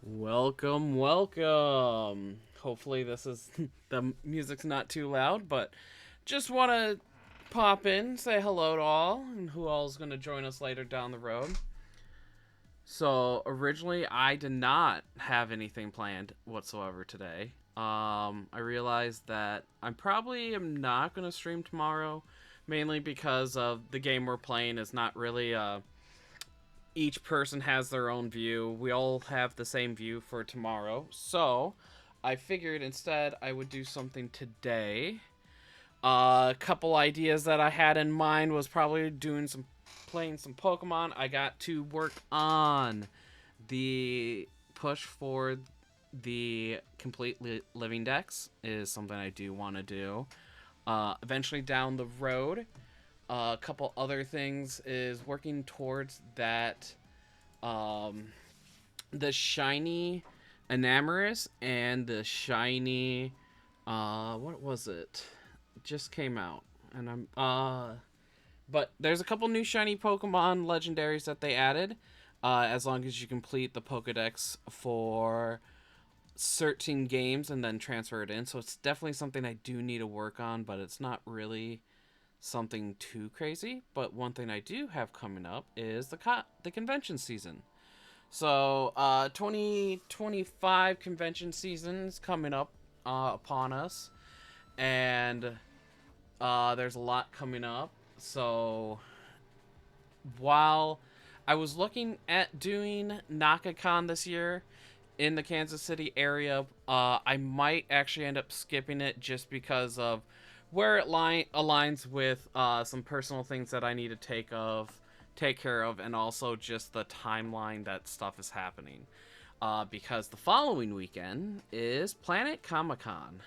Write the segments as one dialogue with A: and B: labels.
A: Welcome, welcome. Hopefully this is the music's not too loud, but just want to pop in, say hello to all, and who all is going to join us later down the road. So originally, I did not have anything planned whatsoever today. I realized that I probably am not going to stream tomorrow, mainly because of the game we're playing is not really each person has their own view. We all have the same view for tomorrow. So I figured instead I would do something today. A couple ideas that I had in mind was probably playing some Pokemon. I got to work on the push for the complete living decks is something I do want to do. Eventually down the road, a couple other things is working towards that um, the shiny Enamorous and the shiny what was it? Just came out and I'm but there's a couple new shiny Pokemon legendaries that they added. As long as you complete the Pokedex for certain games and then transfer it in. So it's definitely something I do need to work on, but it's not really something too crazy. But one thing I do have coming up is the convention season. So 2025 convention season is coming up upon us, and there's a lot coming up. So while I was looking at doing NakaCon this year in the Kansas City area, I might actually end up skipping it just because of where it aligns with some personal things that I need to take care of, and also just the timeline that stuff is happening. Because the following weekend is Planet Comic Con,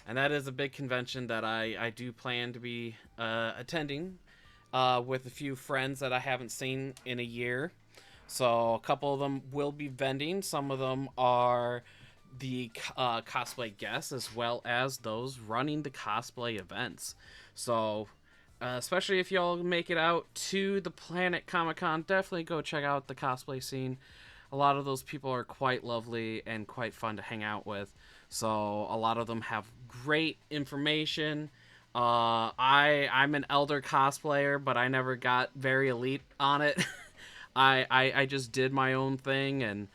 A: and that is a big convention that I do plan to be attending with a few friends that I haven't seen in a year. So a couple of them will be vending. Some of them are the cosplay guests, as well as those running the cosplay events. So especially if y'all make it out to the Planet Comic Con, definitely go check out the cosplay scene. A lot of those people are quite lovely and quite fun to hang out with. So a lot of them have great information. I'm an elder cosplayer, but I never got very elite on it. I just did my own thing and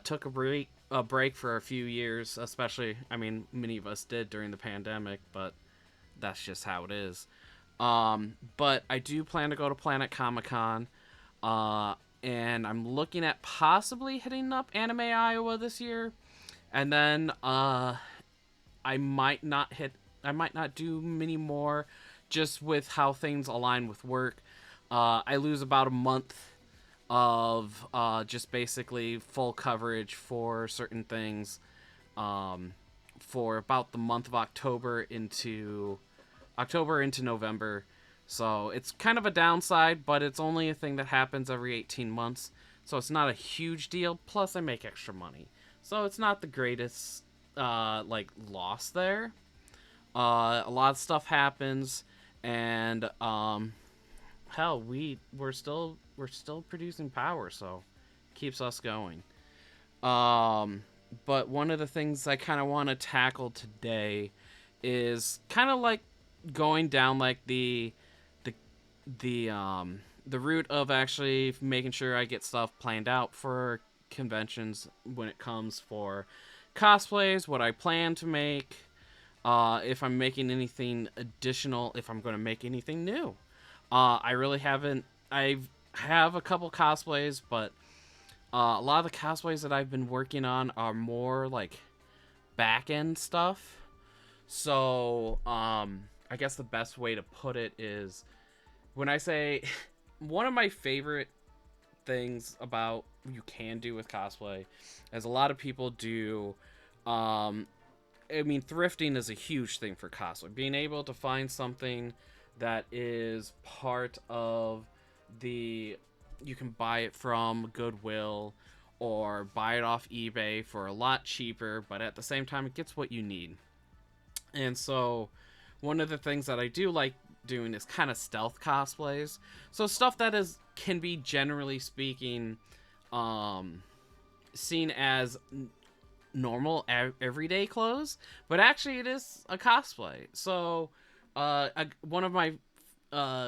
A: took a break for a few years, especially, I mean, many of us did during the pandemic, but that's just how it is. But I do plan to go to Planet Comic Con, and I'm looking at possibly hitting up Anime Iowa this year, and then I might not hit, I might not do many more, just with how things align with work. I lose about a month of just basically full coverage for certain things for about the month of October into November. So it's kind of a downside, but it's only a thing that happens every 18 months. So it's not a huge deal. Plus, I make extra money. So it's not the greatest loss there. A lot of stuff happens, and hell, we're still producing power, so keeps us going. But one of the things I kind of want to tackle today is kind of like going down like the the route of actually making sure I get stuff planned out for conventions when it comes for cosplays, what I plan to make, if I'm making anything additional, if I'm going to make anything new. I really haven't. I have a couple cosplays, but a lot of the cosplays that I've been working on are more like back end stuff. So, I guess the best way to put it is when I say one of my favorite things about you can do with cosplay, as a lot of people do, I mean, thrifting is a huge thing for cosplay. Being able to find something that is part of the, you can buy it from Goodwill or buy it off eBay for a lot cheaper, but at the same time, it gets what you need. And so, one of the things that I do like doing is kind of stealth cosplays. So stuff that is can be generally speaking, um, seen as normal everyday clothes, but actually it is a cosplay. So, one of my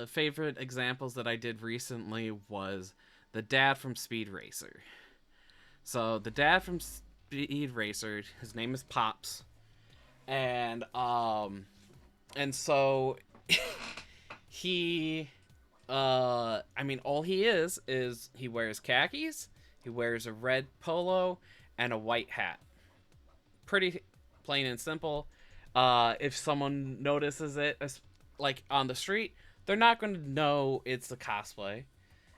A: favorite examples that I did recently was the dad from Speed Racer. So the dad from Speed Racer, his name is Pops, and so he I mean, all he is he wears khakis, he wears a red polo and a white hat. Pretty plain and simple. If someone notices it, like on the street, they're not going to know it's a cosplay,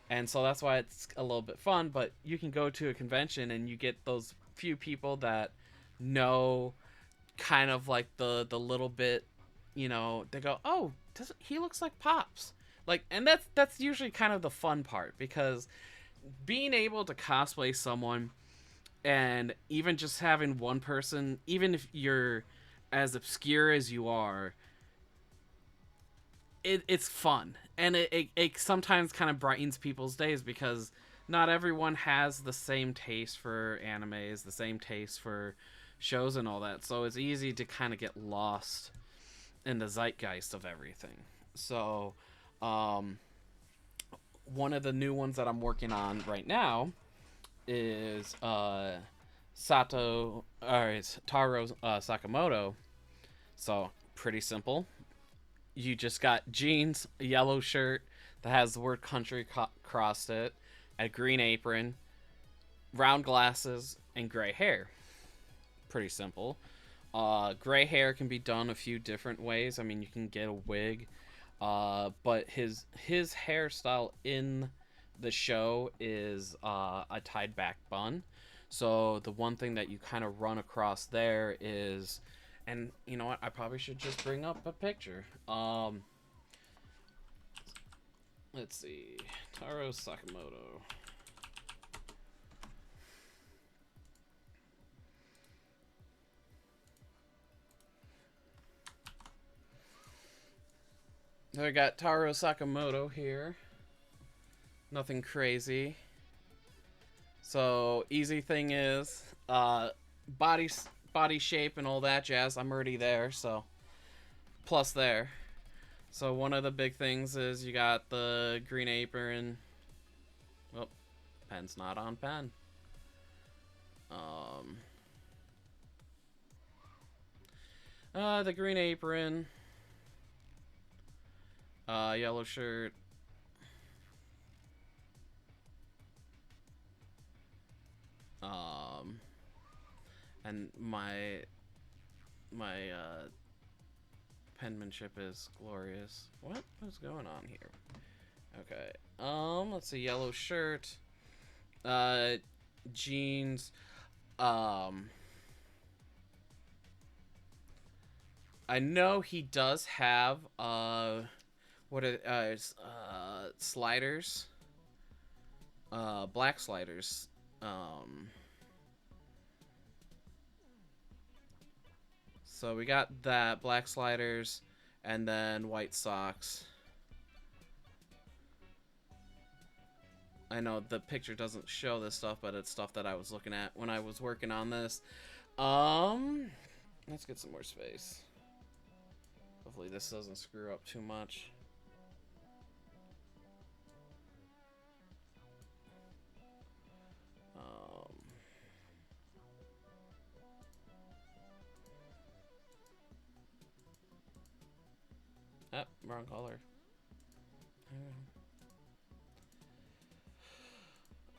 A: and so that's why it's a little bit fun. But you can go to a convention and you get those few people that know kind of like the little bit, they go, oh, does he looks like Pops, like, and that's usually kind of the fun part, because being able to cosplay someone, and even just having one person, even if you're as obscure as you are, it's fun, and it sometimes kind of brightens people's days, because not everyone has the same taste for animes, the same taste for shows and all that, so it's easy to kind of get lost in the zeitgeist of everything. So, um, one of the new ones that I'm working on right now is it's Taro Sakamoto. So pretty simple. You just got jeans, a yellow shirt that has the word country crossed it, a green apron, round glasses, and gray hair. Pretty simple. Gray hair can be done a few different ways. I mean, you can get a wig, but his hairstyle in the show is a tied back bun. So the one thing that you kind of run across there is, and you know what? I probably should just bring up a picture. Let's see, Taro Sakamoto. So I got Taro Sakamoto here. Nothing crazy. So easy thing is, body body shape and all that jazz. I'm already there, so plus there. So one of the big things is you got the green apron. Oh, pen's not on pen. The green apron, yellow shirt, and my penmanship is glorious. What is going on here? Okay. Let's see. Yellow shirt, jeans. I know he does have sliders, black sliders. So we got that, black sliders, and then white socks. I know the picture doesn't show this stuff, but it's stuff that I was looking at when I was working on this. Let's get some more space. Hopefully this doesn't screw up too much. Wrong color.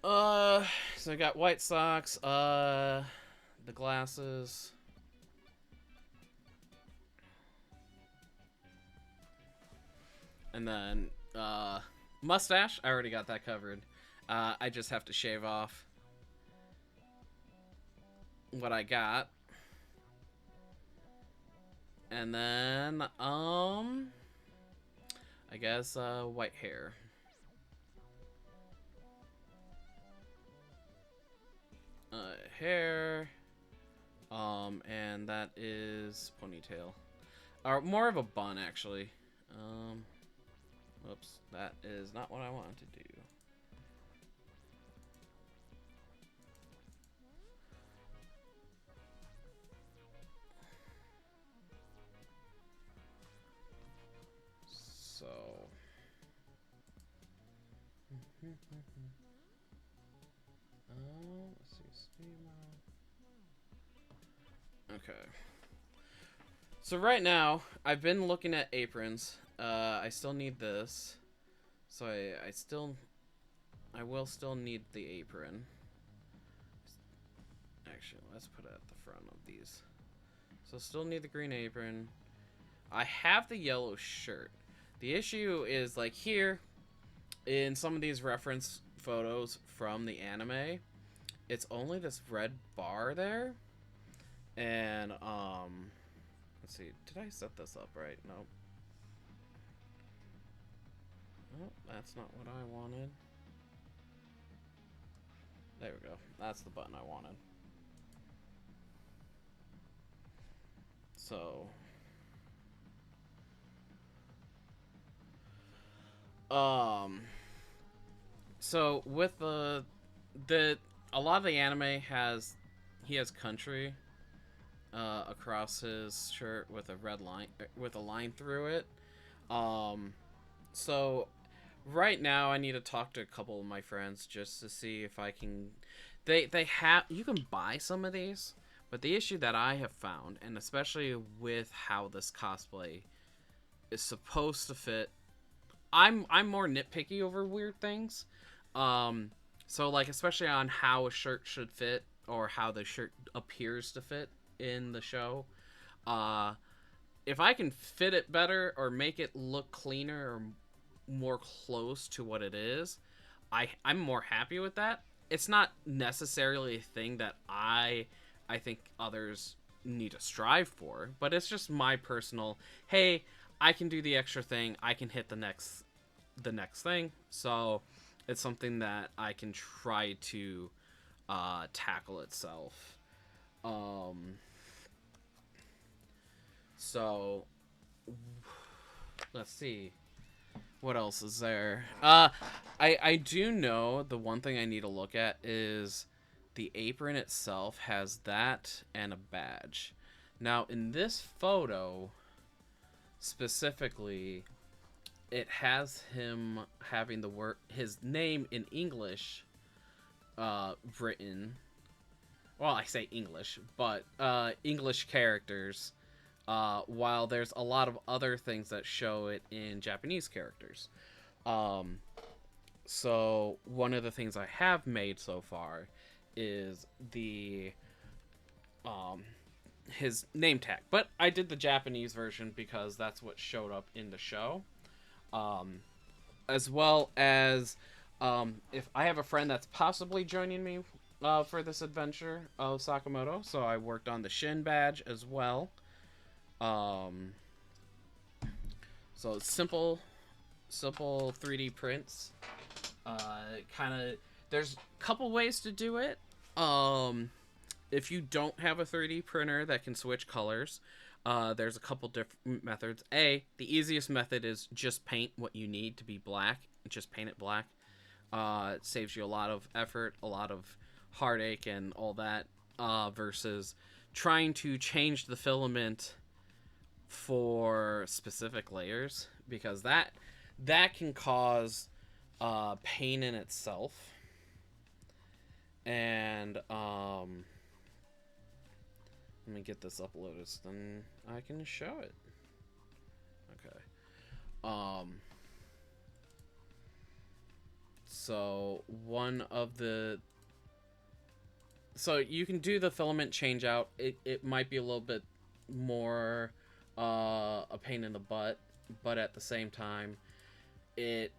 A: So I got white socks, the glasses. And then, mustache, I already got that covered. I just have to shave off what I got. And then, I guess, white hair. Hair. And that is ponytail. Or more of a bun, actually. Whoops, that is not what I wanted to do. Let's see, speed mode. Okay. So right now, I've been looking at aprons. I still need this. So I will still need the apron. Actually, let's put it at the front of these. So still need the green apron. I have the yellow shirt. The issue is, like, here, in some of these reference photos from the anime, it's only this red bar there. And, let's see. Did I set this up right? Nope. Oh, that's not what I wanted. There we go. That's the button I wanted. So, so with the a lot of the anime he has country across his shirt with a red line with a line through it. So right now I need to talk to a couple of my friends just to see if I can. They have, you can buy some of these, but the issue that I have found, and especially with how this cosplay is supposed to fit, I'm more nitpicky over weird things. So like, especially on how a shirt should fit or how the shirt appears to fit in the show. Uh, if I can fit it better or make it look cleaner or more close to what it is, I'm more happy with that. It's not necessarily a thing that I think others need to strive for, but it's just my personal, hey, I can do the extra thing, I can hit the next thing. So it's something that I can try to tackle itself. So let's see. What else is there? I do know the one thing I need to look at is the apron itself has that and a badge. Now, in this photo, specifically, it has him having the word, his name in English, written. Well, I say English, but English characters. While there's a lot of other things that show it in Japanese characters. So one of the things I have made so far is the his name tag, but I did the Japanese version because that's what showed up in the show. As well as if I have a friend that's possibly joining me for this adventure of Sakamoto, so I worked on the Shin badge as well. So simple 3D prints. Kind of, there's a couple ways to do it. If you don't have a 3D printer that can switch colors, there's a couple different methods. The easiest method is just paint what you need to be black. Just paint it black. It saves you a lot of effort, a lot of heartache, and all that. Versus trying to change the filament for specific layers, because that can cause pain in itself. And let me get this uploaded so then I can show it. Okay. So one of the, so you can do the filament change out. It might be a little bit more a pain in the butt, but at the same time, it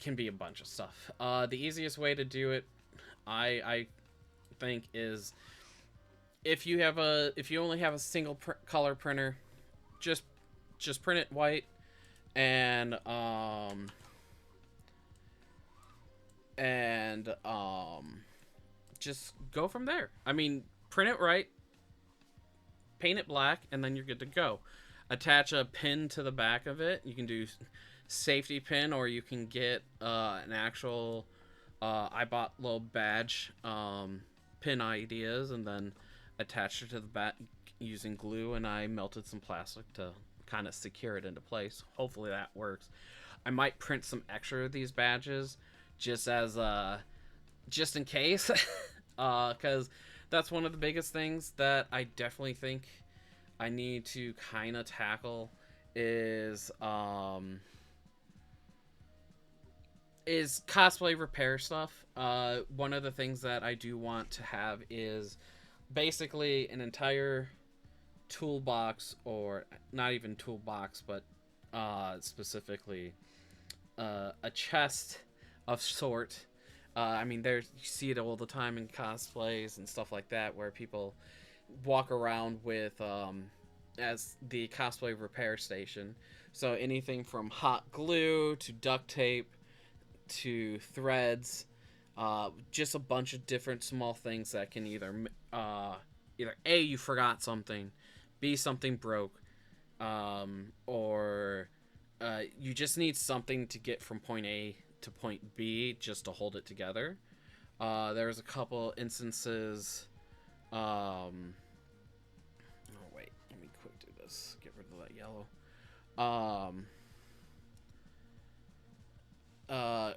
A: can be a bunch of stuff. The easiest way to do it, I think, is if you only have a single color printer, just print it white, and just go from there. I mean, print it right, paint it black, and then you're good to go. Attach a pin to the back of it. You can do safety pin, or you can get an actual I bought little badge pin ideas and then attached it to the back using glue, and I melted some plastic to kind of secure it into place. Hopefully that works. I might print some extra of these badges just as just in case, because that's one of the biggest things that I definitely think I need to kind of tackle is cosplay repair stuff. One of the things that I do want to have is basically an entire toolbox, or not even toolbox, but specifically a chest of sort. I mean, you see it all the time in cosplays and stuff like that, where people walk around with as the cosplay repair station. So anything from hot glue to duct tape to threads, just a bunch of different small things that can either A, you forgot something, B, something broke, or you just need something to get from point A to point B just to hold it together. There's a couple instances. Oh wait, let me quick do this. Get rid of that yellow.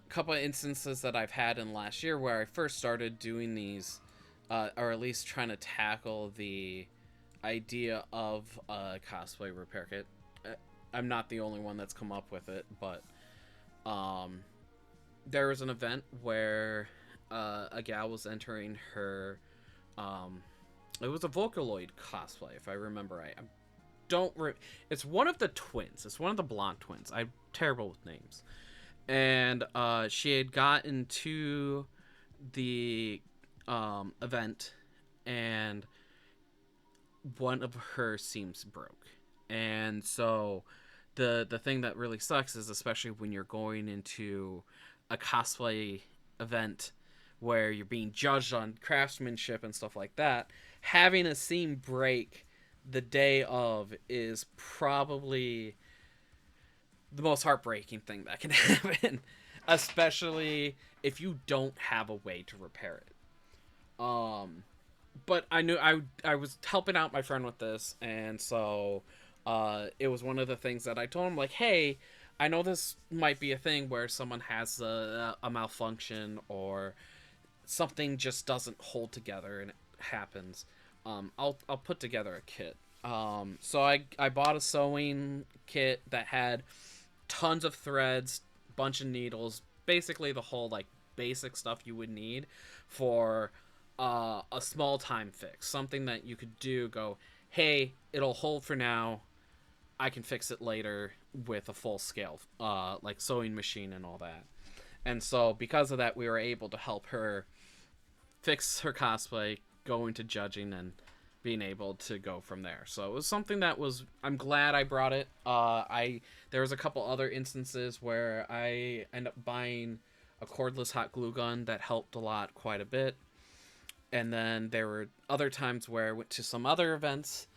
A: Couple of instances that I've had in last year where I first started doing these, or at least trying to tackle the idea of a cosplay repair kit. I'm not the only one that's come up with it, but there was an event where a gal was entering her. It was a Vocaloid cosplay, if I remember right. It's one of the twins. It's one of the blonde twins. I'm terrible with names. And she had gotten to the event, and one of her seams broke. And so the thing that really sucks is, especially when you're going into a cosplay event where you're being judged on craftsmanship and stuff like that, having a seam break the day of is probably the most heartbreaking thing that can happen, especially if you don't have a way to repair it. But I knew I was helping out my friend with this, and so it was one of the things that I told him, like, hey, I know this might be a thing where someone has a malfunction or something just doesn't hold together and it happens. I'll put together a kit. So I bought a sewing kit that had tons of threads, bunch of needles, basically the whole like basic stuff you would need for a small time fix, something that you could go, hey, it'll hold for now, I can fix it later with a full scale like sewing machine and all that. And so because of that, we were able to help her fix her cosplay, go into judging, and being able to go from there. So it was something that I'm glad I brought it. There was a couple other instances where I ended up buying a cordless hot glue gun that helped a lot, quite a bit. And then there were other times where I went to some other events,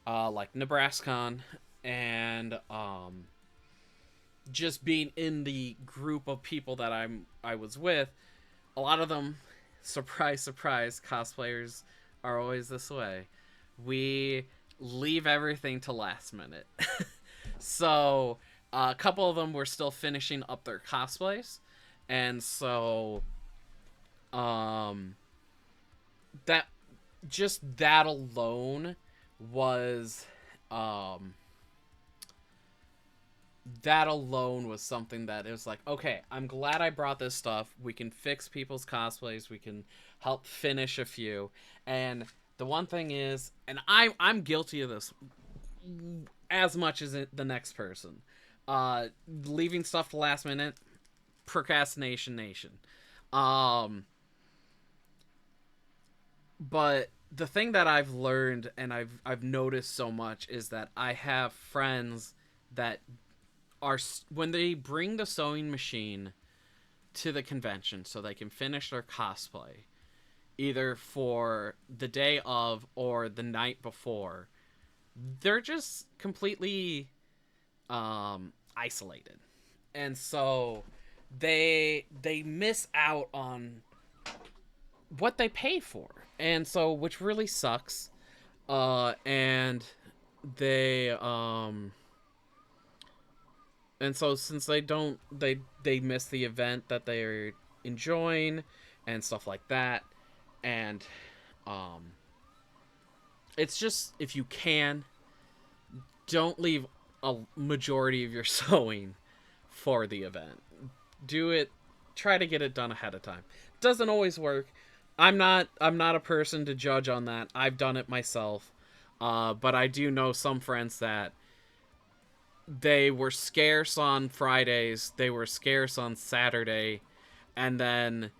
A: like NebraskaCon, and just being in the group of people that I was with, a lot of them, surprise, surprise, cosplayers are always this way. We leave everything to last minute. So a couple of them were still finishing up their cosplays, and so that just that alone was something that it was like, okay, I'm glad I brought this stuff. We can fix people's cosplays. We can help finish a few. And the one thing is, and I'm guilty of this as much as the next person, leaving stuff to last minute, procrastination nation. But the thing that I've learned and I've noticed so much is that I have friends that are, when they bring the sewing machine to the convention so they can finish their cosplay, either for the day of or the night before, they're just completely isolated, and so they miss out on what they pay for, and so, which really sucks. And they and so since they don't they miss the event that they're enjoying and stuff like that. And um, it's just, if you can, don't leave a majority of your sewing for the event. Do it, try to get it done ahead of time. Doesn't always work. I'm not a person to judge on that. I've done it myself. But I do know some friends that they were scarce on Fridays, they were scarce on Saturday, and then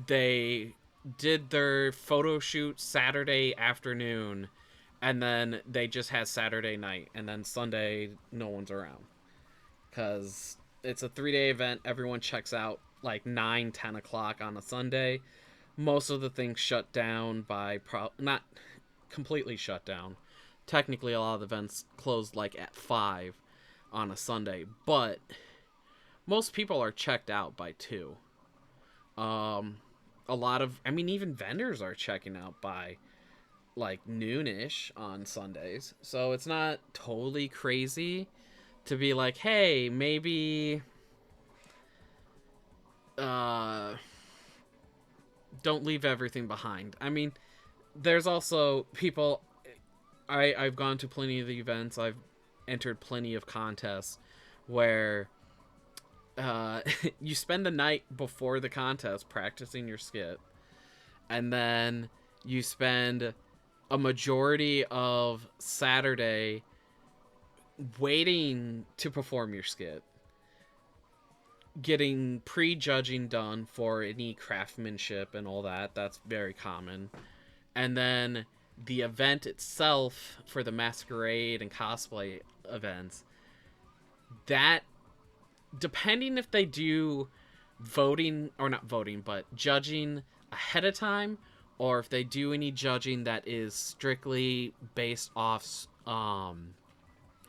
A: they did their photo shoot Saturday afternoon, and then they just had Saturday night, and then Sunday no one's around because it's a 3-day event. Everyone checks out like 9, 10 o'clock on a Sunday. Most of the things shut down by not completely shut down. Technically, a lot of the events closed like at 5 on a Sunday, but most people are checked out by 2. A lot of, I mean, even vendors are checking out by like noonish on Sundays. So it's not totally crazy to be like, hey, maybe don't leave everything behind. I mean, there's also people, I've gone to plenty of the events, I've entered plenty of contests where you spend the night before the contest practicing your skit, and then you spend a majority of Saturday waiting to perform your skit, getting pre-judging done for any craftsmanship and all that. That's very common. And then the event itself for the masquerade and cosplay events, that, depending if they do voting, or not voting, but judging ahead of time, or if they do any judging that is strictly based off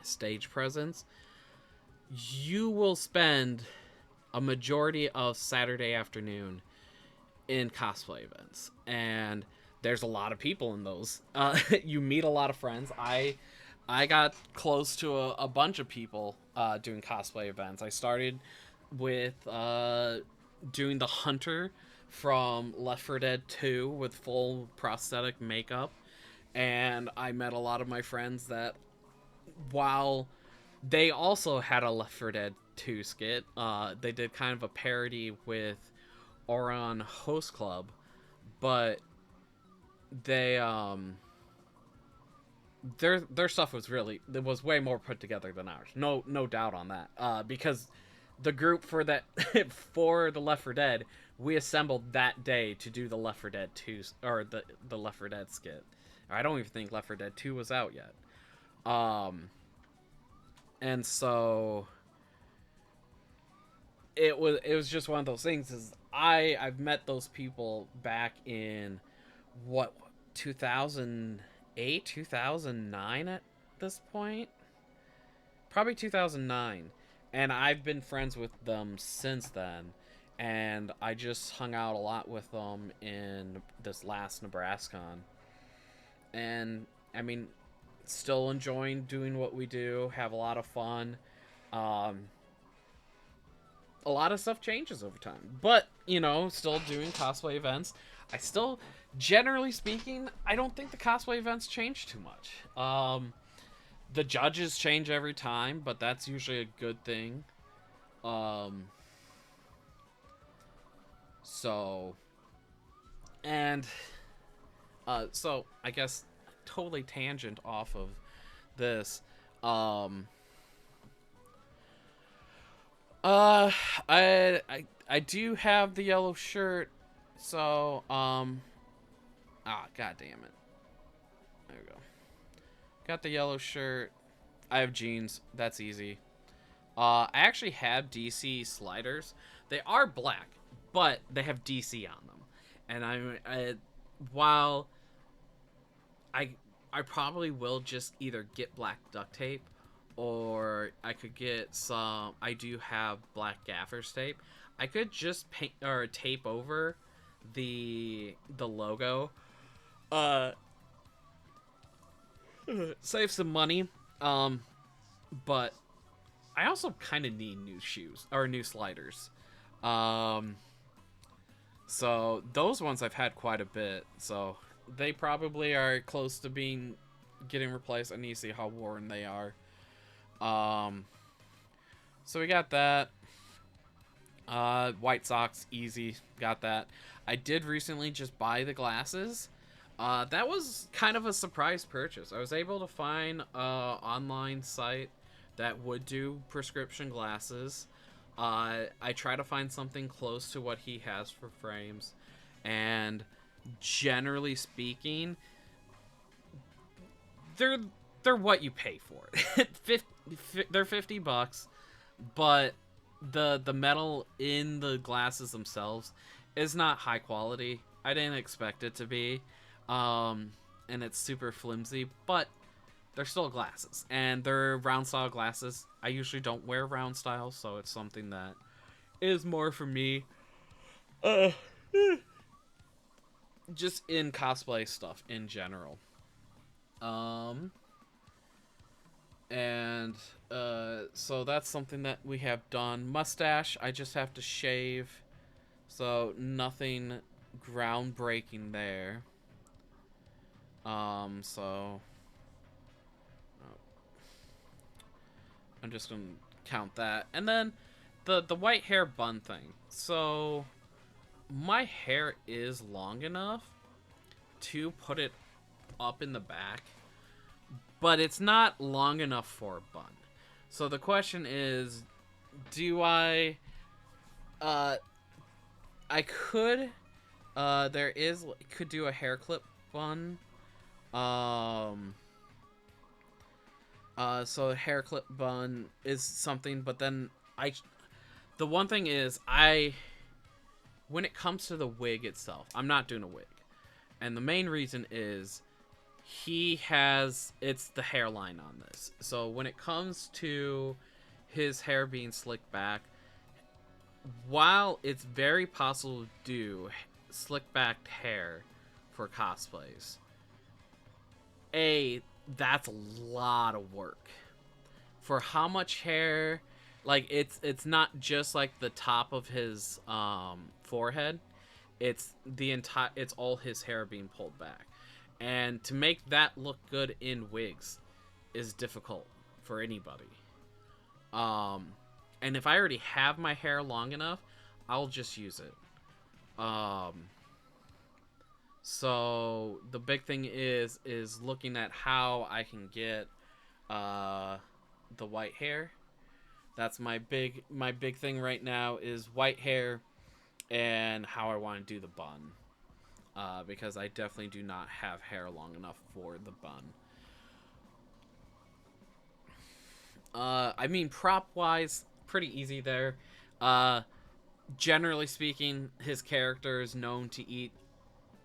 A: stage presence, you will spend a majority of Saturday afternoon in cosplay events. And there's a lot of people in those. You meet a lot of friends. I got close to a bunch of people doing cosplay events. I started with doing the Hunter from Left 4 Dead 2 with full prosthetic makeup. And I met a lot of my friends that, while they also had a Left 4 Dead 2 skit, they did kind of a parody with Oron Host Club, but they their stuff was way more put together than ours. No doubt on that. Because the group for that for the Left 4 Dead, we assembled that day to do the Left 4 Dead 2, or the Left 4 Dead skit. I don't even think Left 4 Dead 2 was out yet. And so it was just one of those things. Is I've met those people back in what, 2008, 2009 at this point, probably 2009, and I've been friends with them since then. And I just hung out a lot with them in this last NebraskaCon. And I mean, still enjoying doing what we do, have a lot of fun. A lot of stuff changes over time, but still doing cosplay events. I still, generally speaking, I don't think the cosplay events change too much. The judges change every time, but that's usually a good thing. So I guess totally tangent off of this. I do have the yellow shirt, so god damn it. There we go. Got the yellow shirt. I have jeans. That's easy. I actually have DC sliders. They are black, but they have DC on them. And while I probably will just either get black duct tape, or I could get some. I do have black gaffer's tape. I could just paint or tape over the logo. Save some money. But I also kind of need new shoes or new sliders. So those ones I've had quite a bit. So they probably are close to being getting replaced. I need to see how worn they are. Um, so we got that. White socks, easy, got that. I did recently just buy the glasses. That was kind of a surprise purchase. I was able to find a online site that would do prescription glasses. I try to find something close to what he has for frames, and generally speaking, they're they're what you pay for. They're $50, but the metal in the glasses themselves is not high quality. I didn't expect it to be, and it's super flimsy, but they're still glasses, and they're round style glasses. I usually don't wear round styles, so it's something that is more for me. Uh, just in cosplay stuff in general. Um, and so that's something that we have done. Mustache, I just have to shave, so nothing groundbreaking there. So I'm just gonna count that, and then the white hair bun thing. So my hair is long enough to put it up in the back, but it's not long enough for a bun. So the question is, do uh I could do a hair clip bun. Um so a hair clip bun is something, but then the one thing is, when it comes to the wig itself, I'm not doing a wig. And the main reason is it's the hairline on this. So when it comes to his hair being slicked back, while it's very possible to do slick backed hair for cosplays, that's a lot of work for how much hair. Like, it's not just like the top of his forehead. It's all his hair being pulled back, and to make that look good in wigs is difficult for anybody. um and if I already have my hair long enough, I'll just use it. So the big thing is looking at how I can get the white hair. That's my big thing right now, is white hair, and how I want to do the bun. Because I definitely do not have hair long enough for the bun. I mean, prop wise, pretty easy there. Uh, Generally speaking, his character is known to eat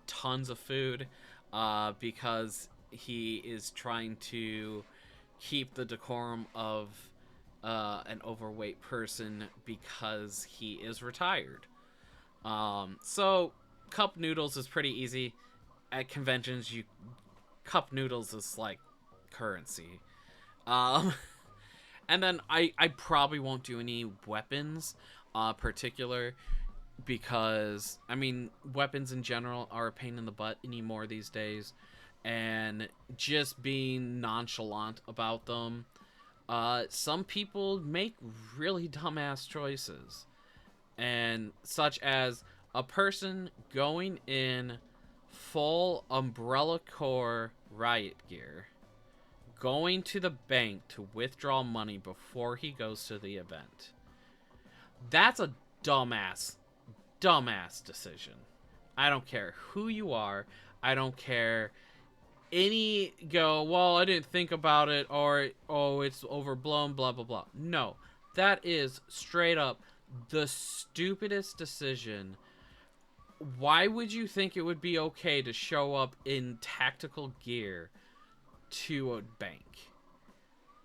A: tons of food, because he is trying to keep the decorum of an overweight person, because he is retired. So cup noodles is pretty easy. At conventions, cup noodles is like currency. Um, and then I probably won't do any weapons, particular, because I mean, weapons in general are a pain in the butt anymore these days, and just being nonchalant about them. Some people make really dumbass choices, and such as a person going in full Umbrella Corps riot gear, going to the bank to withdraw money before he goes to the event. That's a dumbass decision. I don't care who you are. I don't care well, I didn't think about it, or, oh, it's overblown, blah, blah, blah. No, that is straight up the stupidest decision. Why would you think it would be okay to show up in tactical gear to a bank?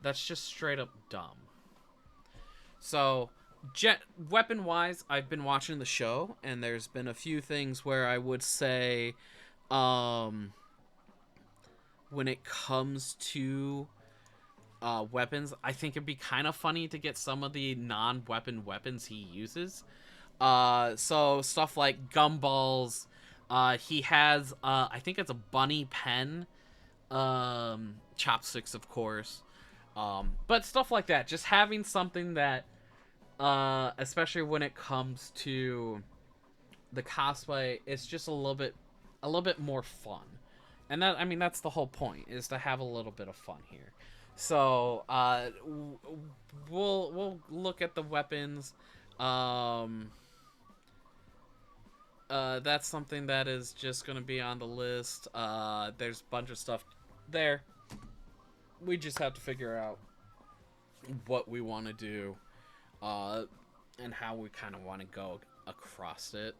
A: That's just straight up dumb. So, weapon wise, I've been watching the show, and there's been a few things where I would say, when it comes to weapons, I think it'd be kind of funny to get some of the non-weapon weapons he uses. So stuff like gumballs. He has I think it's a bunny pen. Chopsticks, of course. But stuff like that. Just having something that, especially when it comes to the cosplay, it's just a little bit more fun. And that, I mean, that's the whole point, is to have a little bit of fun here. So we'll look at the weapons. Um, that's something that is just gonna be on the list. There's a bunch of stuff there. We just have to figure out what we want to do, uh, and how we kind of want to go across it.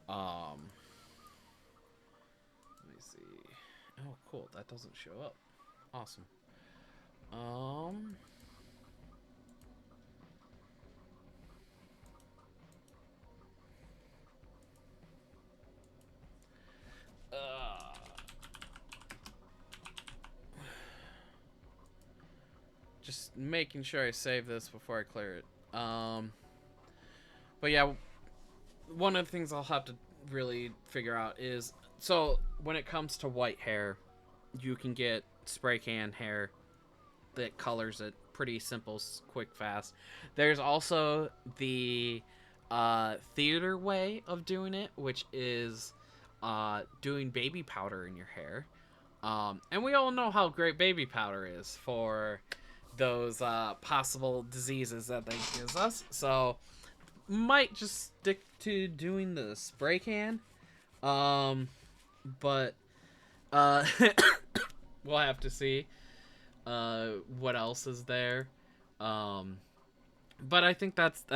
A: Um, Let me see. Oh, cool. That doesn't show up. Awesome. Um. Uh, just making sure I save this before I clear it. But yeah, one of the things I'll have to really figure out is, so when it comes to white hair, you can get spray can hair that colors it. Pretty simple, quick, fast. There's also the theater way of doing it, which is doing baby powder in your hair. And we all know how great baby powder is for those possible diseases that they gives us. So might just stick to doing the spray can. But we'll have to see what else is there. Um, but I think that's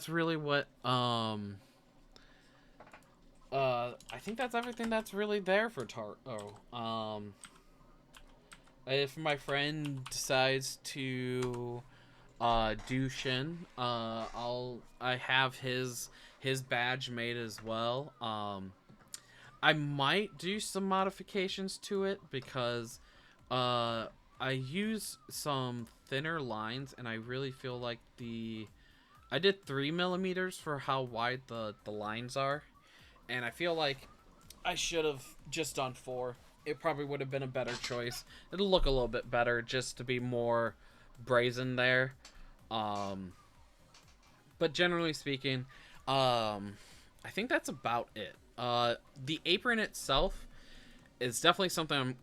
A: really what I think that's everything that's really there for Taro. If my friend decides to do Shin, I have his badge made as well. I might do some modifications to it because I use some thinner lines, and I really feel like I did 3 millimeters for how wide the lines are, and I feel like I should have just done 4. It probably would have been a better choice. It'll look a little bit better just to be more brazen there. But generally speaking, I think that's about it. The apron itself is definitely something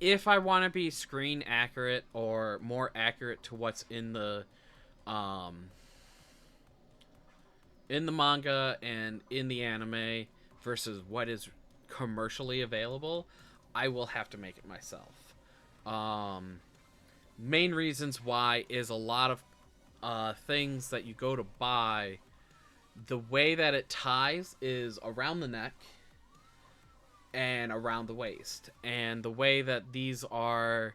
A: if I want to be screen accurate or more accurate to what's um, in the manga and in the anime versus what is commercially available, I will have to make it myself. Main reasons why is a lot of things that you go to buy, the way that it ties is around the neck and around the waist, and the way that these are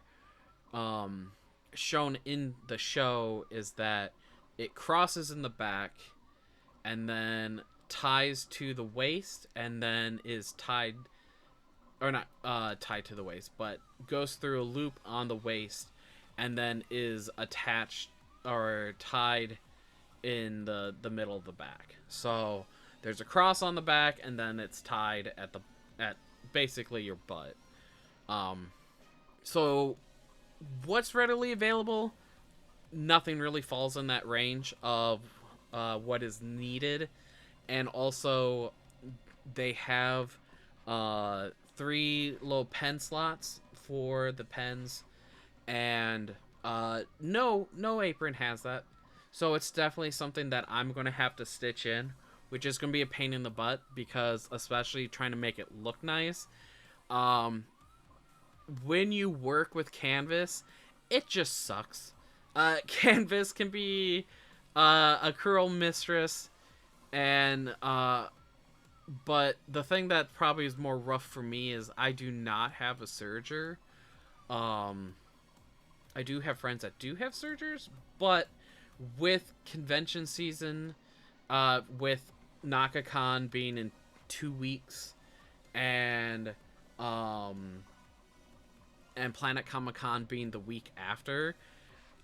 A: shown in the show is that it crosses in the back and then ties to the waist and then is tied, or not tied to the waist, but goes through a loop on the waist and then is attached or tied in the middle of the back. So there's a cross on the back and then it's tied at basically your butt. So what's readily available, nothing really falls in that range of what is needed. And also they have 3 little pen slots for the pens, and no apron has that. So it's definitely something that I'm going to have to stitch in, which is going to be a pain in the butt because especially trying to make it look nice. When you work with canvas, it just sucks. Canvas can be a cruel mistress, and but the thing that probably is more rough for me is I do not have a serger. I do have friends that do have sergers, but with convention season, with NakaCon being in 2 weeks, and Planet Comic Con being the week after,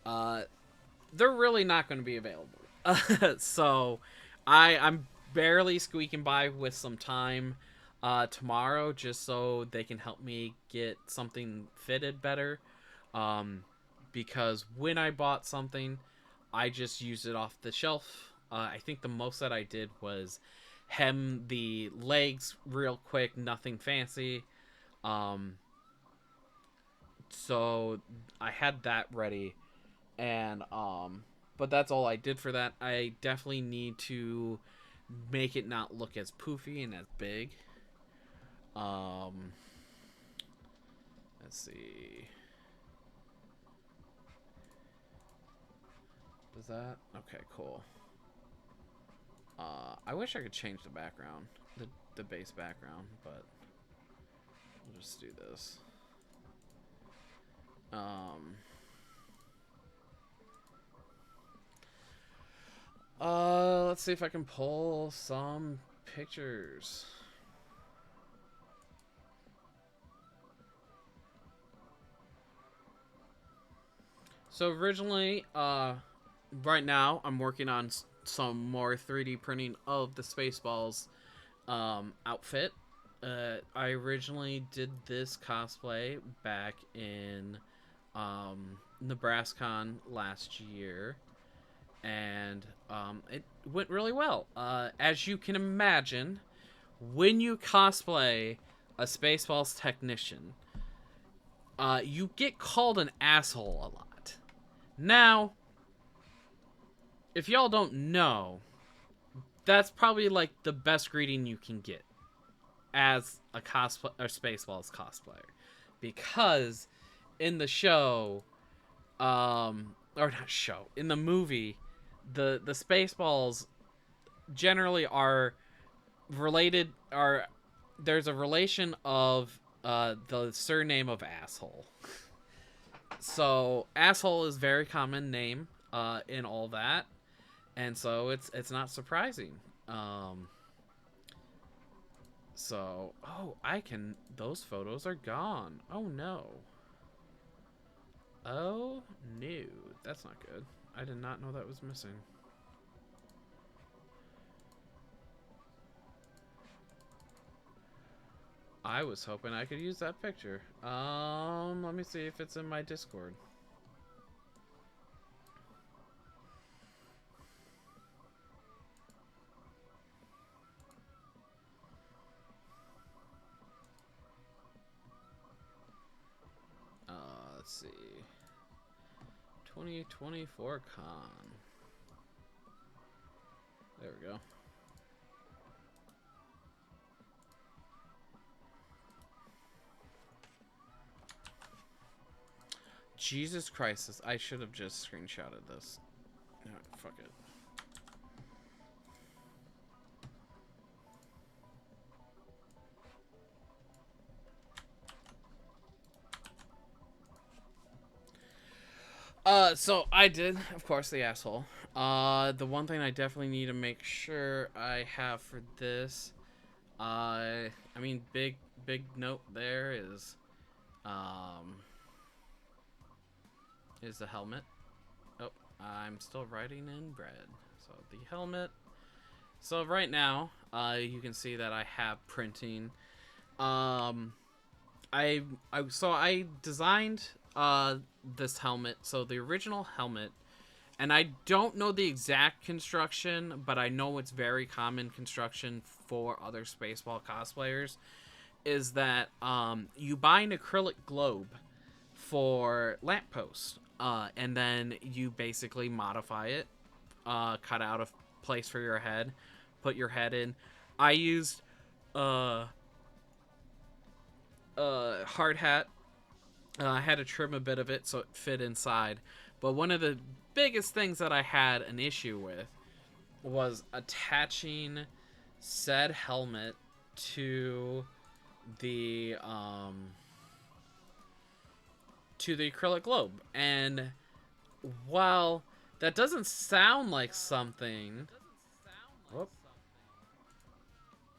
A: they're really not going to be available. So I'm barely squeaking by with some time tomorrow, just so they can help me get something fitted better. Um, because when I bought something, I just used it off the shelf. I think the most that I did was hem the legs real quick, nothing fancy. Um, so I had that ready, and but that's all I did for that. I definitely need to make it not look as poofy and as big. Um, let's see. Does that? Okay, cool. I wish I could change the background, the base background, but we'll just do this. Um, let's see if I can pull some pictures. So originally, right now I'm working on some more 3D printing of the Spaceballs outfit. I originally did this cosplay back in NebraskaCon last year, and it went really well. As you can imagine, when you cosplay a Spaceballs technician, you get called an asshole a lot. Now, if y'all don't know, that's probably like the best greeting you can get as a cosplay or Spaceballs cosplayer, because in the show, or not show, in the movie, the Spaceballs generally are related, are there's a relation of the surname of asshole. So asshole is very common name in all that, and so it's not surprising. Um, so I can. Those photos are gone. Oh no. Oh no, that's not good. I did not know that was missing. I was hoping I could use that picture. Let me see if it's in my Discord. Let's see. 2024 con. There we go. Jesus Christ, I should have just screenshotted this. No, fuck it. So I did, of course, the asshole. The one thing I definitely need to make sure I have for this, I mean, big note there is the helmet. Oh, I'm still writing in red. So the helmet. So right now, you can see that I have printing. I designed this helmet. So the original helmet, and I don't know the exact construction, but I know it's very common construction for other Spaceball cosplayers, is that you buy an acrylic globe for lamppost, and then you basically modify it, cut out a place for your head, put your head in. I used hard hat. I had to trim a bit of it so it fit inside. But one of the biggest things that I had an issue with was attaching said helmet to the acrylic globe. And while that doesn't sound like something, whoop,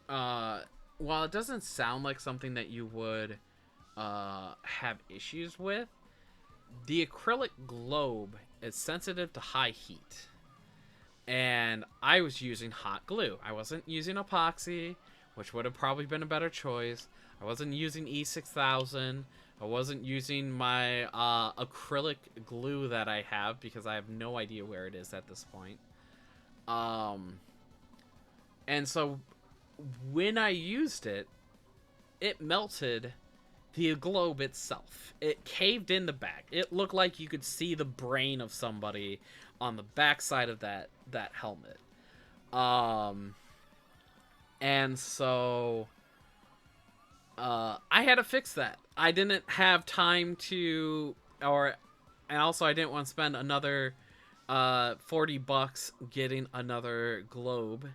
A: while it doesn't sound like something that you would have issues with, the acrylic globe is sensitive to high heat. and I was using hot glue. I wasn't using epoxy, which would have probably been a better choice. I wasn't using E6000. I wasn't using my acrylic glue that I have because I have no idea where it is at this point. And so when I used it, it melted the globe itself. It caved in the back. It looked like you could see the brain of somebody on the backside of that helmet. And so I had to fix that. I didn't have time to, and also I didn't want to spend another $40 getting another globe.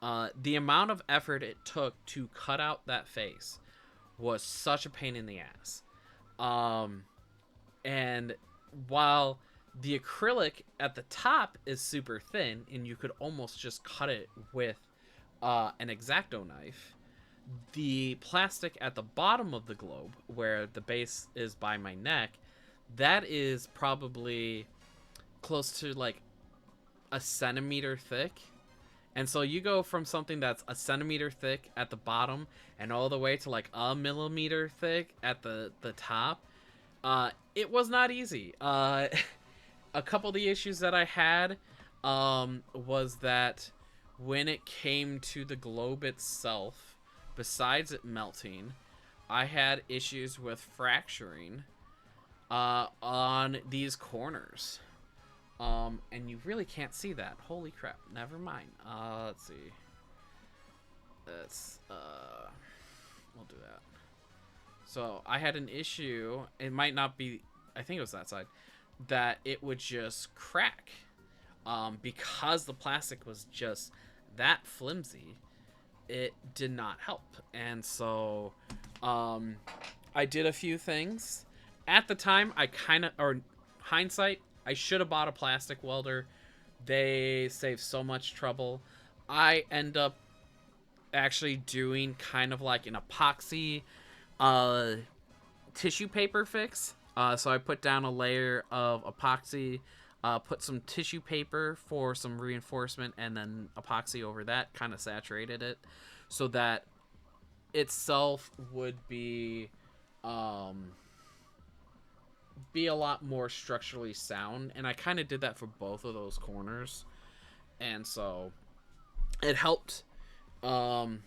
A: The amount of effort it took to cut out that face was such a pain in the ass. And while the acrylic at the top is super thin and you could almost just cut it with an X-Acto knife, the plastic at the bottom of the globe, where the base is by my neck, that is probably close to like a centimeter thick. And so you go from something that's a centimeter thick at the bottom and all the way to like a millimeter thick at the top. It was not easy. A couple of the issues that I had was that when it came to the globe itself, besides it melting, I had issues with fracturing on these corners. And you really can't see that. Holy crap. Never mind. Let's see. We'll do that. So I had an issue. It might not be, I think it was that side, that it would just crack. Because the plastic was just that flimsy, it did not help. And so, I did a few things. At the time, hindsight, I should have bought a plastic welder. They save so much trouble. I end up actually doing kind of like an epoxy tissue paper fix. So I put down a layer of epoxy, put some tissue paper for some reinforcement, and then epoxy over that, kind of saturated it so that itself would be a lot more structurally sound. And I kind of did that for both of those corners, and so it helped. And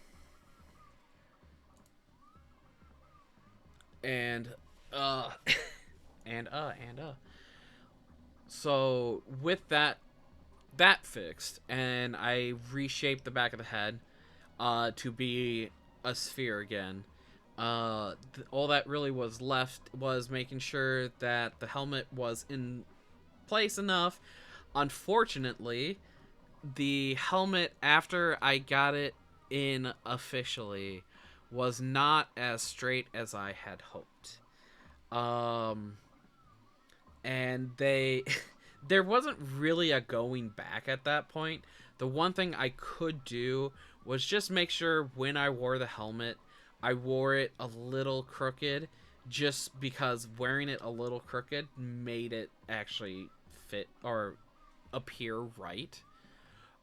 A: and so with that fixed, and I reshaped the back of the head to be a sphere again. All that really was left was making sure that the helmet was in place enough. Unfortunately, the helmet, after I got it in officially, was not as straight as I had hoped. And there wasn't really a going back at that point. The one thing I could do was just make sure when I wore the helmet, I wore it a little crooked, just because wearing it a little crooked made it actually fit or appear right.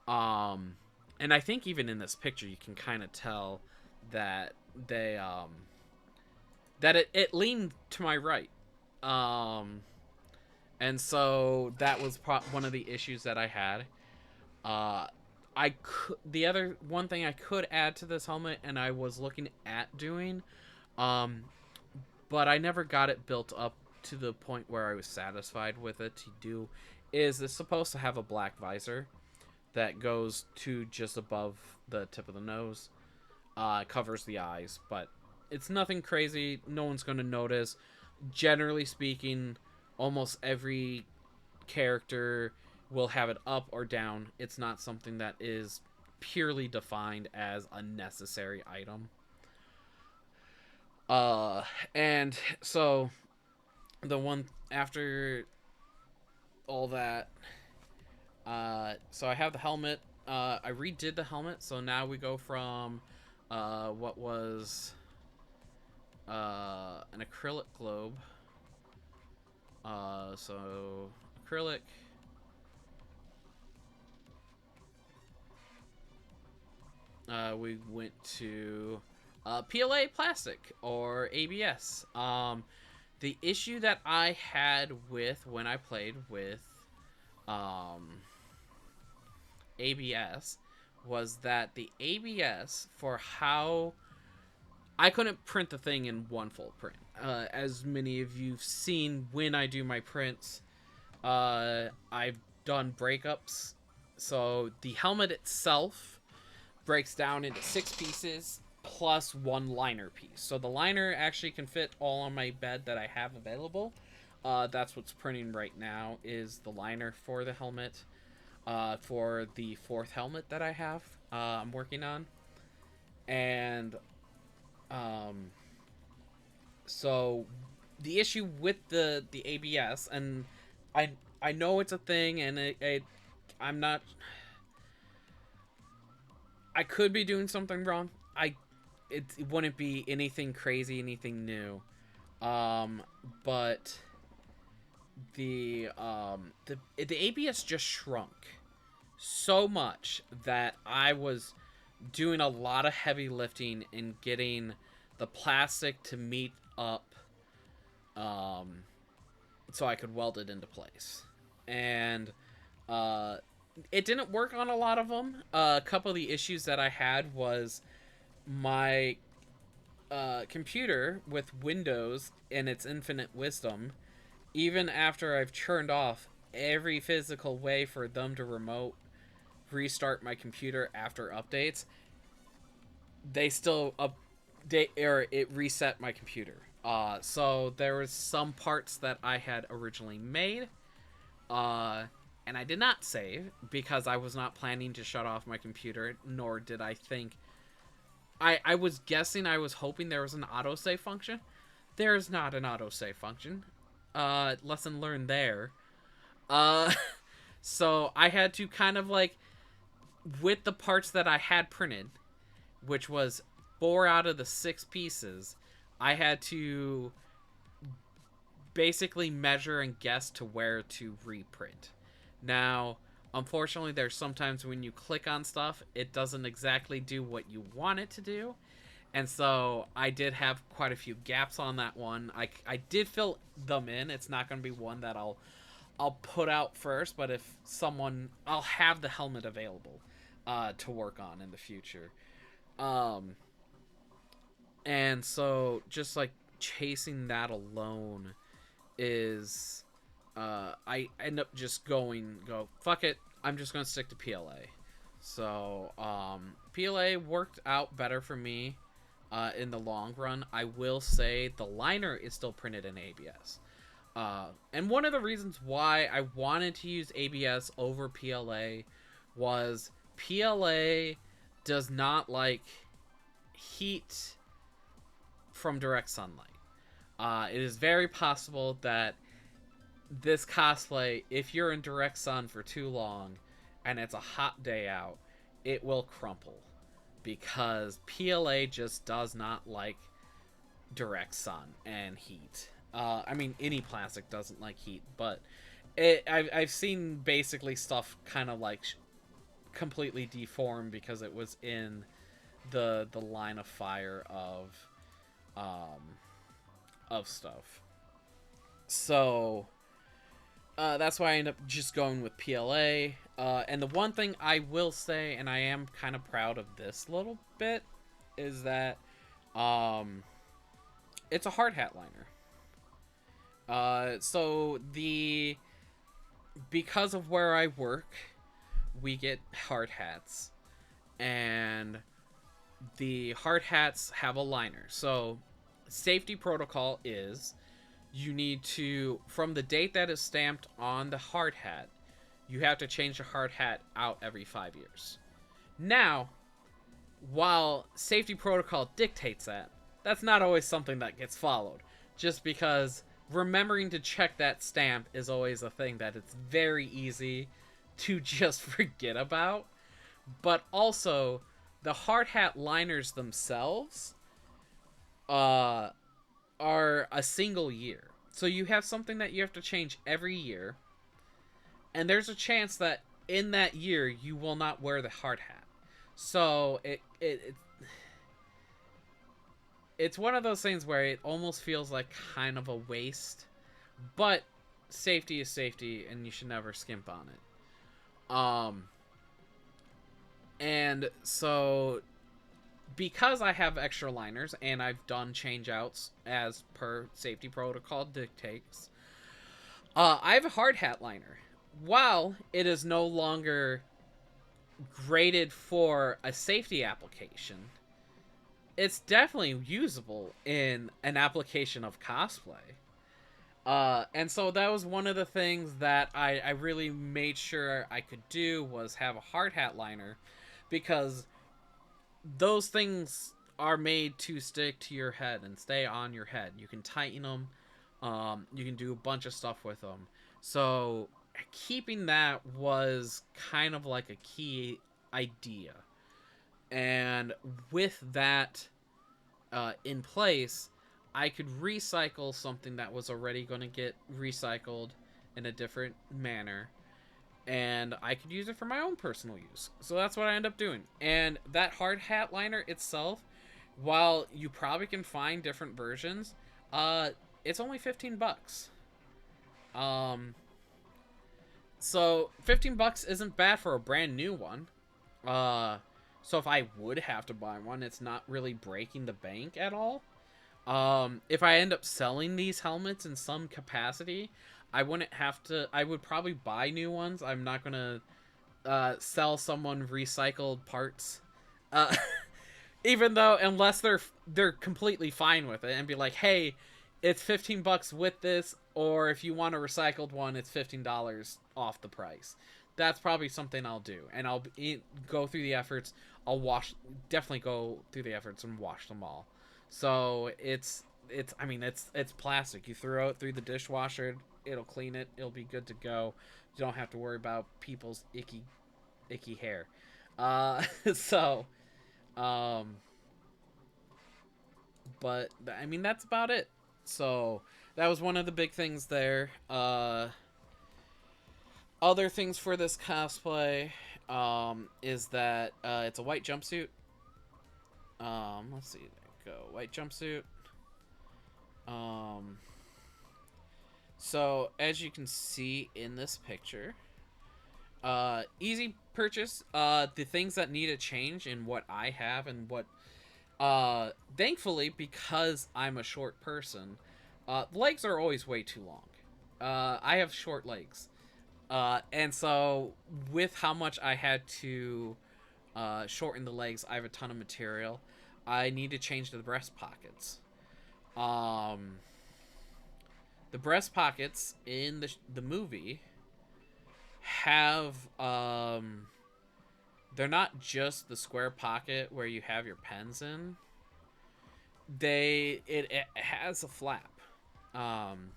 A: And I think even in this picture you can kind of tell that they that it leaned to my right. And so that was one of the issues that I had. The other one thing I could add to this helmet, and I was looking at doing, but I never got it built up to the point where I was satisfied with it to do, is it's supposed to have a black visor that goes to just above the tip of the nose, covers the eyes, but it's nothing crazy. No one's going to notice. Generally speaking, almost every character will have it up or down. It's not something that is purely defined as a necessary item. And so the one after all that, so I have the helmet. I redid the helmet, so now we go from what was an acrylic globe. So acrylic, We went to PLA plastic or ABS. The issue that I had with when I played with um, ABS was that the ABS, for how I couldn't print the thing in one full print. As many of you've seen when I do my prints, I've done breakups. So the helmet itself breaks down into 6 pieces plus one liner piece. So the liner actually can fit all on my bed that I have available. That's what's printing right now is the liner for the helmet. For the 4th helmet that I have, I'm working on. And um, so the issue with the ABS, and I know it's a thing, and I'm not. I could be doing something wrong. It wouldn't be anything crazy, anything new. But the ABS just shrunk so much that I was doing a lot of heavy lifting in getting the plastic to meet up, so I could weld it into place. And it didn't work on a lot of them. A couple of the issues that I had was my computer with Windows and its infinite wisdom. Even after I've turned off every physical way for them to remote restart my computer after updates, they still update or it reset my computer. So there was some parts that I had originally made, and I did not save because I was not planning to shut off my computer, nor did I think. I was guessing, I was hoping there was an autosave function. There is not an autosave function. Lesson learned there. Uh, so I had to kind of like, with the parts that I had printed, which was 4 out of the 6 pieces, I had to basically measure and guess to where to reprint. Now, unfortunately, there's sometimes when you click on stuff, it doesn't exactly do what you want it to do. And so I did have quite a few gaps on that one. I did fill them in. It's not going to be one that I'll put out first, but if someone, I'll have the helmet available to work on in the future. And so just like chasing that alone is I end up just go fuck it, I'm just gonna stick to PLA. So PLA worked out better for me in the long run. I will say the liner is still printed in ABS. And one of the reasons why I wanted to use ABS over PLA was PLA does not like heat from direct sunlight. It is very possible that this cosplay, if you're in direct sun for too long and it's a hot day out, it will crumple because PLA just does not like direct sun and heat. I mean, any plastic doesn't like heat, but I've seen basically stuff kind of like completely deformed because it was in the line of fire of stuff. So that's why I end up just going with PLA. And the one thing I will say, and I am kind of proud of this little bit, is that it's a hard hat liner. So because of where I work, we get hard hats, and the hard hats have a liner. So safety protocol is you need to, from the date that is stamped on the hard hat, you have to change the hard hat out every 5 years. Now, while safety protocol dictates that, that's not always something that gets followed. Just because remembering to check that stamp is always a thing that it's very easy to just forget about. But also, the hard hat liners themselves are a single year. So you have something that you have to change every year, and there's a chance that in that year you will not wear the hard hat. So it's one of those things where it almost feels like kind of a waste, but safety is safety, and you should never skimp on it. And so because I have extra liners and I've done changeouts as per safety protocol dictates, I have a hard hat liner. While it is no longer graded for a safety application, it's definitely usable in an application of cosplay. And so that was one of the things that I really made sure I could do was have a hard hat liner, because those things are made to stick to your head and stay on your head. You can tighten them. You can do a bunch of stuff with them. So keeping that was kind of like a key idea. And with that in place, I could recycle something that was already going to get recycled in a different manner, and I could use it for my own personal use. So that's what I end up doing. And that hard hat liner itself, while you probably can find different versions, it's only 15 bucks. Um so 15 bucks isn't bad for a brand new one. Uh so if I would have to buy one, it's not really breaking the bank at all. If I end up selling these helmets in some capacity, I wouldn't have to. I would probably buy new ones. I'm not gonna sell someone recycled parts, uh, even though unless they're completely fine with it and be like, hey, it's 15 bucks with this, or if you want a recycled one, it's $15 off the price. That's probably something I'll do, and I'll go through the efforts. I'll definitely go through the efforts and wash them all. So it's I mean it's plastic. You throw it through the dishwasher, it'll clean it, it'll be good to go. You don't have to worry about people's icky hair. So um but I mean that's about it. So that was one of the big things there. Other things for this cosplay is that it's a white jumpsuit. Let's see, there we go. White jumpsuit. Um, so as you can see in this picture, easy purchase. The things that need a change in what I have and what, thankfully, because I'm a short person, legs are always way too long. I have short legs. And so with how much I had to shorten the legs, I have a ton of material. I need to change the breast pockets. Um, the breast pockets in the movie have they're not just the square pocket where you have your pens in. It has a flap. Um,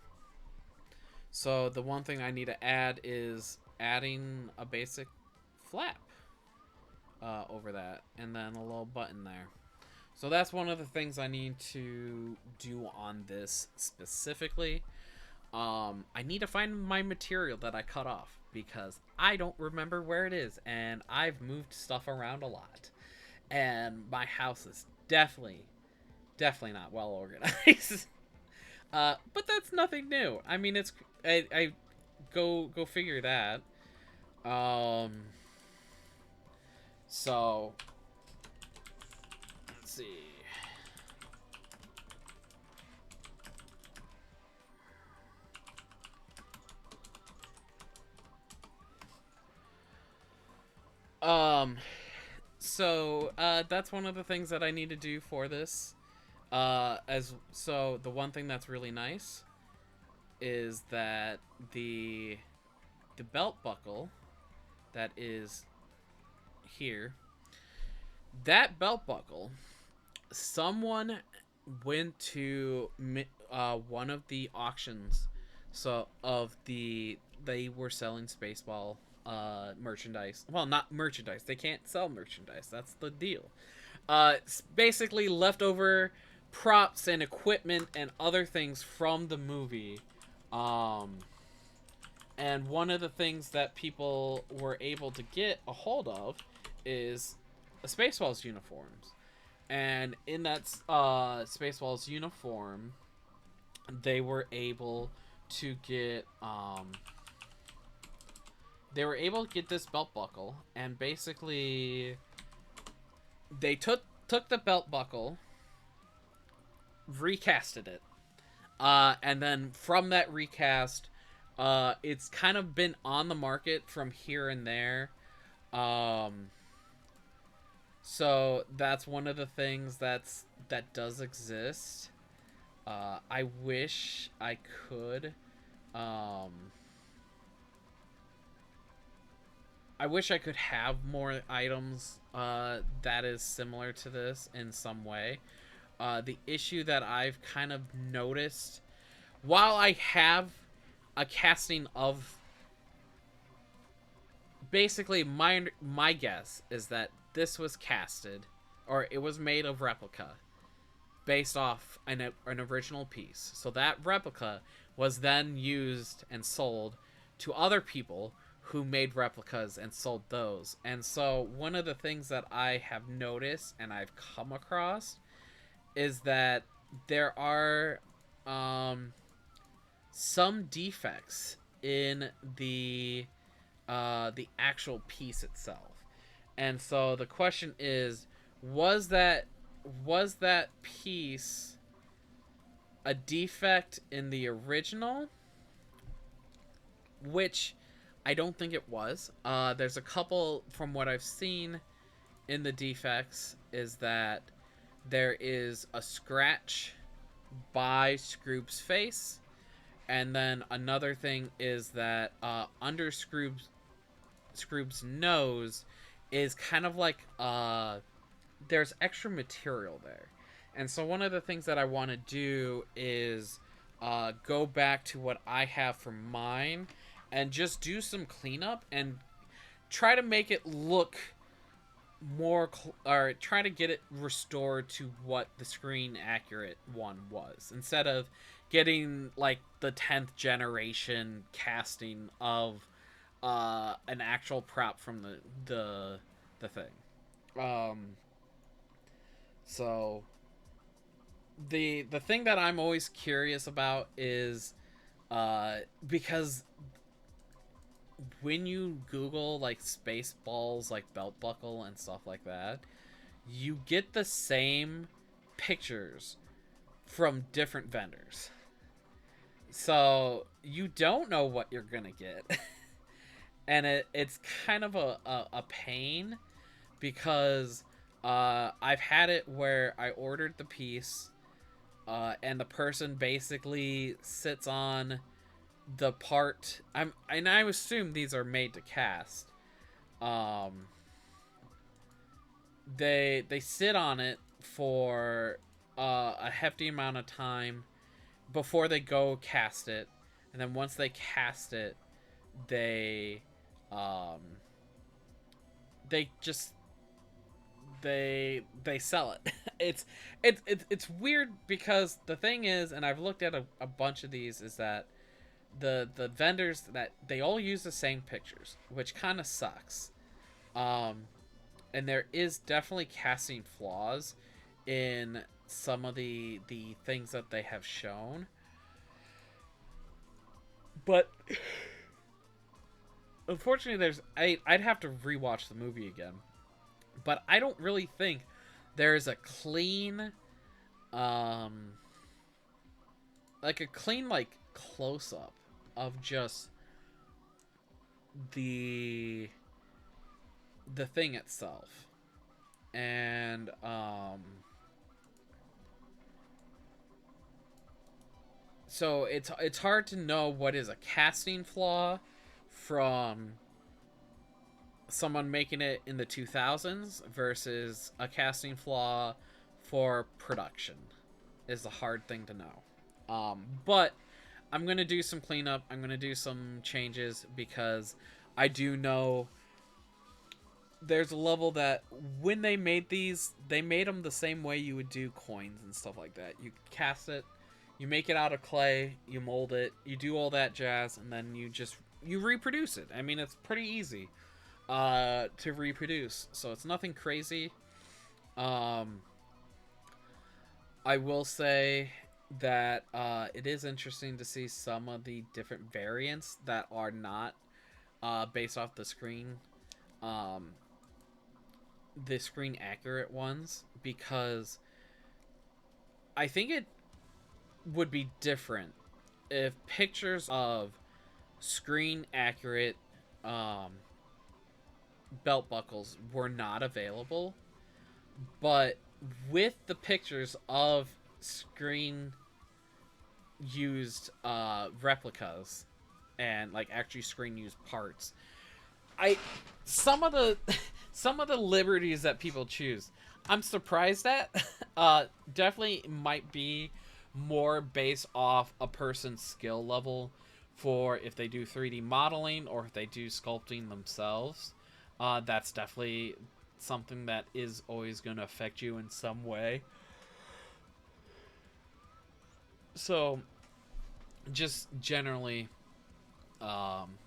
A: so the one thing I need to add is adding a basic flap over that, and then a little button there. So that's one of the things I need to do on this specifically. I need to find my material that I cut off because I don't remember where it is, and I've moved stuff around a lot. And my house is definitely not well organized. But that's nothing new. I mean, I go figure that. Um, so let's see. Um, that's one of the things that I need to do for this. The one thing that's really nice is that the belt buckle that is here, that belt buckle, someone went to one of the auctions, so of they were selling Spaceball merchandise. Well, not merchandise. They can't sell merchandise. That's the deal. It's basically leftover props and equipment and other things from the movie. And one of the things that people were able to get a hold of is Spaceballs uniforms, and in that Spaceballs uniform, they were able to get this belt buckle, and basically they took the belt buckle, recasted it, and then from that recast, it's kind of been on the market from here and there. Um, so that's one of the things that does exist. I wish I could. Um, I wish I could have more items that is similar to this in some way. The issue that I've kind of noticed, while I have a casting of, basically my guess is that this was casted, or it was made of replica based off an original piece. So that replica was then used and sold to other people who made replicas and sold those. And so one of the things that I have noticed and I've come across is that there are some defects in the actual piece itself. And so the question is, was that piece a defect in the original? Which I don't think it was. There's a couple, from what I've seen in the defects, is that there is a scratch by Scroob's face, and then another thing is that under Scroob's nose is kind of like there's extra material there. And so one of the things that I want to do is go back to what I have for mine and just do some cleanup and try to make it look more or try to get it restored to what the screen accurate one was, instead of getting like the 10th generation casting of an actual prop from the thing. So the thing that I'm always curious about is because when you Google like Spaceballs, like belt buckle and stuff like that, you get the same pictures from different vendors. So you don't know what you're gonna get. And it's kind of a pain, because I've had it where I ordered the piece, and the person basically sits on the part. And I assume these are made to cast. They sit on it for a hefty amount of time before they go cast it, and then once they cast it, they they just they sell it. It's weird, because the thing is, and I've looked at a bunch of these, is that the vendors, that they all use the same pictures, which kind of sucks. And there is definitely casting flaws in some of the things that they have shown, but unfortunately I'd have to rewatch the movie again, but I don't really think there's a clean like close up of just the thing itself. And so it's hard to know what is a casting flaw from someone making it in the 2000s versus a casting flaw for production, is a hard thing to know. But I'm going to do some cleanup. I'm going to do some changes, because I do know there's a level that when they made these, they made them the same way you would do coins and stuff like that. You cast it, you make it out of clay, you mold it, you do all that jazz, and then you reproduce it. I mean, it's pretty easy. to reproduce. So it's nothing crazy. Um, I will say that it is interesting to see some of the different variants that are not based off um, the screen accurate ones, because I think it would be different if pictures of screen accurate um, belt buckles were not available, but with the pictures of screen used replicas and like actually screen used parts, I some of the some of the liberties that people choose, I'm surprised at. Definitely might be more based off a person's skill level for if they do 3D modeling or if they do sculpting themselves. That's definitely something that is always going to affect you in some way. So, just generally, um,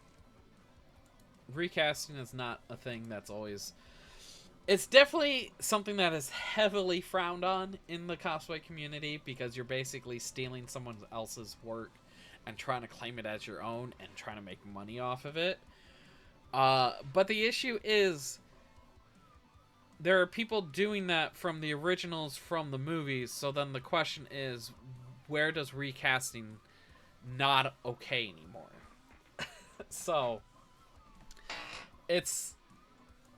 A: recasting is not a thing that's always. It's definitely something that is heavily frowned on in the cosplay community, because you're basically stealing someone else's work and trying to claim it as your own and trying to make money off of it. But the issue is there are people doing that from the originals from the movies, so then the question is, where does recasting not okay anymore? So it's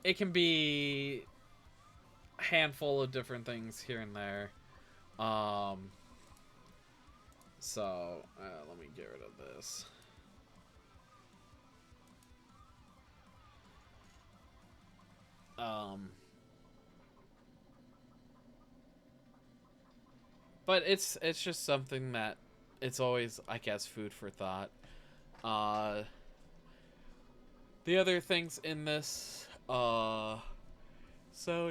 A: it can be a handful of different things here and there. Um, let me get rid of this. Um, but it's just something that it's always, I guess, food for thought. Uh, the other things in this, so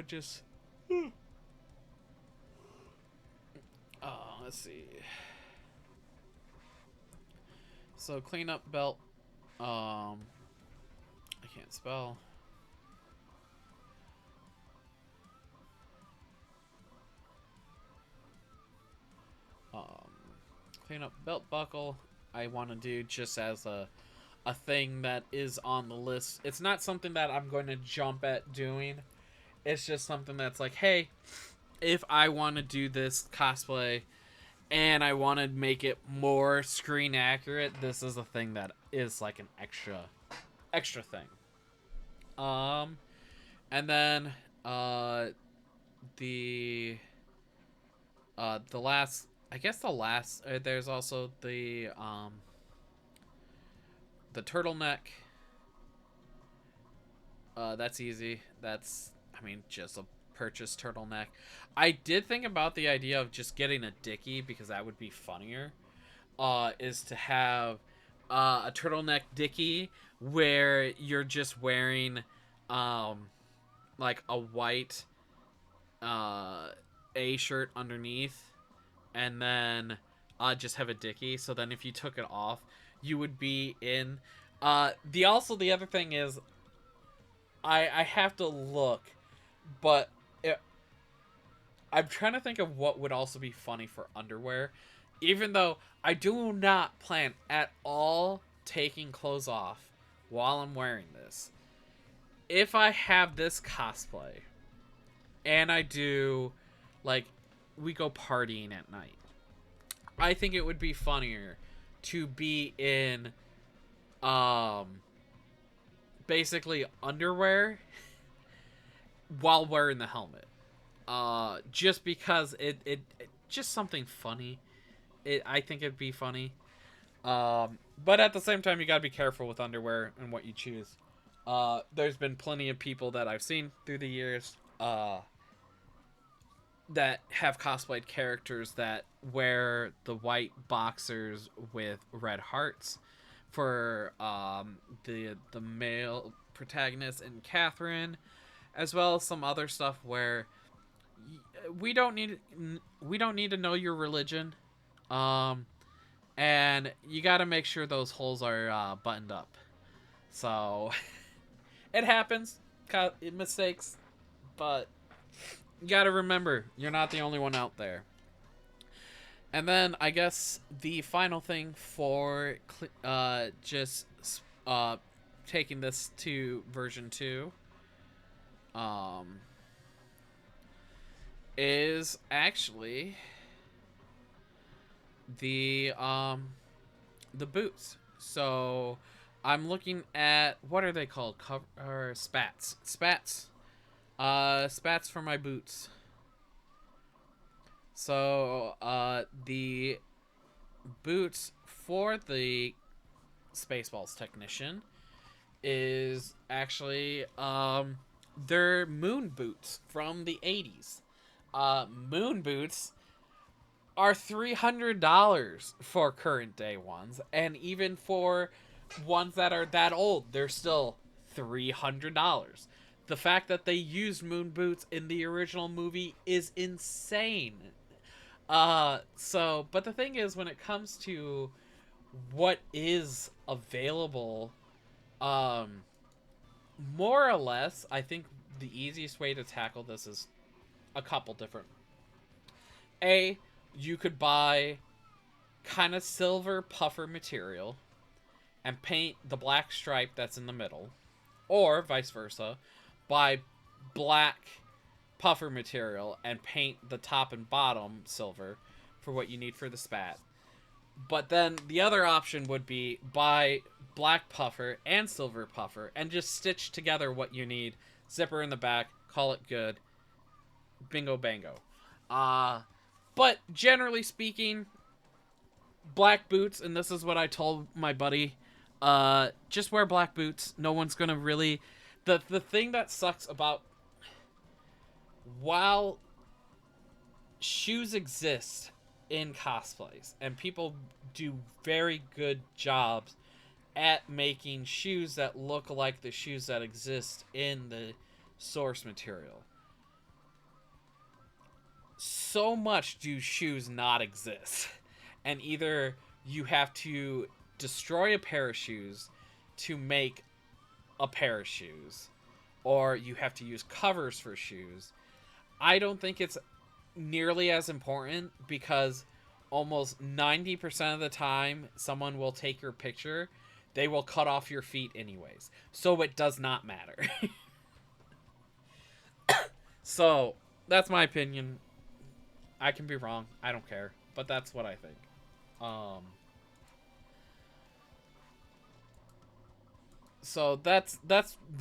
A: just, let's see. So cleanup belt. I can't spell. Um, cleanup belt buckle. I want to do just as a thing that is on the list. It's not something that I'm going to jump at doing. It's just something that's like, hey, if I want to do this cosplay and I want to make it more screen accurate, this is a thing that is like an extra thing. Um, and then the the last, I guess the last, there's also the turtleneck. That's easy. That's, I mean, just a purchase turtleneck. I did think about the idea of just getting a dickie, because that would be funnier. Is to have a turtleneck dickie where you're just wearing um, like a white uh, A shirt underneath, and then just have a dickie. So then if you took it off, you would be in. The other thing is, I have to look, but I'm trying to think of what would also be funny for underwear, even though I do not plan at all taking clothes off while I'm wearing this. If I have this cosplay and I do, like, we go partying at night, I think it would be funnier to be in um basically underwear while wearing the helmet. Just because it just something funny. I think it'd be funny. But at the same time, you gotta be careful with underwear and what you choose. There's been plenty of people that I've seen through the years that have cosplayed characters that wear the white boxers with red hearts for the male protagonist and Catherine, as well as some other stuff where we don't need we don't need to know your religion, um, and you got to make sure those holes are buttoned up. So It happens. Mistakes. But you gotta remember, you're not the only one out there. And then I guess the final thing for just uh, taking this to version 2 um, is actually the boots. So I'm looking at, what are they called? Or spats. Spats for my boots. So the boots for the Spaceballs technician is actually they're moon boots from the 80s. Moon boots are $300 for current day ones, and even for ones that are that old, they're still $300. The fact that they used moon boots in the original movie is insane. But the thing is, when it comes to what is available, um, more or less, I think the easiest way to tackle this is a couple different. A, you could buy kind of silver puffer material and paint the black stripe that's in the middle, or vice versa, buy black puffer material and paint the top and bottom silver for what you need for the spat. But then the other option would be buy black puffer and silver puffer and just stitch together what you need. Zipper in the back, call it good. Bingo bango. Uh but generally speaking, black boots, and this is what I told my buddy, just wear black boots. No one's gonna really the thing that sucks about, while shoes exist in cosplays and people do very good jobs at making shoes that look like the shoes that exist in the source material, so much do shoes not exist. And either you have to destroy a pair of shoes to make a pair of shoes, or you have to use covers for shoes. I don't think it's nearly as important, because almost 90% of the time someone will take your picture, they will cut off your feet anyways. So it does not matter. So that's my opinion. I can be wrong. I don't care. But that's what I think. Um so that's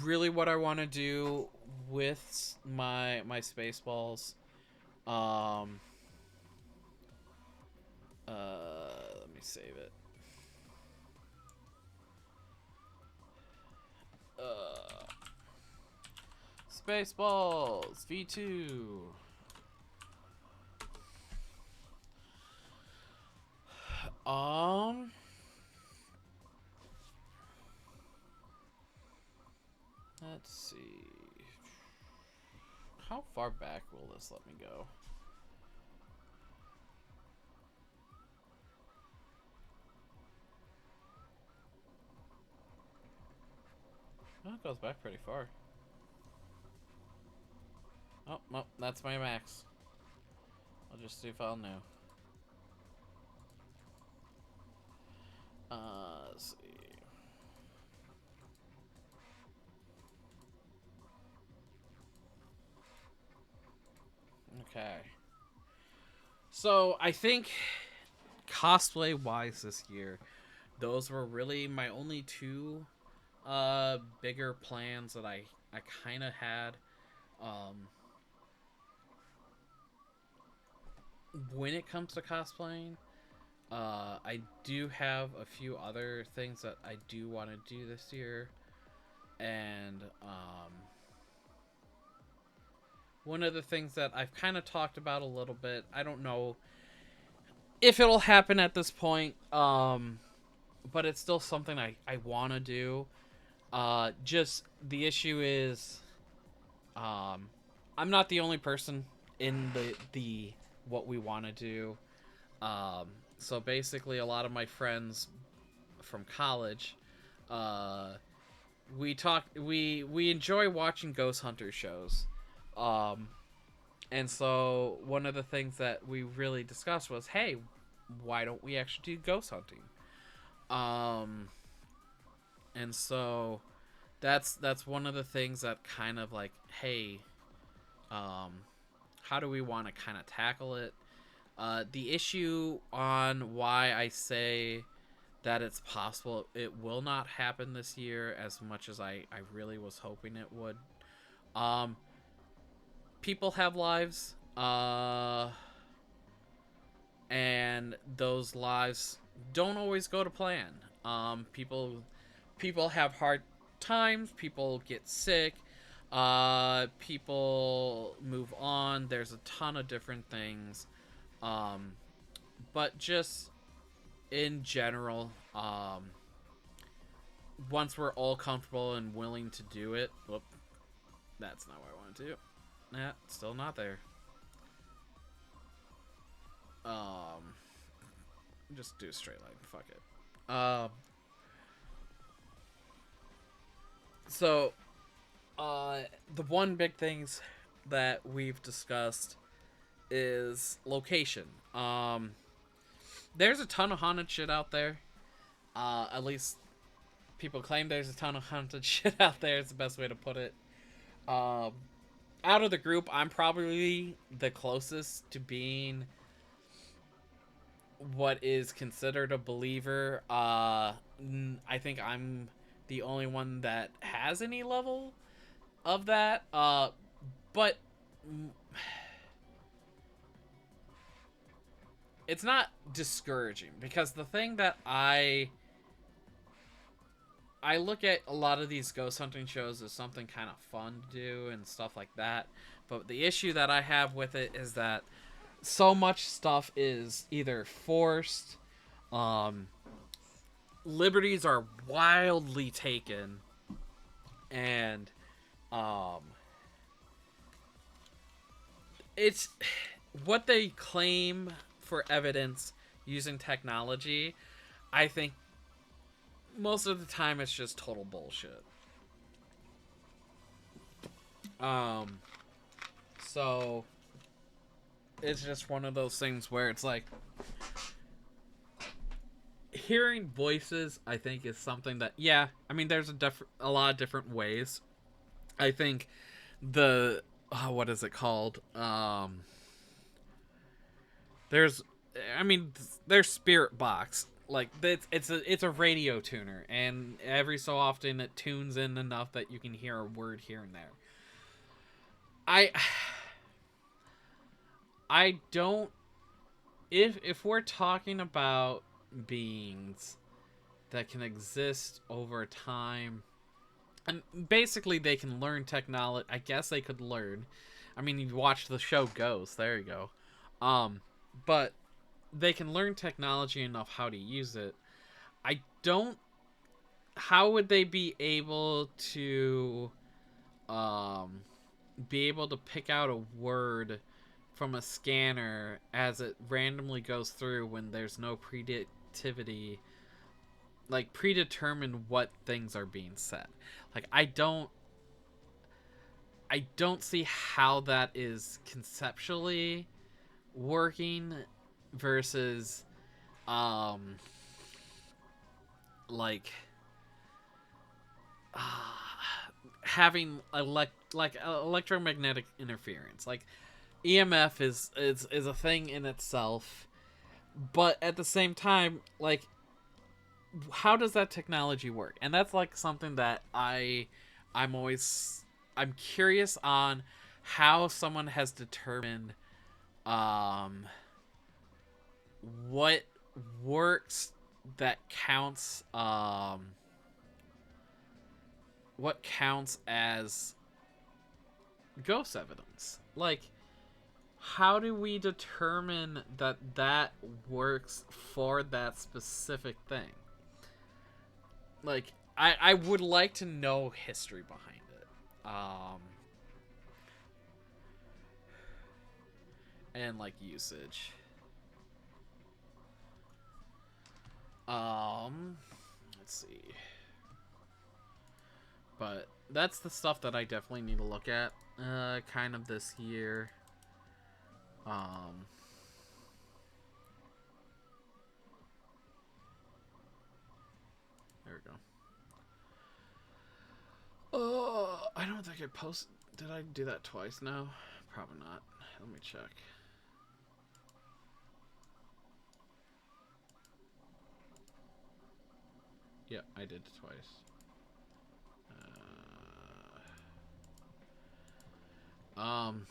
A: really what I want to do with my Spaceballs. Um let me save it. Uh Spaceballs V2. Um let's see. How far back will this let me go? Oh, it goes back pretty far. Oh, well, that's my max. I'll just see if I'll know. Let's see. Okay. So, I think cosplay-wise this year, those were really my only two bigger plans that I kind of had. Um, when it comes to cosplaying, I do have a few other things that I do want to do this year, and one of the things that I've kind of talked about a little bit, I don't know if it'll happen at this point, but it's still something I want to do. Just the issue is, um, I'm not the only person in the what we want to do. So basically, a lot of my friends from college, uh, we enjoy watching ghost hunter shows, um, and so one of the things that we really discussed was, hey, why don't we actually do ghost hunting? Um, and so that's one of the things that kind of like, hey, um, how do we want to kind of tackle it? The issue on why I say that it's possible it will not happen this year as much as I really was hoping it would. Um, People have lives, and those lives don't always go to plan. People have hard times. People get sick. People move on. There's a ton of different things. Um, but just in general, once we're all comfortable and willing to do it, whoop, that's not what I want to do. Nah, still not there. Um, just do a straight line. Fuck it. So, the one big things that we've discussed is location. There's a ton of haunted shit out there. At least people claim there's a ton of haunted shit out there. It's the best way to put it. Um, Out of the group, I'm probably the closest to being what is considered a believer. I think I'm the only one that has any level of that. But it's not discouraging because the thing that I look at a lot of these ghost hunting shows as something kind of fun to do and stuff like that. But the issue that I have with it is that so much stuff is either forced, um, liberties are wildly taken, and um, it's what they claim for evidence using technology. I think most of the time it's just total bullshit. Um, so it's just one of those things where it's like hearing voices. I think is something that, yeah. I mean, there's a lot of different ways. I think the what is it called? There's, I mean, there's Spirit Box. Like it's a radio tuner, and every so often it tunes in enough that you can hear a word here and there. I I don't, if we're talking about beings that can exist over time, and basically they can learn technology. I guess they could learn. I mean, you watch the show Ghost. There you go. Um, but they can learn technology enough how to use it. I don't. How would they be able to, um, be able to pick out a word from a scanner as it randomly goes through when there's no predictivity, like predetermine what things are being said? Like I don't see how that is conceptually working versus um like uh, having electromagnetic interference. Like EMF is a thing in itself, but at the same time, like, how does that technology work? And that's like something that I'm curious on how someone has determined um what works, that counts, what counts as ghost evidence. Like, how do we determine that that works for that specific thing? Like, I would like to know history behind it. And like usage. Let's see. But that's the stuff that I definitely need to look at, kind of this year. Um, there we go. Oh, I don't think I posted. Did I do that twice now? Probably not. Let me check. Yeah, I did it twice. Um.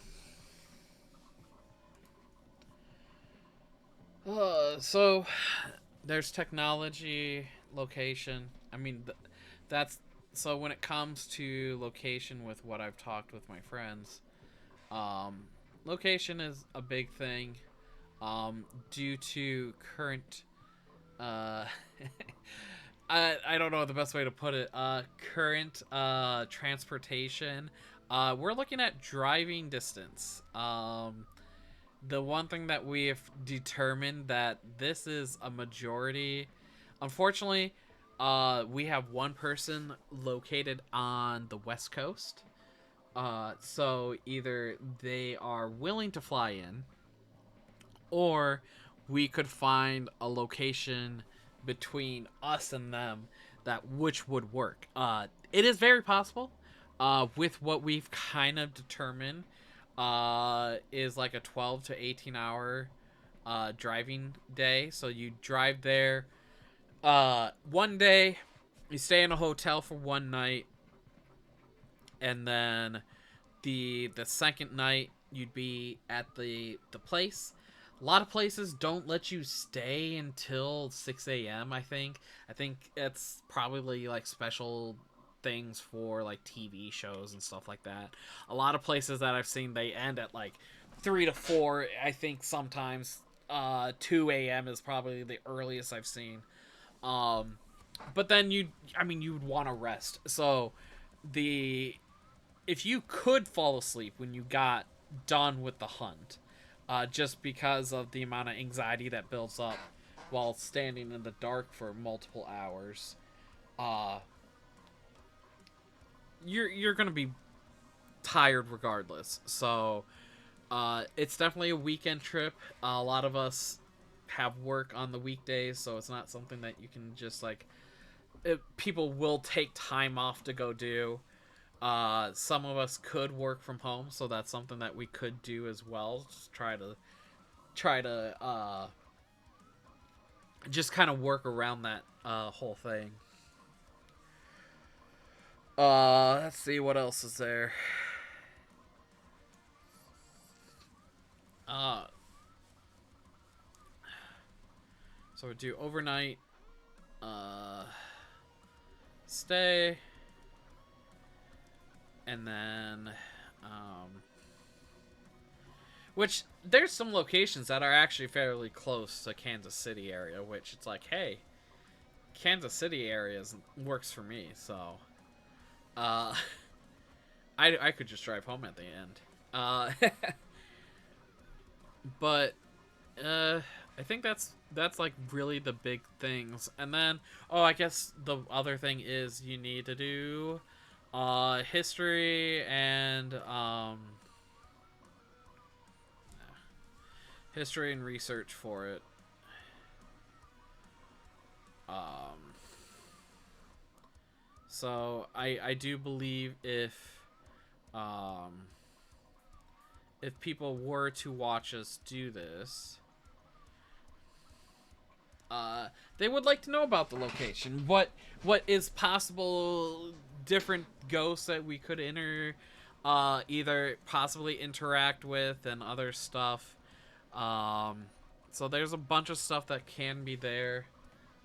A: So there's technology, location. I mean, that's so when it comes to location with what I've talked with my friends, um, location is a big thing. Due to current, uh, I don't know the best way to put it. Current transportation. We're looking at driving distance. The one thing that we've determined that this is a majority. Unfortunately, we have one person located on the West Coast. So either they are willing to fly in, or we could find a location between us and them that which would work. It is very possible. With what we've kind of determined, is like a 12 to 18 hour driving day. So you drive there one day, you stay in a hotel for one night, and then the second night you'd be at the place. A lot of places don't let you stay until 6 a.m. I think it's probably like special things for like TV shows and stuff like that. A lot of places that I've seen, they end at like 3 to 4. I think sometimes 2 a.m. is probably the earliest I've seen. um but then you would want to rest. So the if you could fall asleep when you got done with the hunt, just because of the amount of anxiety that builds up while standing in the dark for multiple hours, uh, you're gonna be tired regardless. So it's definitely a weekend trip. A lot of us have work on the weekdays, so it's not something that you can just like. People will take time off to go do. Some of us could work from home, so that's something that we could do as well. Just try to just kind of work around that whole thing. Let's see what else is there. Uh, so we do overnight uh stay, and then which there's some locations that are actually fairly close to Kansas City area, which it's like, hey, Kansas City area works for me. So uh I could just drive home at the end. But uh I think that's like really the big things. And then, oh, I guess the other thing is you need to do history and history and research for it. Um so I do believe um if people were to watch us do this, they would like to know about the location. What is possible different ghosts that we could either possibly interact with and other stuff. Um, so there's a bunch of stuff that can be there.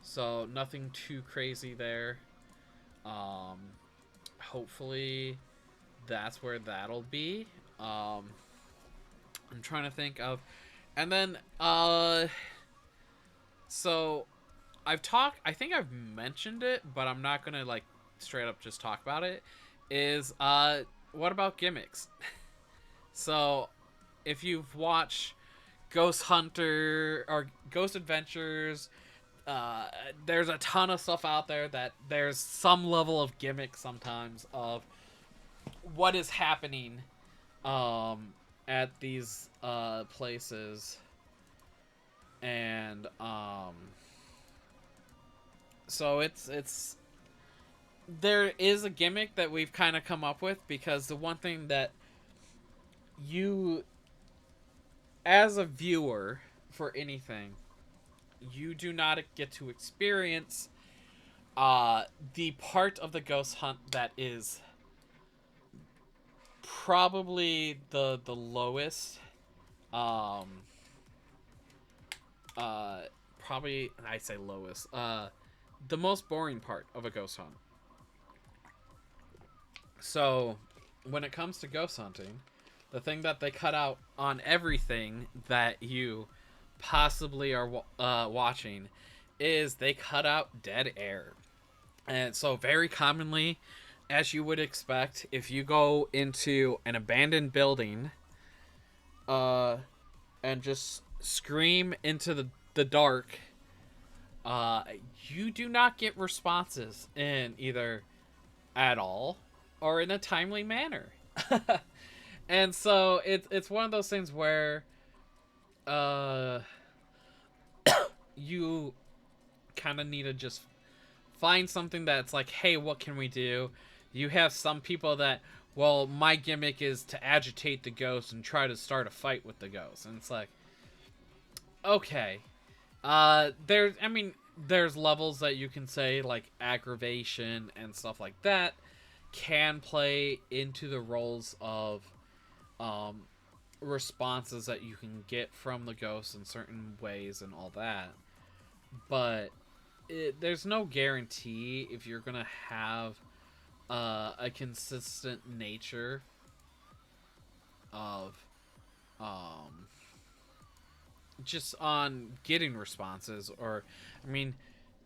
A: So nothing too crazy there. Um, hopefully that's where that'll be. I'm trying to think of, and then so I think I've mentioned it, but I'm not gonna like straight up just talk about it. Is what about gimmicks? So if you've watched Ghost Hunter or Ghost Adventures, uh, there's a ton of stuff out there that there's some level of gimmick sometimes of what is happening um, at these places, and so it's there is a gimmick that we've kind of come up with, because the one thing that you, as a viewer for anything, you do not get to experience the part of the ghost hunt that is probably the lowest, um uh probably, I say lowest, the most boring part of a ghost hunt. So when it comes to ghost hunting, the thing that they cut out on everything that you possibly are watching is they cut out dead air. And so, very commonly, as you would expect, if you go into an abandoned building uh, and just scream into the dark, uh, you do not get responses in either at all or in a timely manner. And so it's one of those things where uh, you kind of need to just find something that's like, hey, what can we do? You have some people that, well, my gimmick is to agitate the ghost and try to start a fight with the ghost. And it's like, okay. There's levels that you can say, like aggravation and stuff like that can play into the roles of um, responses that you can get from the ghost in certain ways and all that. But there's no guarantee if you're gonna have a consistent nature of um, just on getting responses. Or, I mean,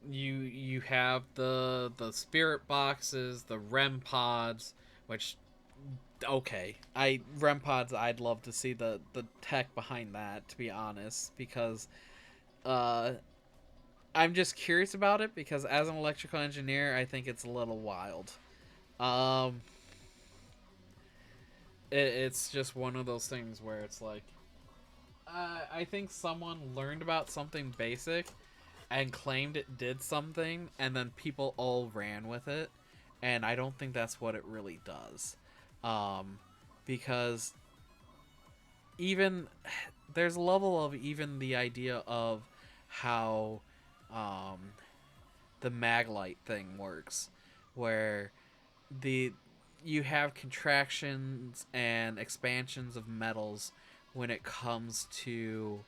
A: you have the spirit boxes, the REM pods, which, okay, I REM pods, I'd love to see the tech behind that, to be honest, because uh I'm just curious about it, because as an electrical engineer, I think it's a little wild. Um, it's just one of those things where it's like, I think someone learned about something basic and claimed it did something, and then people all ran with it, and I don't think that's what it really does. Um, because even there's a level of even the idea of how um, the maglite thing works, where the you have contractions and expansions of metals when it comes to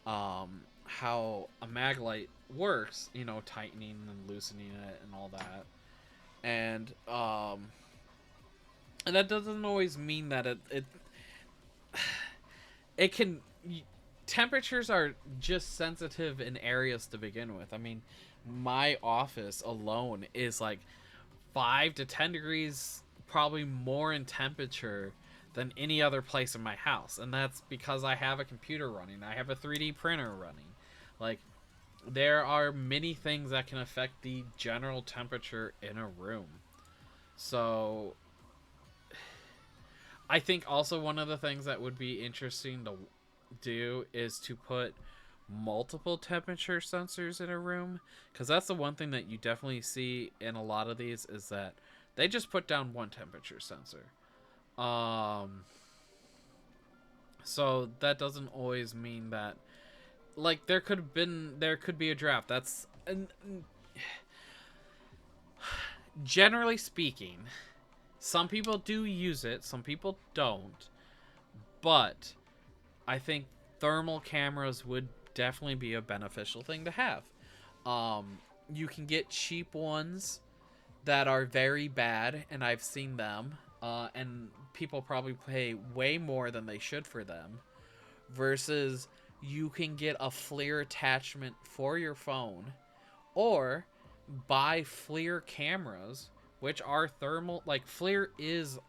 A: how a maglite works, tightening and loosening it and all that. And that doesn't always mean that it can, temperatures are just sensitive in areas to begin with. I mean, my office alone is like 5 to 10 degrees probably more in temperature than any other place in my house, and that's because I have a computer running, I have a 3D printer running. Like, there are many things that can affect the general temperature in a room. So I think also one of the things that would be interesting to do is to put multiple temperature sensors in a room, because that's the one thing that you definitely see in a lot of these, is that they just put down one temperature sensor. um so that doesn't always mean that, like, there could be a draft that's, generally speaking, some people do use it, some people don't, but I think thermal cameras would definitely be a beneficial thing to have. You can get cheap ones that are very bad, and I've seen them, and people probably pay way more than they should for them, versus you can get a FLIR attachment for your phone, or buy FLIR cameras, which are thermal. Like, FLIR is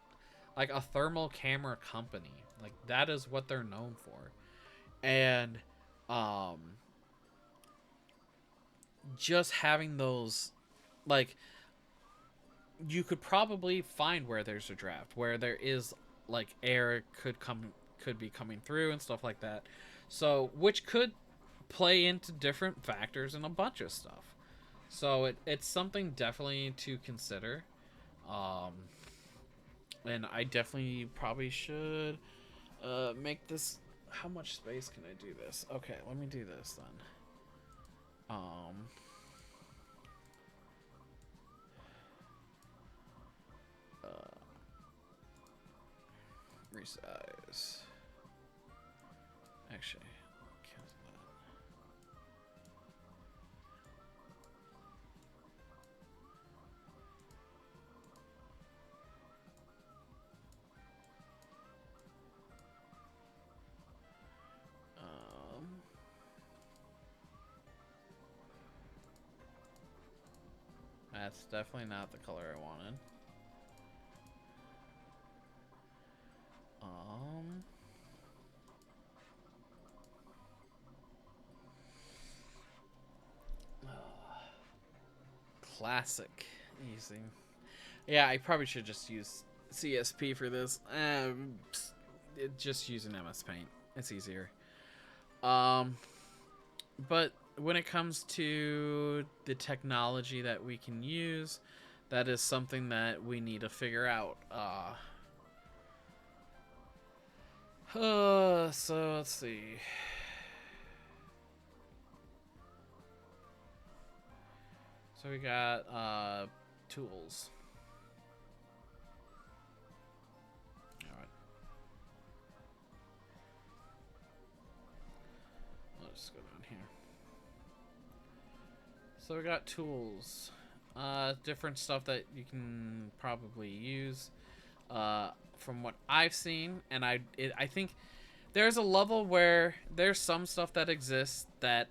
A: like a thermal camera company. Like, that is what they're known for. And um just having those, like, you could probably find where there's a draft, where there is like air could be coming through and stuff like that. So which could play into different factors and a bunch of stuff. So it's something definitely to consider. Um, and I definitely probably should make this. How much space can I do this? Okay, let me do this then. Uh, Resize. Actually, cancel that. That's definitely not the color I wanted. Um. Classic. Easy. Yeah, I probably should just use CSP for this. Just using MS Paint. It's easier. But when it comes to the technology that we can use, that is something that we need to figure out. So let's see. So we got tools. Alright. Let's go down here. So we got tools. Different stuff that you can probably use. From what I've seen, and I think there's a level where there's some stuff that exists that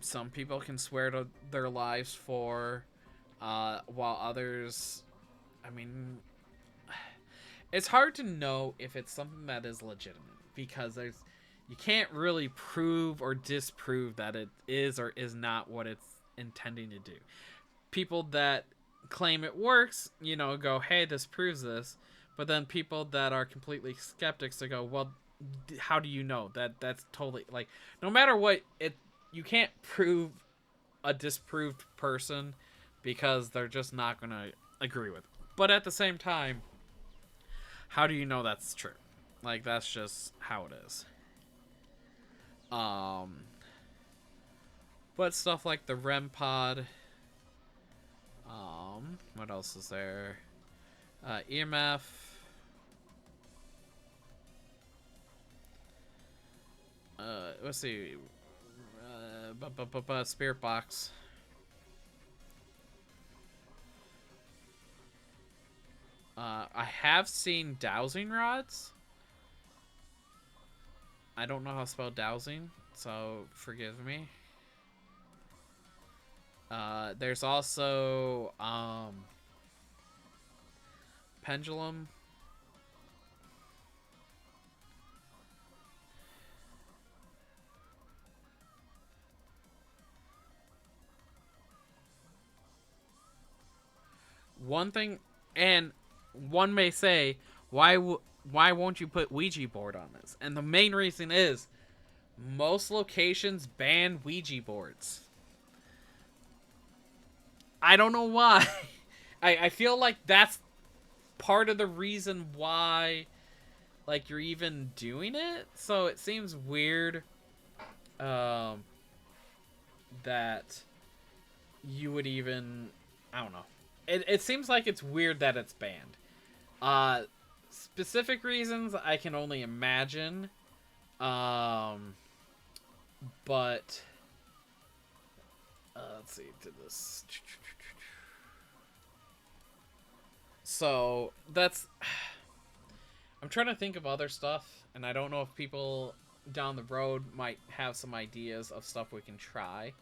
A: some people can swear to their lives for, while others, I mean, it's hard to know if it's something that is legitimate because you can't really prove or disprove that it is or is not what it's intending to do. People that claim it works, go, hey, this proves this. But then people that are completely skeptics to go, well, how do you know? That's totally, like, no matter what, you can't prove a disproved person because they're just not going to agree with it. But at the same time, how do you know that's true? Like, that's just how it is. But stuff like the REM pod. What else is there? EMF. Let's see. Spirit box. I have seen dowsing rods. I don't know how to spell dowsing, so forgive me. There's also pendulum. One thing, and one may say, why won't you put Ouija board on this? And the main reason is most locations ban Ouija boards. I don't know why. I feel like that's part of the reason why, like, you're even doing it. So it seems weird that you would even, I don't know. It seems like it's weird that it's banned. Specific reasons I can only imagine. But let's see, did this. So that's. I'm trying to think of other stuff, and I don't know if people down the road might have some ideas of stuff we can try.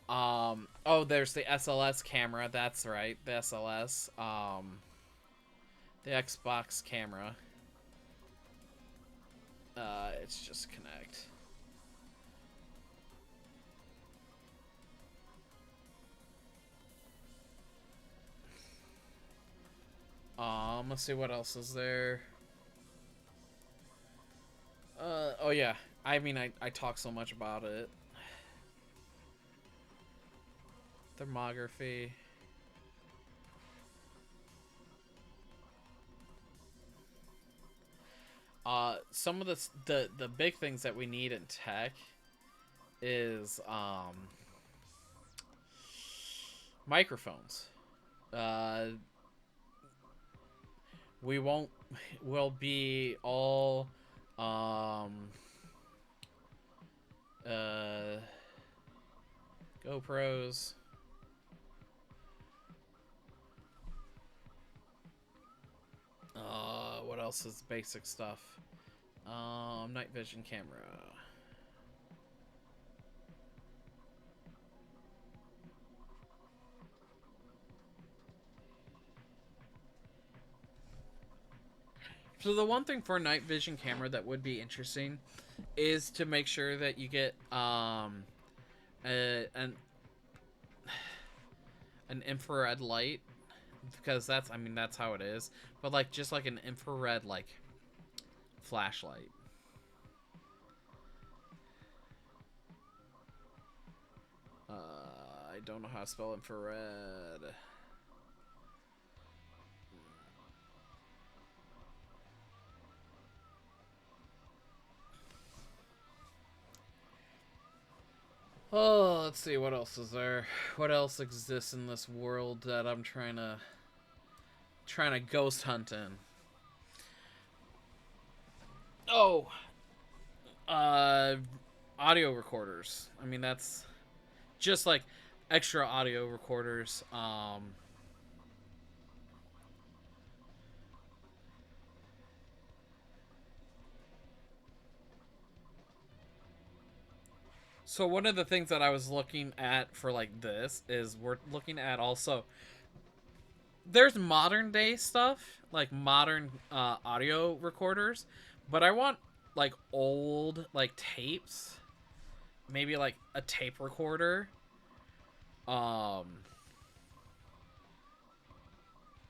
A: Oh, there's the SLS camera. That's right, the SLS. The Xbox camera. It's just connect. let's see what else is there. Oh yeah. I mean, I talk so much about it. Thermography. Some of the big things that we need in tech is microphones. Uh, we won't. We'll be all uh GoPros. What else is basic stuff? Night vision camera. So the one thing for a night vision camera that would be interesting is to make sure that you get an infrared light, because that's, I mean, that's how it is, but like just like an infrared like flashlight. I don't know how to spell infrared. Oh, let's see, what else is there? What else exists in this world that I'm trying to ghost hunt in? Oh, uh, audio recorders. I mean, that's just like extra audio recorders. So one of the things that I was looking at for like this is we're looking at also, there's modern day stuff like modern audio recorders, but I want like old like tapes, maybe like a tape recorder, um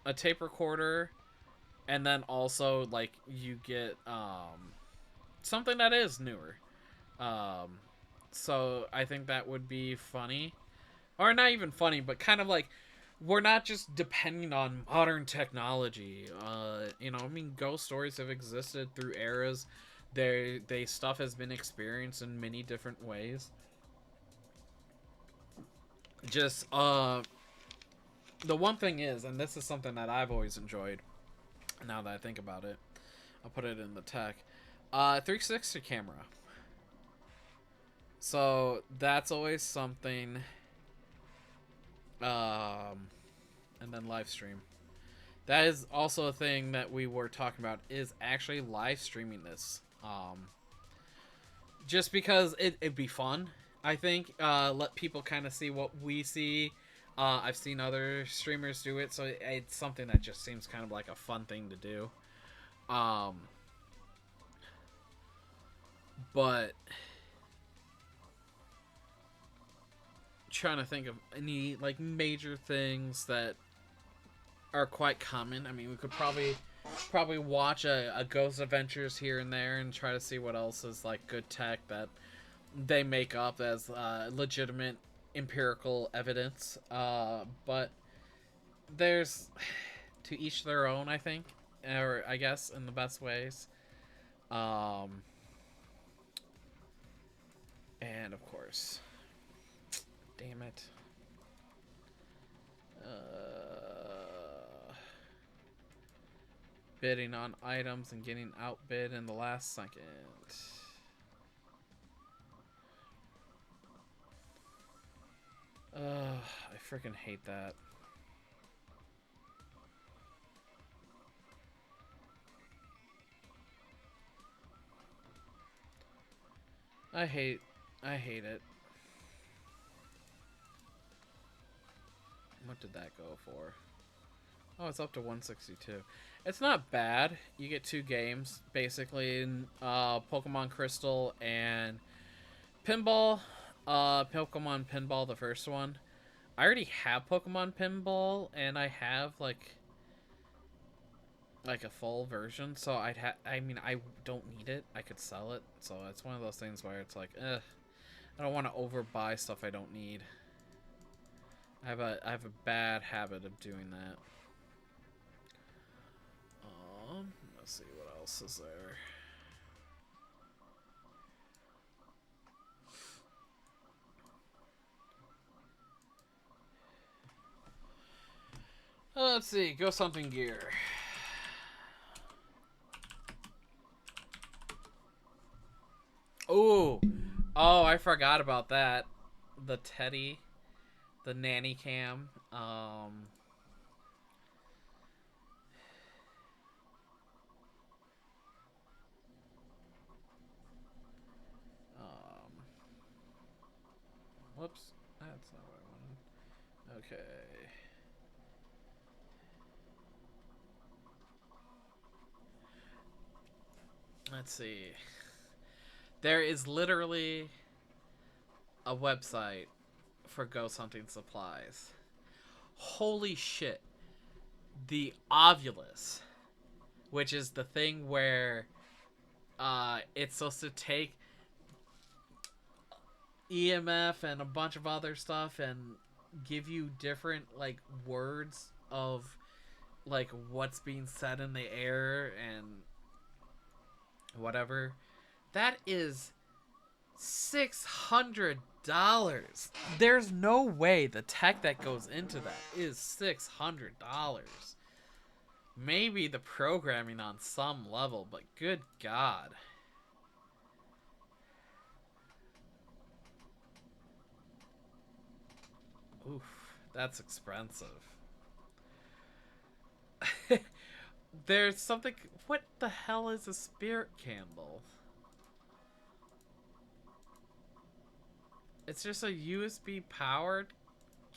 A: a tape recorder, and then also like you get something that is newer. um so I think that would be funny, or not even funny, but kind of like we're not just depending on modern technology. You know, I mean, ghost stories have existed through eras. They stuff has been experienced in many different ways. Just the one thing is, and this is something that I've always enjoyed. Now that I think about it, I'll put it in the tech. 360 camera. So that's always something. And then live stream. That is also a thing that we were talking about, is actually live streaming this. Just because it'd be fun, I think. Let people kind of see what we see. I've seen other streamers do it, so it's something that just seems kind of like a fun thing to do. But trying to think of any like major things that are quite common. I mean, we could probably watch a Ghost Adventures here and there and try to see what else is like good tech that they make up as legitimate empirical evidence. But there's to each their own, I think, or I guess in the best ways. Um, and of course, damn it. Bidding on items and getting outbid in the last second. I freaking hate that. I hate it. What did that go for? Oh, it's up to 162. It's not bad. You get 2 games, basically, in Pokemon Crystal and Pinball. Pokemon Pinball, the first one. I already have Pokemon Pinball, and I have, like, like a full version. So I mean, I don't need it. I could sell it. So it's one of those things where it's like, I don't want to overbuy stuff I don't need. I have a bad habit of doing that. Let's see what else is there. Let's see, go something gear. Ooh. Oh, I forgot about that. The Teddy, the nanny cam. Whoops. That's not what I wanted. Okay. Let's see. There is literally a website for ghost hunting supplies. Holy shit. The Ovulus, which is the thing where it's supposed to take EMF and a bunch of other stuff and give you different like words of like what's being said in the air and whatever. That is $600. There's no way the tech that goes into that is $600. Maybe the programming on some level, but good God. Oof, that's expensive. There's something. What the hell is a spirit candle? It's just a USB powered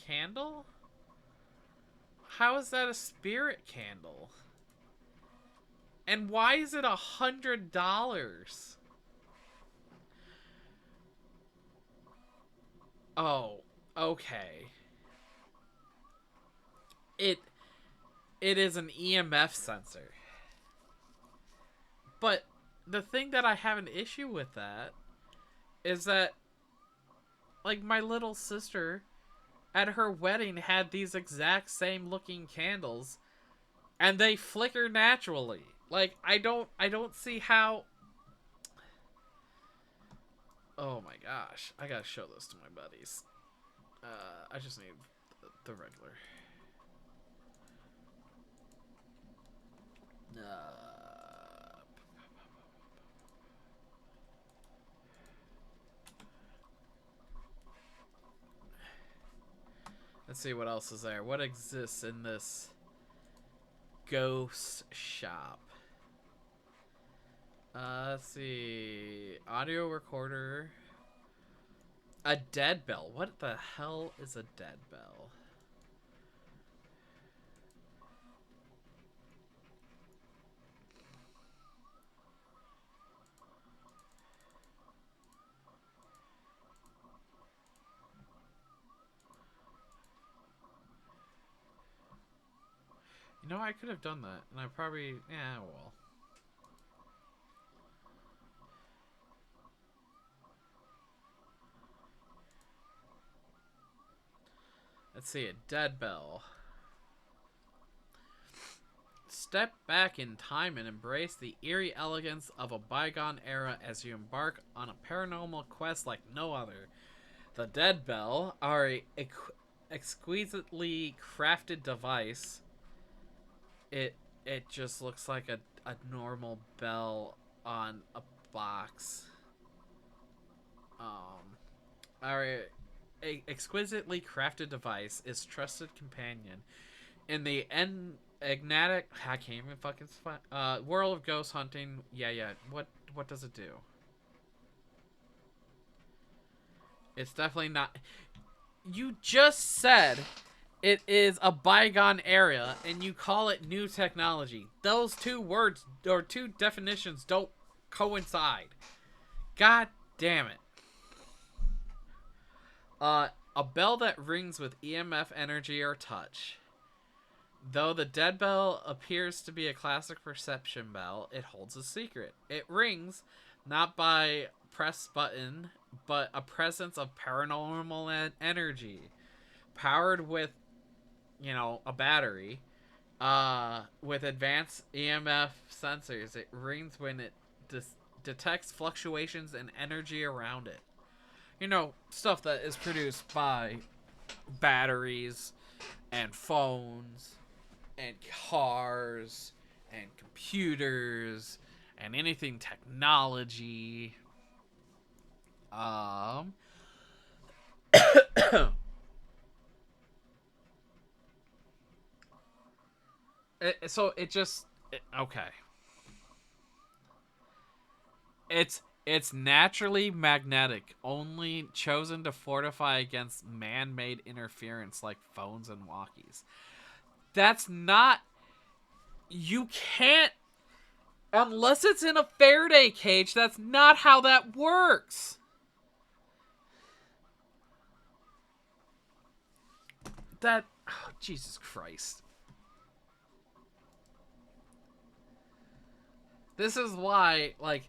A: candle? How is that a spirit candle? And why is it $100? Oh, okay. It is an EMF sensor. But the thing that I have an issue with that is that like my little sister at her wedding had these exact same looking candles and they flicker naturally. Like I don't see how. Oh my gosh, I gotta show this to my buddies. I just need the regular. Let's see what else is there. What exists in this ghost shop? Let's see. Audio recorder. A dead bell. What the hell is a dead bell? You know, I could have done that, and I probably... Yeah, well. Let's see, a dead bell. Step back in time and embrace the eerie elegance of a bygone era as you embark on a paranormal quest like no other. The dead bell are a exquisitely crafted device. It just looks like a normal bell on a box. Our exquisitely crafted device is trusted companion in the enigmatic. I can't even fucking world of ghost hunting. Yeah. What does it do? It's definitely not. You just said it is a bygone era, and you call it new technology. Those two words or two definitions don't coincide. God damn it. A bell that rings with EMF energy or touch. Though the dead bell appears to be a classic reception bell, it holds a secret. It rings not by press button, but a presence of paranormal energy, powered with, a battery, with advanced EMF sensors. It rings when it detects fluctuations in energy around it. Stuff that is produced by batteries and phones and cars and computers and anything technology. Um, so it just okay. It's naturally magnetic, only chosen to fortify against man-made interference like phones and walkies. That's not. You can't, unless it's in a Faraday cage. That's not how that works. Jesus Christ. This is why, like,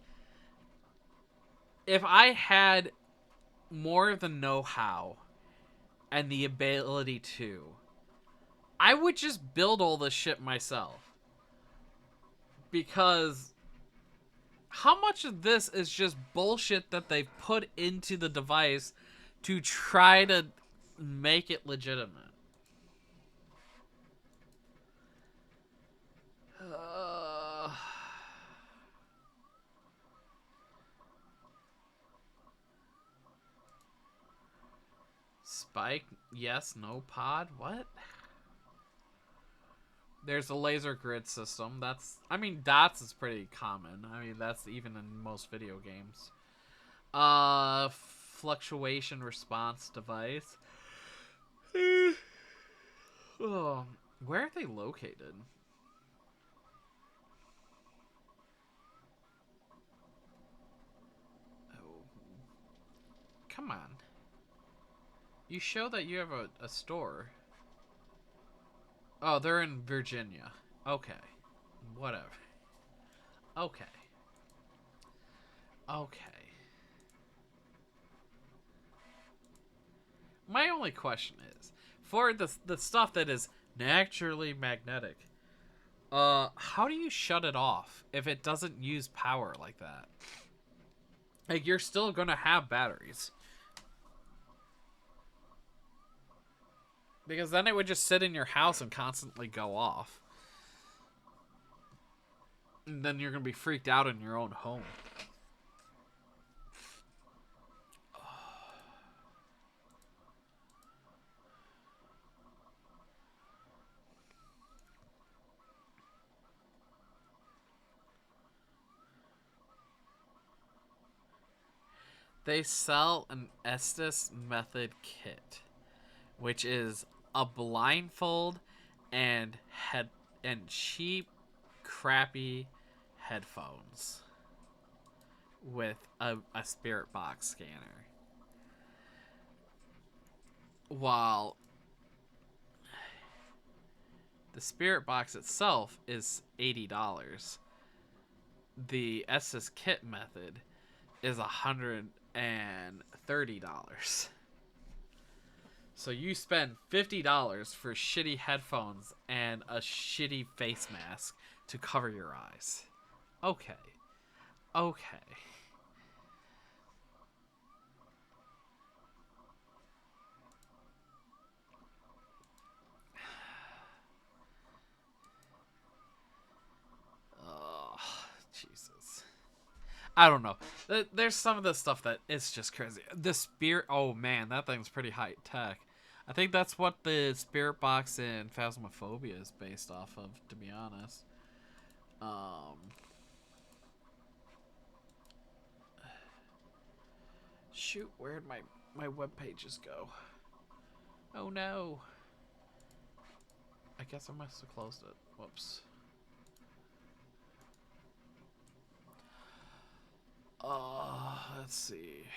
A: if I had more of the know-how and the ability to, I would just build all this shit myself. Because how much of this is just bullshit that they've put into the device to try to make it legitimate? Uh, Spike, yes, no pod. What? There's a laser grid system. Dots is pretty common. That's even in most video games. Fluctuation response device. Oh, where are they located? Oh, come on. You show that you have a store. Oh, they're in Virginia. Okay. Whatever. Okay. Okay. My only question is, for the stuff that is naturally magnetic, how do you shut it off if it doesn't use power like that? Like, you're still gonna have batteries. Because then it would just sit in your house and constantly go off. And then you're gonna be freaked out in your own home. They sell an Estes method kit, which is a blindfold and head and cheap, crappy headphones with a spirit box scanner. While the spirit box itself is $80, the Estes kit method is $130. So you spend $50 for shitty headphones and a shitty face mask to cover your eyes. Okay. Okay. Oh, Jesus. I don't know. There's some of this stuff that it's just crazy. The spirit. Oh man, that thing's pretty high tech. I think that's what the spirit box in Phasmophobia is based off of, to be honest. Um. Shoot, where'd my web pages go? Oh no. I guess I must have closed it. Whoops. Let's see.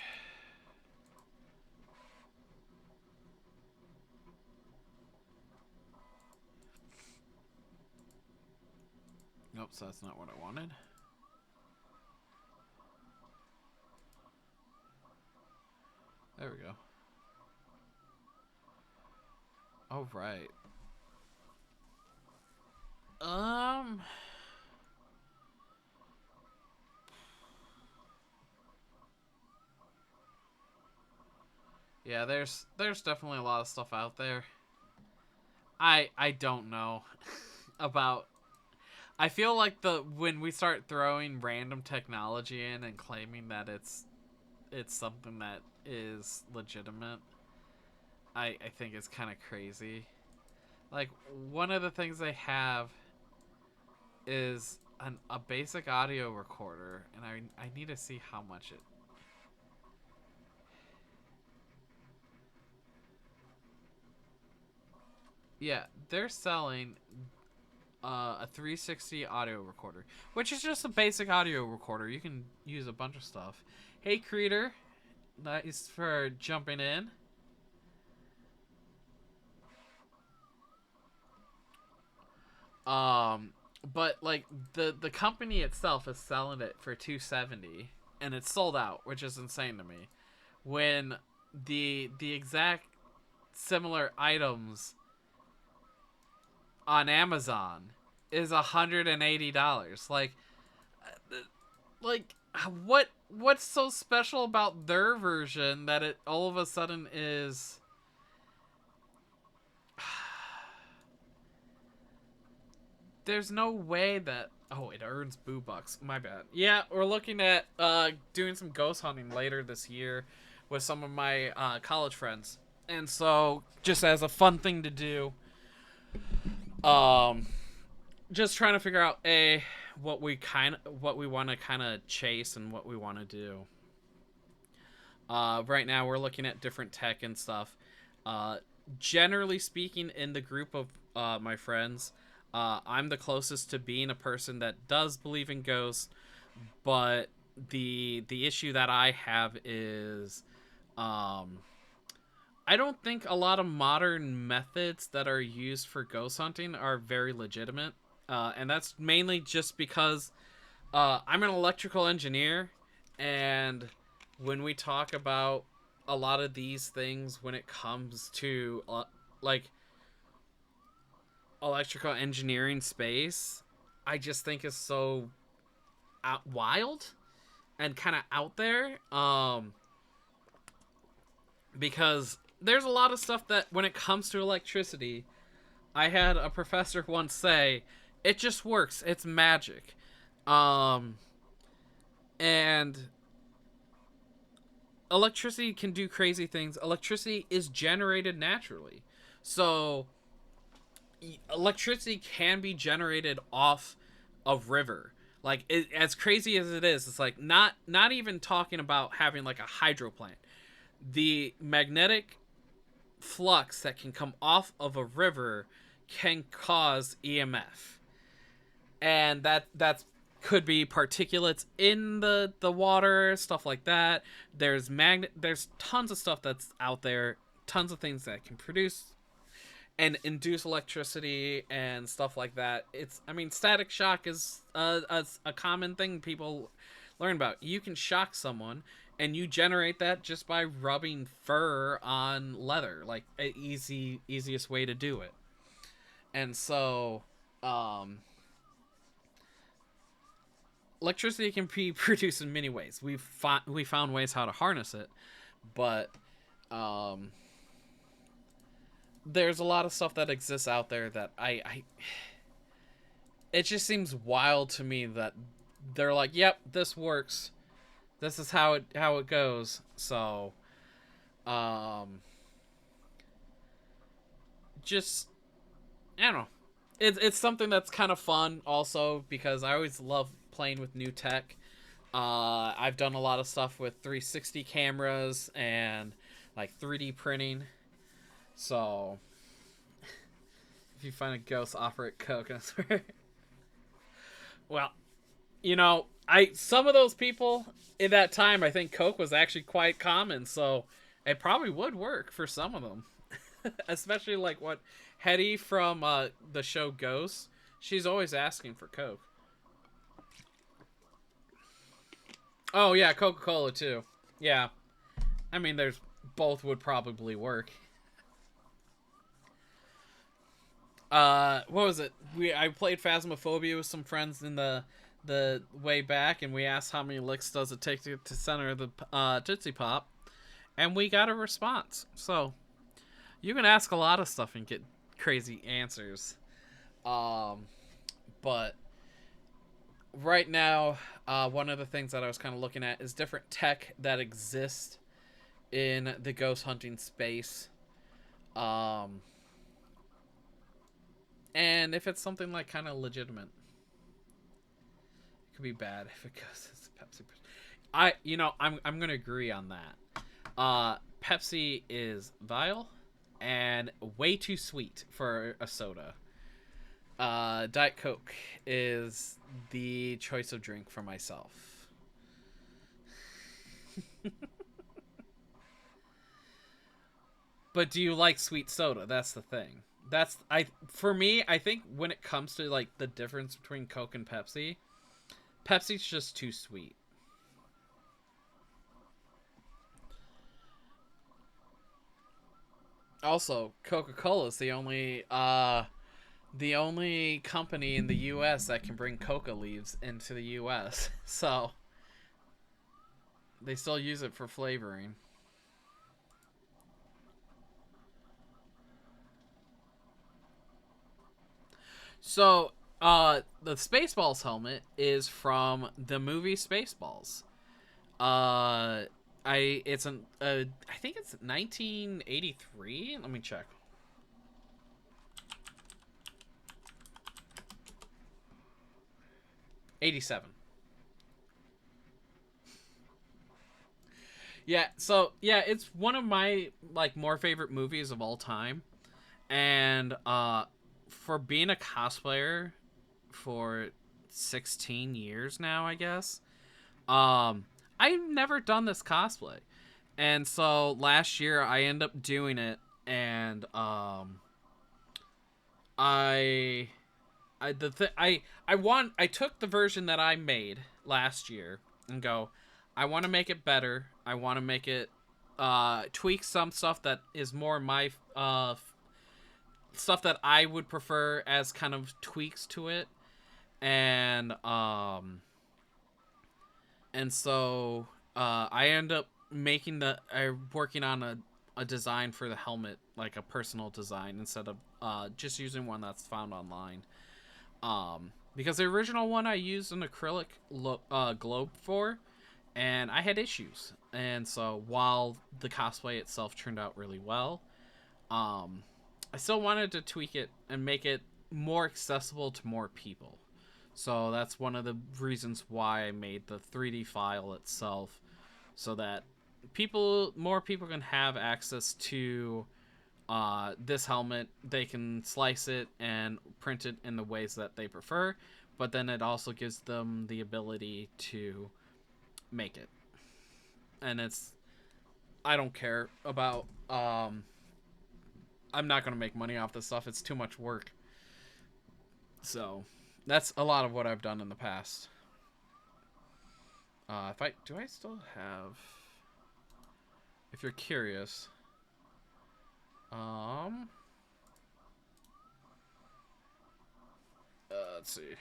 A: Nope, so that's not what I wanted. There we go. Oh, right. Um... Yeah, there's definitely a lot of stuff out there. I don't know about. I feel like the when we start throwing random technology in and claiming that it's something that is legitimate, I think it's kind of crazy. Like one of the things they have is a basic audio recorder, and I need to see how much it. Yeah, they're selling a 360 audio recorder, which is just a basic audio recorder. You can use a bunch of stuff. Hey, Creator, thanks for jumping in. Um, but like the company itself is selling it for 270, and it's sold out, which is insane to me. When the exact similar items on Amazon is $180. Like what's so special about their version that it all of a sudden is there's no way that it earns boo bucks. My bad. Yeah, we're looking at doing some ghost hunting later this year with some of my college friends. And so just as a fun thing to do, um just trying to figure out what we want to kind of chase and what we want to do. Right now we're looking at different tech and stuff. Uh, Generally speaking, in the group of my friends, I'm the closest to being a person that does believe in ghosts, but the issue that I have is I don't think a lot of modern methods that are used for ghost hunting are very legitimate. And that's mainly just because I'm an electrical engineer, and when we talk about a lot of these things when it comes to like electrical engineering space, I just think is so wild and kind of out there. Because there's a lot of stuff that when it comes to electricity, I had a professor once say, it just works. It's magic. Um, and electricity can do crazy things. Electricity is generated naturally. So, electricity can be generated off a river. Like, as crazy as it is, it's like not even talking about having like a hydro plant. The magnetic flux that can come off of a river can cause EMF, and that's could be particulates in the water, stuff like that. There's tons of stuff that's out there, tons of things that can produce and induce electricity and stuff like that. Static shock is a common thing people learn about. You can shock someone, and you generate that just by rubbing fur on leather, like an easiest way to do it. And so, um, electricity can be produced in many ways. We found ways how to harness it, but um, there's a lot of stuff that exists out there that I it just seems wild to me that they're like, "Yep, this works. This is how it goes." So, um, just I don't know. It's something that's kind of fun also because I always love playing with new tech. I've done a lot of stuff with 360 cameras and like 3D printing. So if you find a ghost, offer it Coke. I swear. Well, I some of those people in that time, I think Coke was actually quite common, so it probably would work for some of them. Especially like what Hetty from the show Ghost, she's always asking for Coke. Oh yeah, Coca-Cola too. Yeah. I mean, there's both would probably work. What was it? I played Phasmophobia with some friends in the way back, and we asked how many licks does it take to center the Tootsie Pop, and we got a response. So you can ask a lot of stuff and get crazy answers. Um, but right now, one of the things that I was kind of looking at is different tech that exists in the ghost hunting space. Um, and if it's something like kind of legitimate, it could be bad if it goes as Pepsi. I'm gonna agree on that. Pepsi is vile and way too sweet for a soda. Diet Coke is the choice of drink for myself. But do you like sweet soda? That's the thing. That's I for me, I think when it comes to like the difference between Coke and Pepsi, Pepsi's just too sweet. Also, Coca-Cola is the only company in the US that can bring coca leaves into the US. So, they still use it for flavoring. So, the Spaceballs helmet is from the movie Spaceballs. I think it's 1983. Let me check. 87. Yeah, so yeah, it's one of my like more favorite movies of all time. And for being a cosplayer for 16 years now, I guess. I've never done this cosplay. And so last year I ended up doing it, and I I took the version that I made last year and go, I want to make it better. I want to make it tweak some stuff that is more my stuff that I would prefer as kind of tweaks to it. And so I end up making working on a design for the helmet, like a personal design, instead of just using one that's found online. Because the original one I used an acrylic globe for, and I had issues. And so while the cosplay itself turned out really well, um, I still wanted to tweak it and make it more accessible to more people. So that's one of the reasons why I made the 3D file itself, so that more people can have access to this helmet. They can slice it and print it in the ways that they prefer, but then it also gives them the ability to make it. And I don't care about I'm not gonna make money off this stuff. It's too much work. So that's a lot of what I've done in the past. If I do, I still have. If you're curious, um, let's see.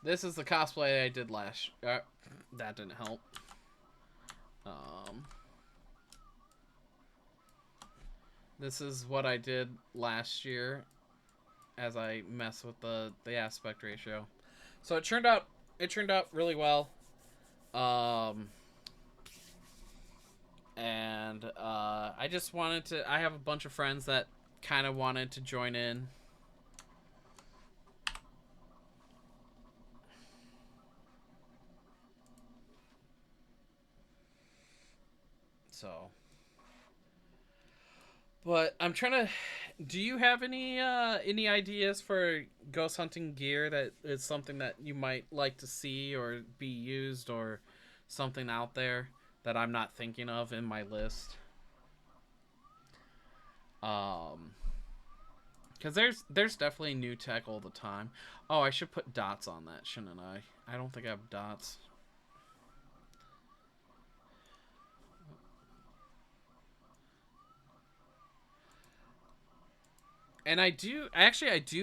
A: This is the cosplay I did last. That didn't help. Um, this is what I did last year, as I mess with the aspect ratio. So it turned out really well. Um, and I just wanted to. I have a bunch of friends that kind of wanted to join in. So, but I'm trying to. Do you have any ideas for ghost hunting gear that is something that you might like to see or be used, or something out there that I'm not thinking of in my list? Um, because there's definitely new tech all the time. Oh, I should put dots on that, shouldn't I? I don't think I have dots. And I do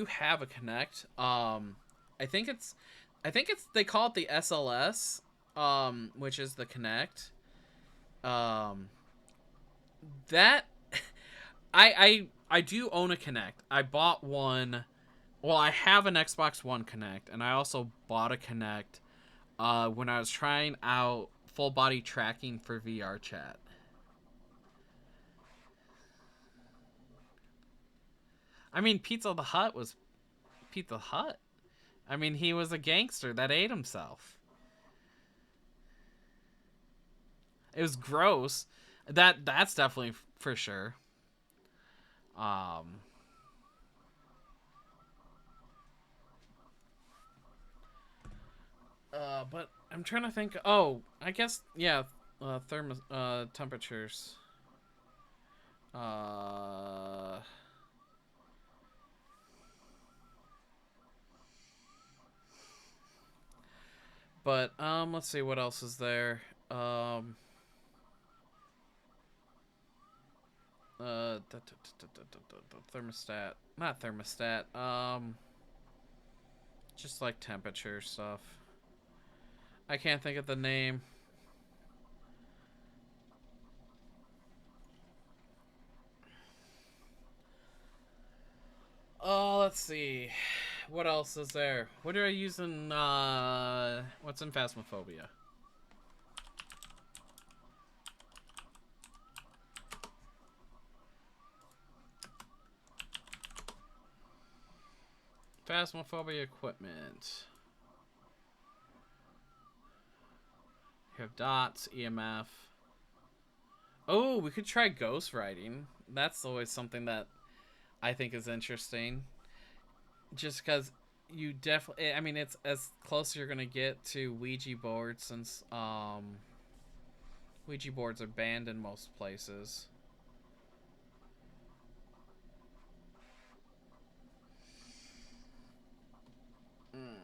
A: have a Connect. I think it's they call it the SLS, which is the Connect. Um, that I do own a Connect. I bought one. Well, I have an Xbox One Connect, and I also bought a Connect when I was trying out full body tracking for VR chat. I mean, Pizza the Hut was Pizza Hut. I mean, he was a gangster that ate himself. It was gross. That's definitely for sure. Um, but I'm trying to think. Oh, I guess yeah. Temperatures. Uh, but let's see what else is there. Um, thermostat, not thermostat. Just like temperature stuff. I can't think of the name. Oh, let's see. What else is there? What are I using? What's in Phasmophobia? Phasmophobia equipment. You have dots, EMF. Oh, we could try ghost writing. That's always something that I think is interesting. Just because you definitely, I mean, it's as close as you're gonna get to Ouija boards since Ouija boards are banned in most places. Mm.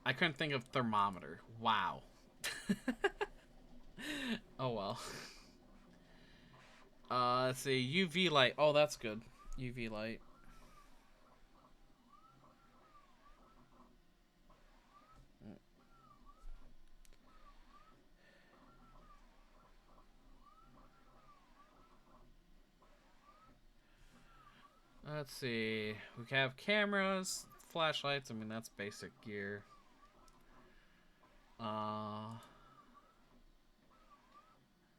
A: I couldn't think of thermometer. Wow. Oh well. Let's see. UV light. Oh, that's good. UV light. Let's see. We have cameras, flashlights. I mean, that's basic gear.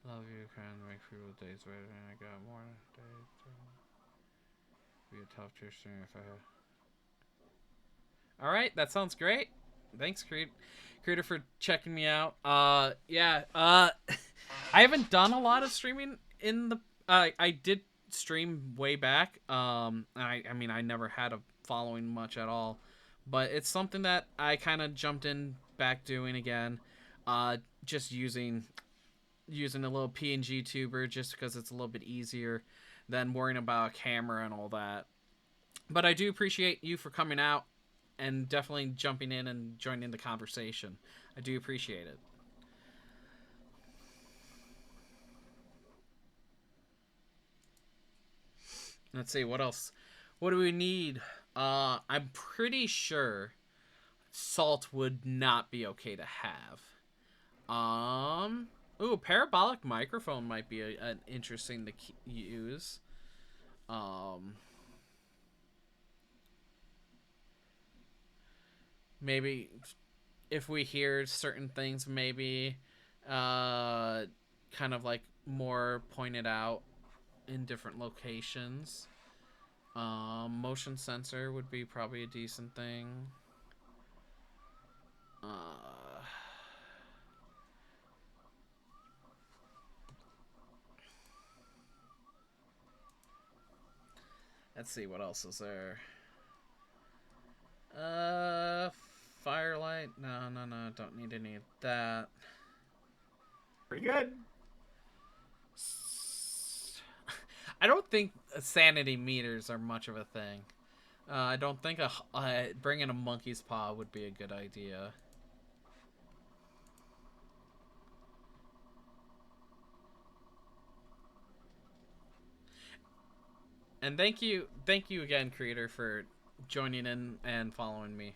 A: Love you, kind of make people days better, and I got more days. Be a tough tier stream if I have. All right, that sounds great. Thanks, Creator, for checking me out. Yeah. I haven't done a lot of streaming in the. I did stream way back. I mean, I never had a following much at all, but it's something that I kind of jumped in back doing again. Just using a little PNG tuber just because it's a little bit easier than worrying about a camera and all that. But I do appreciate you for coming out and definitely jumping in and joining the conversation. I do appreciate it. Let's see what else. What do we need? I'm pretty sure salt would not be okay to have. Ooh, parabolic microphone might be an interesting to use. Um, maybe if we hear certain things, maybe kind of like more pointed out in different locations. Motion sensor would be probably a decent thing. Uh, let's see what else is there. Uh, firelight. No, no, no. Don't need any of that.
B: Pretty good.
A: I don't think sanity meters are much of a thing. I don't think bringing a monkey's paw would be a good idea. And thank you again, creator, for joining in and following me.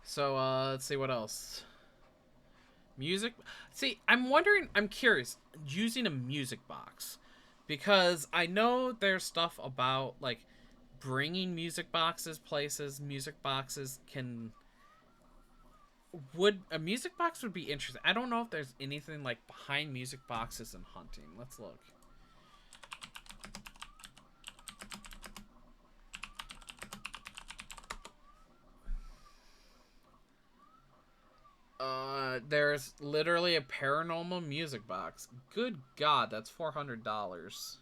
A: So let's see what else. Music. See, I'm curious, using a music box, because I know there's stuff about like bringing music boxes places. Music boxes can would a music box would be interesting. I don't know if there's anything like behind music boxes and hunting. Let's look. There's literally a paranormal music box. Good God, that's $400.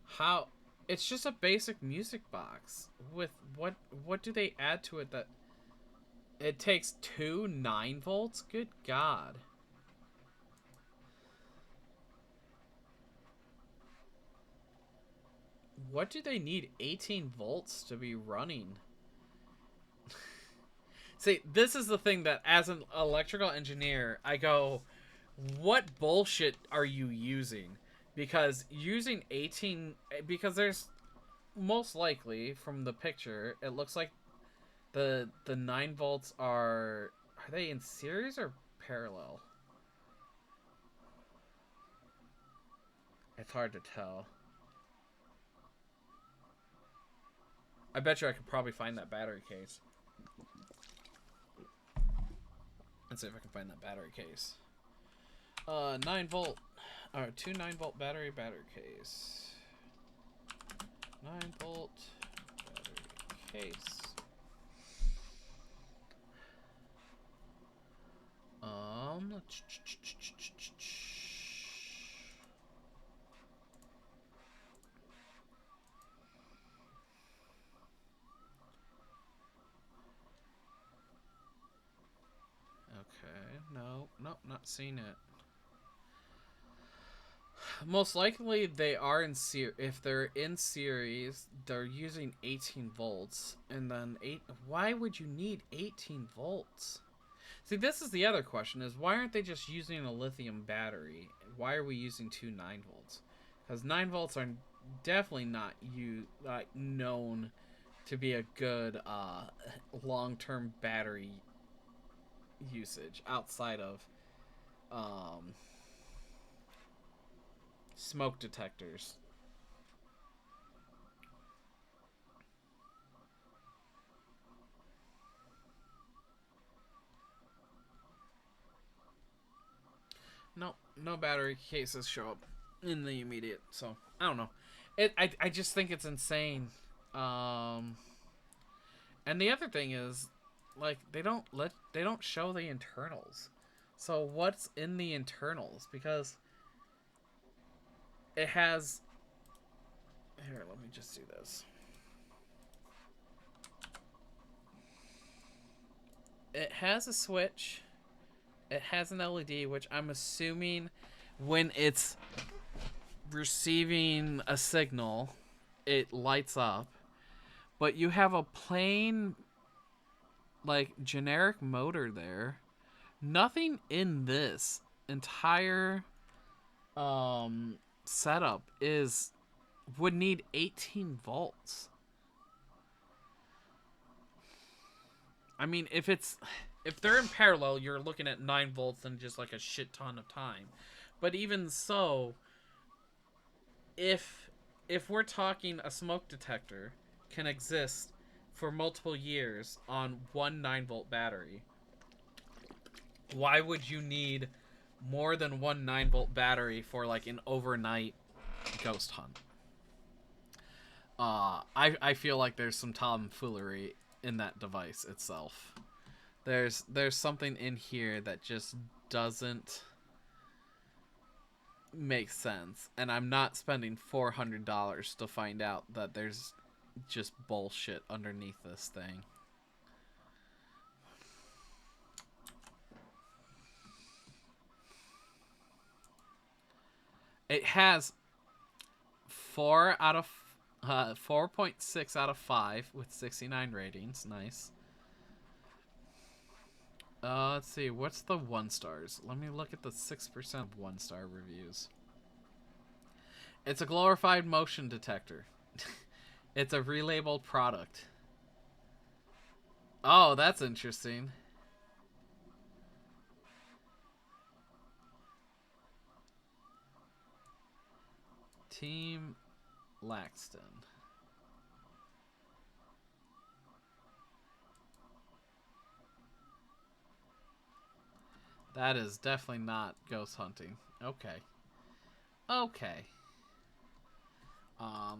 A: How? It's just a basic music box. With what do they add to it that it takes 2 9 volts? Good God. What do they need 18 volts to be running? See, this is the thing that as an electrical engineer, I go, what bullshit are you using? Because using 18, because there's most likely from the picture, it looks like the 9 volts are they in series or parallel? It's hard to tell. I bet you I could probably find that battery case. Let's see if I can find that battery case. 9 volt, or 2 9 volt battery case. 9 volt battery case. Um. Okay. No, nope, not seeing it. Most likely they are in series. If they're in series, they're using 18 volts, and then Why would you need 18 volts? See, this is the other question: is why aren't they just using a lithium battery? Why are we using 2 9 volts? Because 9 volts are definitely not known to be a good long-term battery usage outside of um, smoke detectors. No, no battery cases show up in the immediate. So I don't know. I just think it's insane. Um, and the other thing is, like they don't show the internals. So what's in the internals? Because it has. Here, let me just do this. It has a switch. It has an LED, which I'm assuming when it's receiving a signal, it lights up. But you have a plain, like, generic motor there. Nothing in this entire setup would need 18 volts. I mean, if they're in parallel, you're looking at 9 volts and just like a shit ton of time. But even so, if we're talking a smoke detector can exist for multiple years on one 9 volt battery, why would you need more than one 9 volt battery for like an overnight ghost hunt? I feel like there's some tomfoolery in that device itself. There's something in here that just doesn't make sense, and I'm not spending $400 to find out that there's just bullshit underneath this thing. It has 4.6 out of 5 with 69 ratings. Nice. Let's see. What's the 1 stars? Let me look at the 6% 1-star reviews. It's a glorified motion detector. It's a relabeled product. Oh, that's interesting. Team Laxton. That is definitely not ghost hunting. Okay. Okay.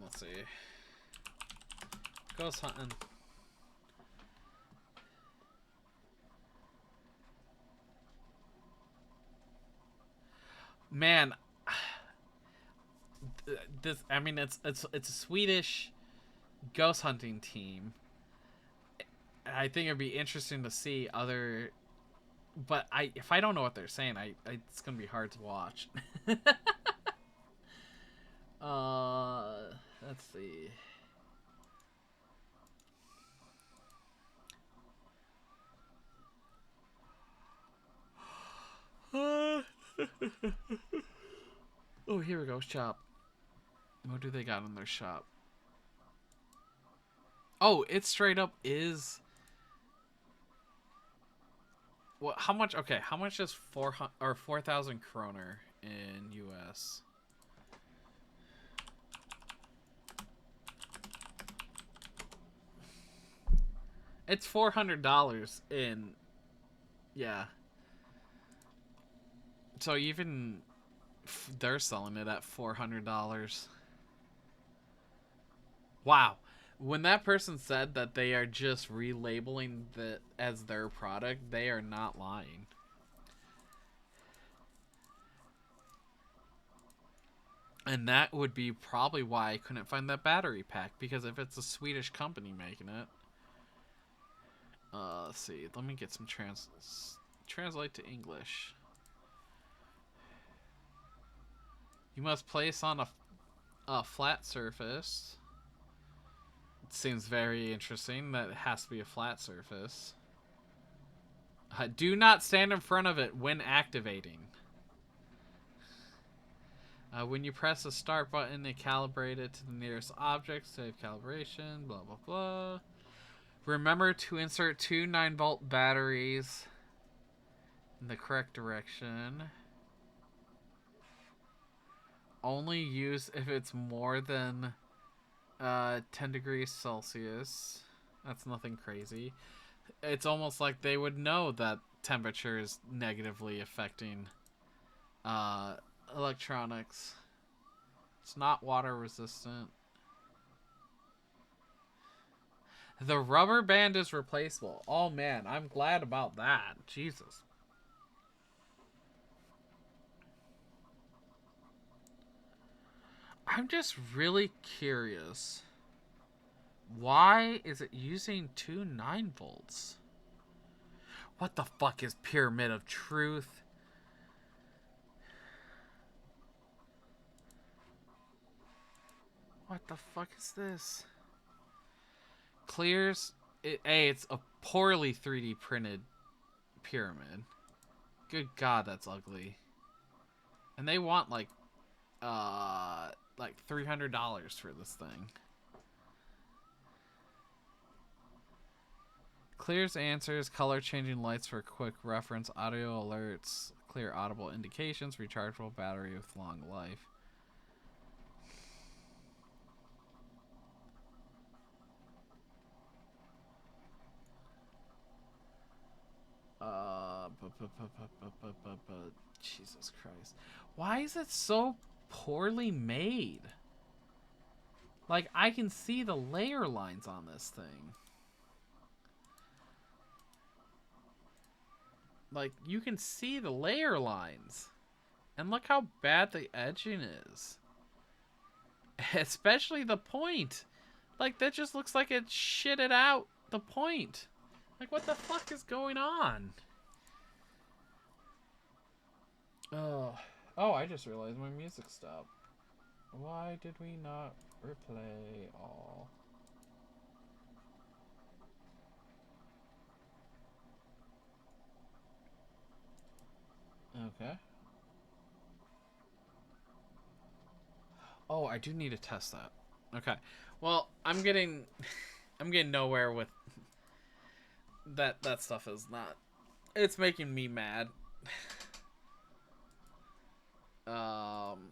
A: Let's see. Ghost hunting. Man, this. I mean, it's a Swedish ghost hunting team. I think it'd be interesting to see other. But if I don't know what they're saying, it's gonna be hard to watch. Let's see. Oh, here we go. Shop. What do they got in their shop? Oh, it straight up is. Well, how much? Okay, how much is 4,000 kroner in US? It's $400 in. Yeah. So even they're selling it at $400. Wow. When that person said that they are just relabeling it as their product, they are not lying. And that would be probably why I couldn't find that battery pack, because if it's a Swedish company making it. Let's see. Let me get some translate to English. You must place on a flat surface. It seems very interesting that it has to be a flat surface. Do not stand in front of it when activating. When you press the start button, it calibrates it to the nearest object. Save calibration, blah, blah, blah. Remember to insert 2 9-volt batteries in the correct direction. Only use if it's more than 10 degrees Celsius. That's nothing crazy. It's almost like they would know that temperature is negatively affecting electronics. It's not water resistant. The rubber band is replaceable. Oh man, I'm glad about that. Jesus. I'm just really curious. Why is it using 2 9-volts? What the fuck is Pyramid of Truth? What the fuck is this? Clears. It's a poorly 3D printed pyramid. Good God, that's ugly. And they want like $300 for this thing. Clears answers, color changing lights for quick reference, audio alerts, clear audible indications, rechargeable battery with long life. Jesus Christ. Why is it so poorly made? Like, I can see the layer lines on this thing. Like, you can see the layer lines. And look how bad the edging is. Especially the point. Like, that just looks like it shitted out the point. Like, what the fuck is going on? Oh, I just realized my music stopped. Why did we not replay all? Oh, I do need to test that. Okay. Well, I'm getting I'm getting nowhere with that stuff is not. It's making me mad. Um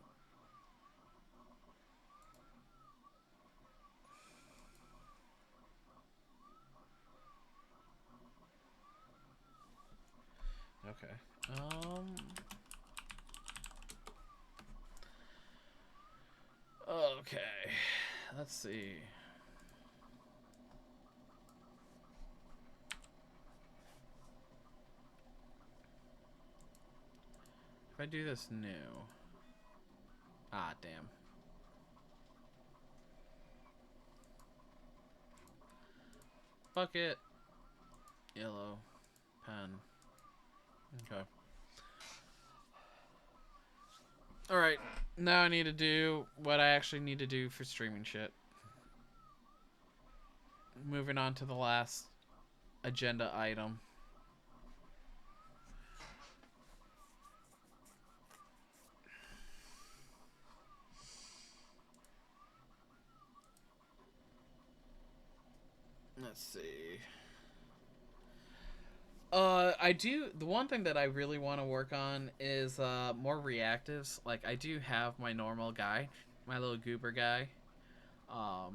A: okay. Okay. Let's see. If I do this new. Ah, damn. Bucket. Yellow. Pen. Okay. Alright. Now I need to do what I actually need to do for streaming shit. Moving on to the last agenda item. Let's see. I do. The one thing that I really want to work on is more reactives. Like I do have my normal guy, my little goober guy. I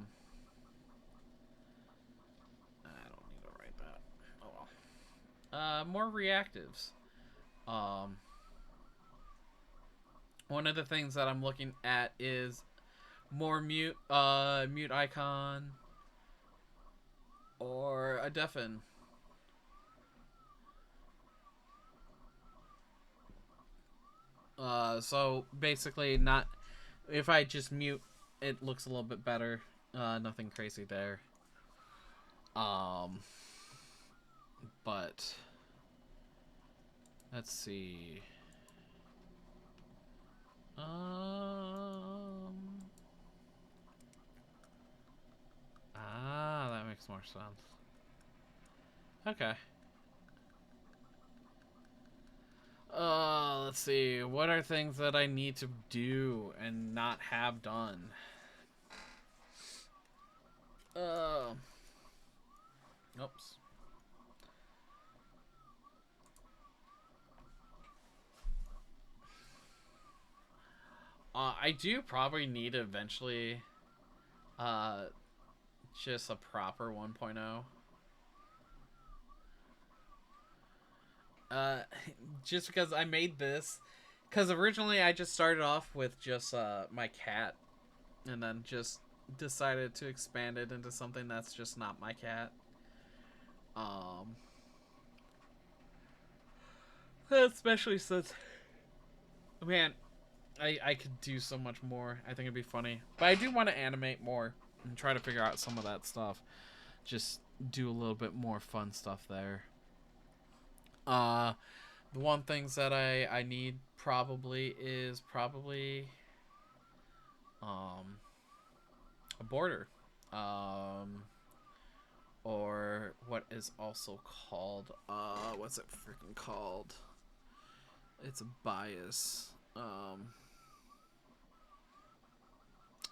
A: don't need to write that. Oh well. More reactives. Um, One of the things that I'm looking at is more mute icon, or a deafen. So basically, not if I just mute, it looks a little bit better. Nothing crazy there. Um, but let's see. Um, that makes more sense. Okay. Let's see. What are things that I need to do and not have done? Uh, Oops. I do probably need to eventually, uh, just a proper 1.0. Uh, just because I made this, because originally I just started off with just my cat, and then just decided to expand it into something that's just not my cat. Um, Especially since, man, I could do so much more. I think it'd be funny, but I do want to animate more and try to figure out some of that stuff. Just do a little bit more fun stuff there. Uh, the one things that I need probably is probably um a border, um or what is also called what's it freaking called? It's a bias.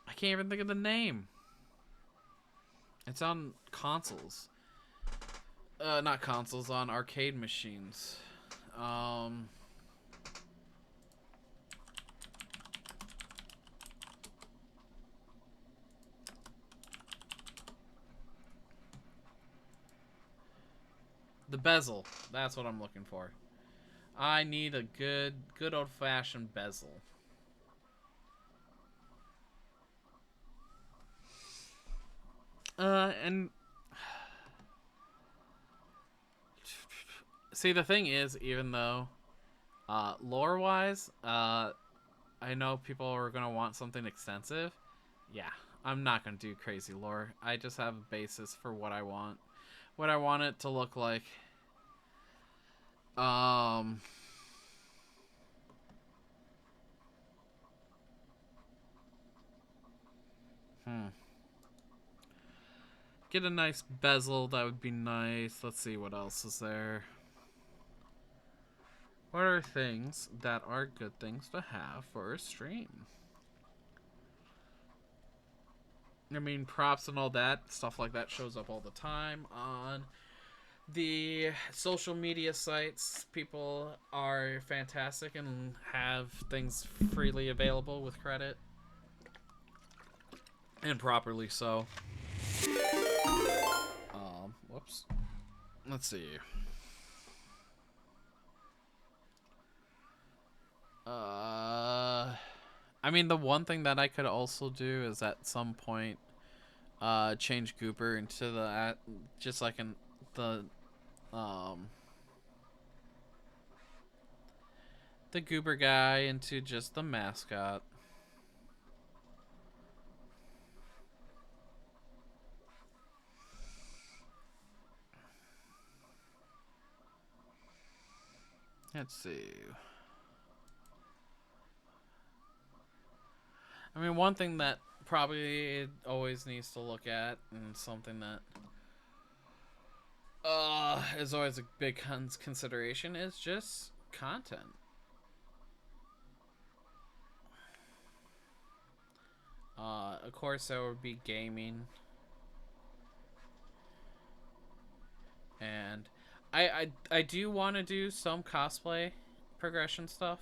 A: I can't even think of the name. It's on consoles. Not consoles, on arcade machines. Um, the bezel. That's what I'm looking for. I need a good old fashioned bezel. And see, the thing is, even though, lore wise, I know people are gonna want something extensive. Yeah, I'm not gonna do crazy lore. I just have a basis for what I want. What I want it to look like. Um, hmm. Get a nice bezel. That would be nice. Let's see what else is there. What are things that are good things to have for a stream? I mean, props and all that stuff like that shows up all the time on the social media sites. People are fantastic and have things freely available with credit, and properly so. Whoops. Let's see. I mean, the one thing that I could also do is at some point, change Gooper into just like um, the Goober guy into just the mascot. Let's see. I mean, one thing that probably it always needs to look at, and something that is always a big consideration, is just content. Of course, there would be gaming, and I do want to do some cosplay progression stuff.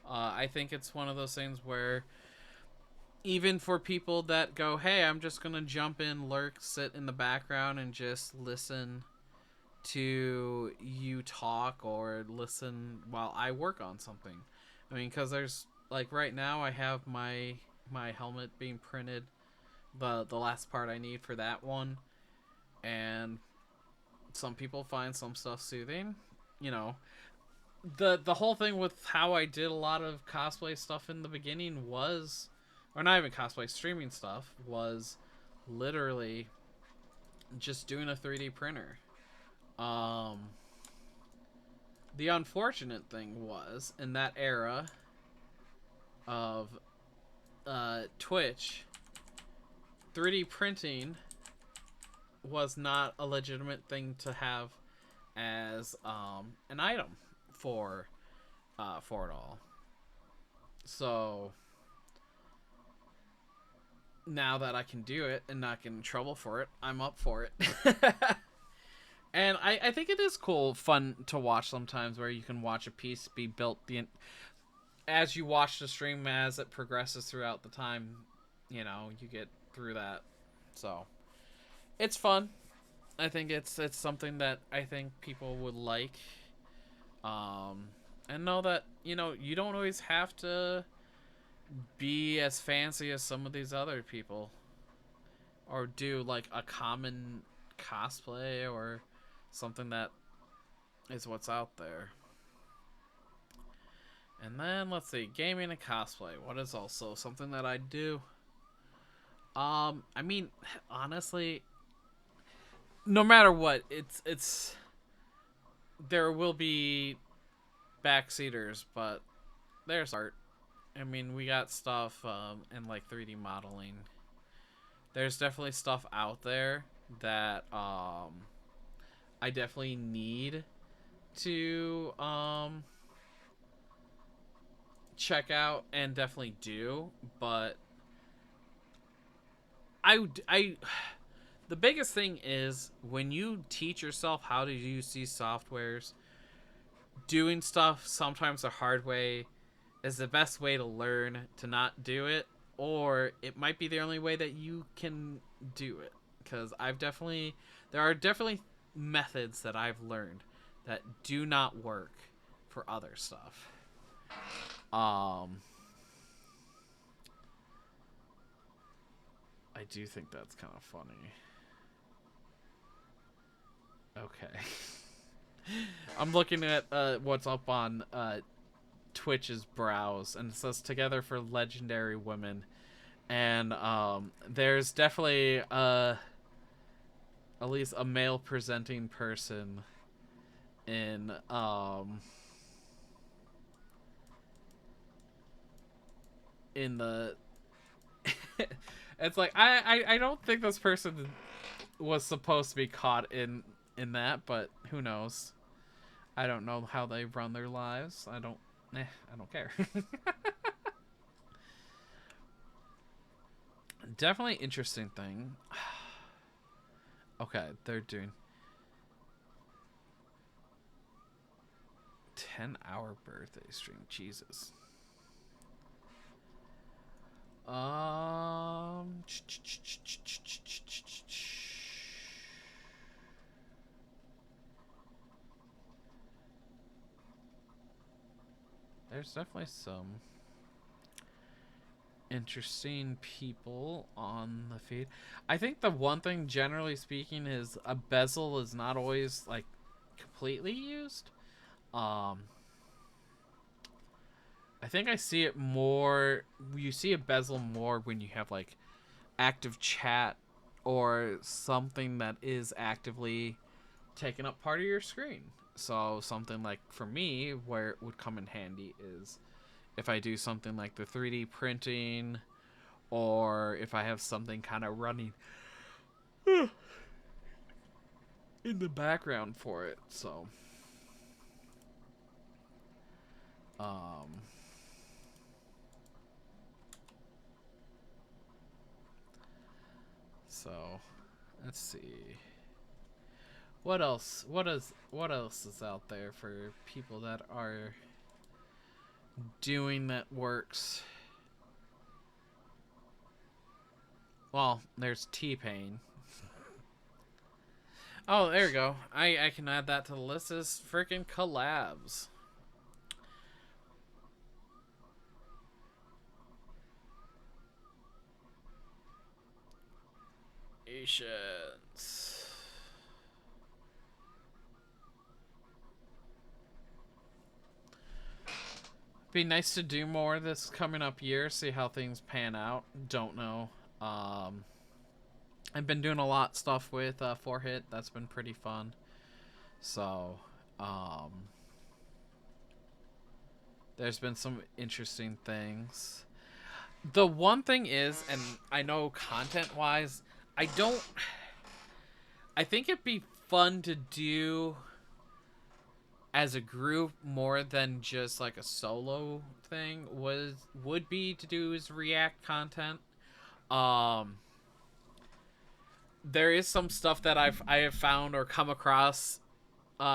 A: I think it's one of those things where even for people that go, hey, I'm just gonna jump in, lurk, sit in the background, and just listen to you talk or listen while I work on something. I mean, because there's like right now I have my helmet being printed, the last part I need for that one, and some people find some stuff soothing. You know, the whole thing with how I did a lot of cosplay stuff in the beginning was, or not even cosplay, streaming stuff, was literally just doing a 3D printer. Um, the unfortunate thing was in that era of Twitch, 3D printing was not a legitimate thing to have as an item for it all. So now that I can do it and not get in trouble for it, I'm up for it. And I think it is cool, fun to watch sometimes, where you can watch a piece be built as you watch the stream, as it progresses throughout the time. You know, you get through that, so it's fun. I think it's something that I think people would like. And know that, you know, you don't always have to be as fancy as some of these other people, or do like a common cosplay or something that is what's out there. And then let's see, gaming and cosplay. What is also something that I do? I mean, honestly, no matter what, it's there will be backseaters, but there's art. I mean, we got stuff in like 3D modeling. There's definitely stuff out there that I definitely need to check out and definitely do, but I the biggest thing is when you teach yourself how to use these softwares, doing stuff sometimes the hard way is the best way to learn to not do it, or it might be the only way that you can do it. Because there are definitely methods that I've learned that do not work for other stuff. I do think that's kind of funny. Okay. I'm looking at what's up on Twitch's browse, and it says "Together for Legendary Women," and there's definitely at least a male presenting person in the. It's like I don't think this person was supposed to be caught in that, but who knows? I don't know how they run their lives. I don't care. Definitely interesting thing. Okay, they're doing 10-hour birthday stream. Jesus. Um. There's definitely some interesting people on the feed. I think the one thing, generally speaking, is a bezel is not always like completely used. Um, I think I see it more. You see a bezel more when you have like active chat or something that is actively taking up part of your screen. So something like for me, where it would come in handy is if I do something like the 3D printing, or if I have something kind of running in the background for it. Um, so let's see. What else is out there for people that are doing that works? Well, there's T-Pain. Oh, there we go. I can add that to the list as freaking collabs. Patience. Be nice to do more this coming up year, see how things pan out. Don't know. Um, I've been doing a lot stuff with 4-hit. That's been pretty fun. So, um, there's been some interesting things. The one thing is, and I know content-wise, I don't. I think it'd be fun to do as a group more than just like a solo thing. Would be to do is react content. Um, there is some stuff that I have found or come across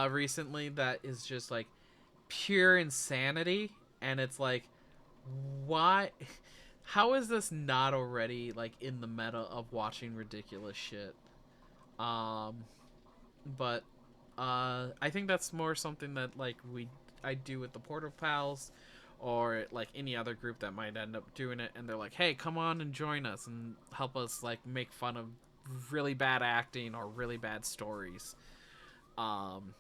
A: recently that is just like pure insanity, and it's like, why? How is this not already like in the meta of watching ridiculous shit? Um, but I think that's more something that like I do with the Portal Pals, or like any other group that might end up doing it, and they're like, hey, come on and join us and help us like make fun of really bad acting or really bad stories. Um,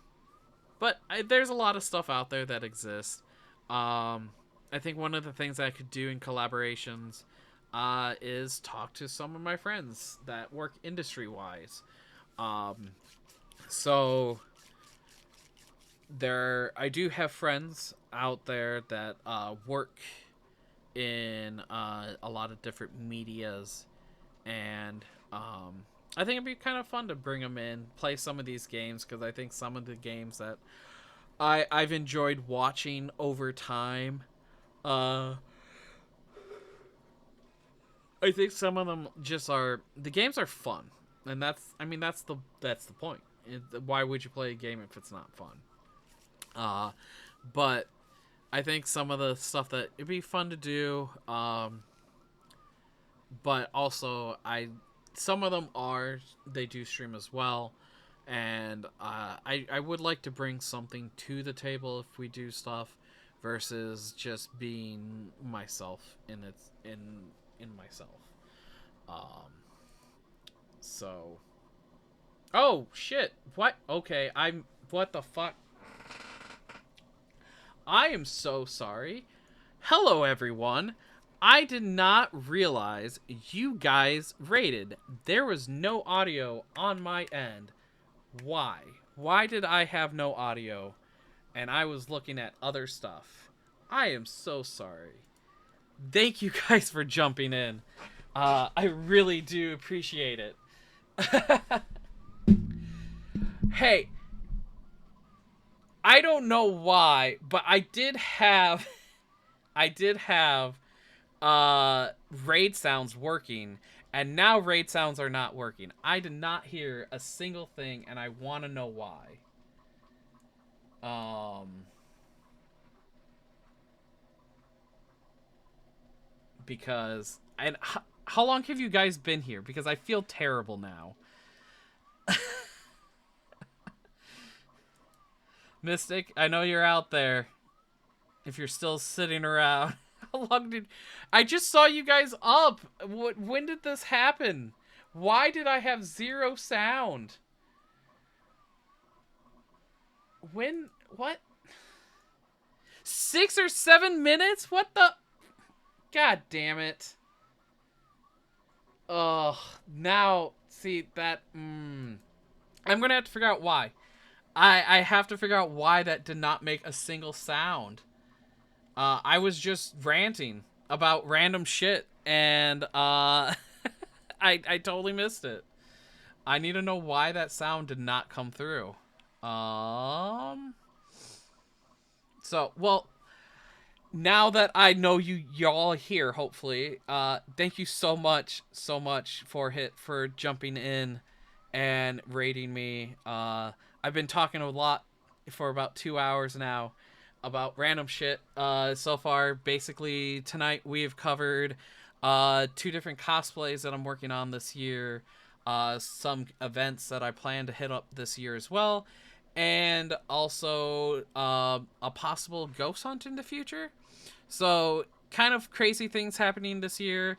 A: but there's a lot of stuff out there that exists. I think one of the things I could do in collaborations is talk to some of my friends that work industry wise. Um, so I do have friends out there that work in a lot of different medias, and I think it'd be kind of fun to bring them in, play some of these games, because I think some of the games that I've enjoyed watching over time. Uh, I think some of them just are the games are fun, and that's the point. Why would you play a game if it's not fun? Uh, but I think some of the stuff that it'd be fun to do, but also some of them they do stream as well, and I would like to bring something to the table if we do stuff, versus just being myself in myself. Um, so oh shit! What? Okay, what the fuck? I am so sorry. Hello, everyone. I did not realize you guys rated. There was no audio on my end. Why? Why did I have no audio? And I was looking at other stuff. I am so sorry. Thank you guys for jumping in. I really do appreciate it. Hey, I don't know why, but I did have raid sounds working, And now raid sounds are not working. I did not hear a single thing, and I want to know why. Because and how long have you guys been here? Because I feel terrible now. Mystic, I know you're out there. If you're still sitting around, how long did I just saw you guys up? When did this happen? Why did I have zero sound? When what? 6 or 7 minutes? What the? God damn it. Ugh. Now, see that. I'm gonna have to figure out why. I have to figure out why that did not make a single sound. I was just ranting about random shit, and I totally missed it. I need to know why that sound did not come through. So, well, now that I know y'all here, hopefully, thank you so much for jumping in and rating me. I've been talking a lot for about 2 hours now about random shit. So far, basically tonight we've covered two different cosplays that I'm working on this year, some events that I plan to hit up this year as well, and also a possible ghost hunt in the future. So, kind of crazy things happening this year.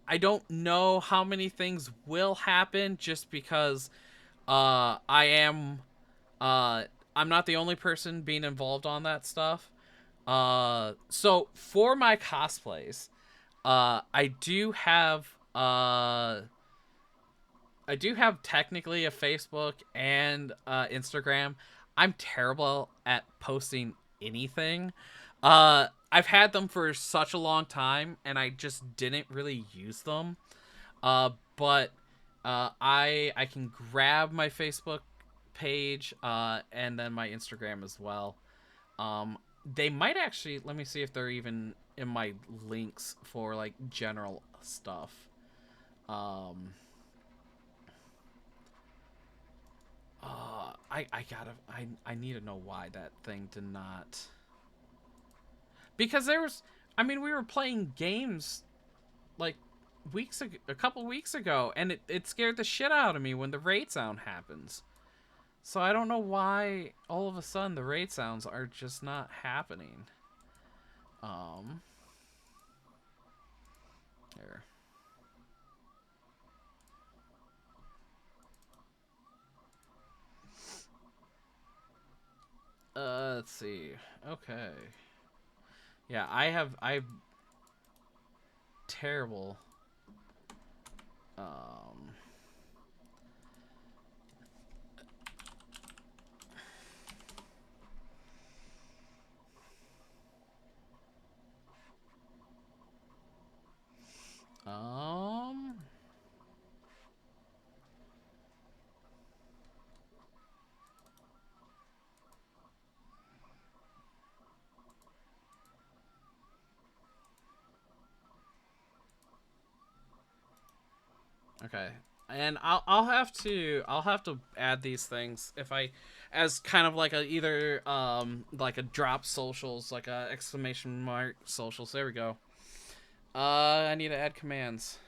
A: I don't know how many things will happen just because I am I'm not the only person being involved on that stuff. So for my cosplays, I do have technically a Facebook and Instagram. I'm terrible at posting anything. I've had them for such a long time, and I just didn't really use them. But I can grab my Facebook page and then my Instagram as well. They might actually let me see if they're even in my links for like general stuff. Um, I need to know why that thing did not. Because there was, I mean, we were playing games like a couple weeks ago, and it scared the shit out of me when the raid sound happens. So I don't know why all of a sudden the raid sounds are just not happening. Here. Let's see. Okay. Yeah, I terrible. Um. Um. Okay. And I'll have to add these things if I as kind of like a either like a drop socials, like a exclamation mark socials. There we go. I need to add commands.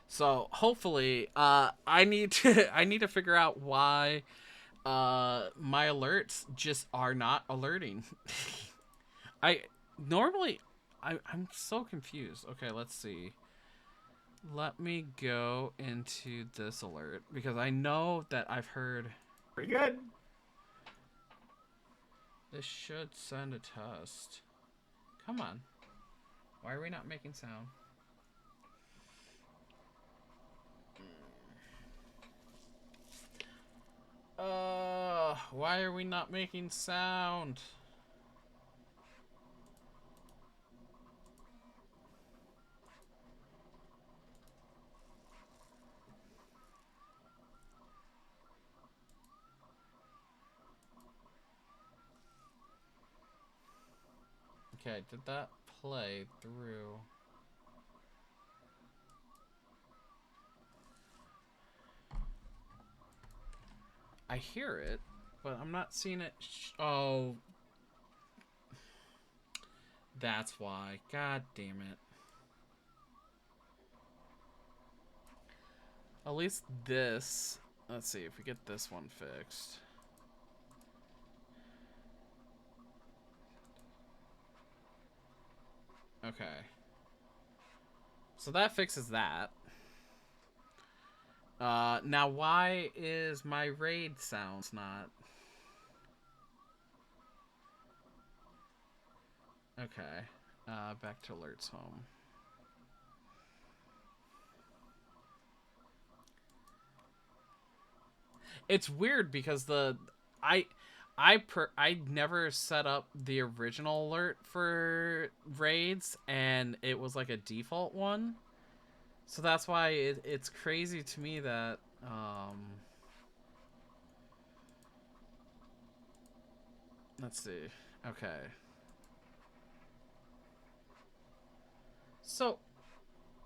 A: So hopefully, I need to I need to figure out why my alerts just are not alerting. I normally I'm so confused. Okay, let's see. Let me go into this alert because I know that I've heard
B: Pretty good.
A: this should send a test. Come on. Why are we not making sound? Why are we not making sound? Okay, did that play through? I hear it, but I'm not seeing it. Oh, that's why. God damn it. At least this. Let's see if we get this one fixed. Okay. So that fixes that. Now why is my raid sounds not? Okay. Back to alerts home. It's weird because I I never set up the original alert for raids and it was like a default one. So that's why it's crazy to me that let's see. Okay. So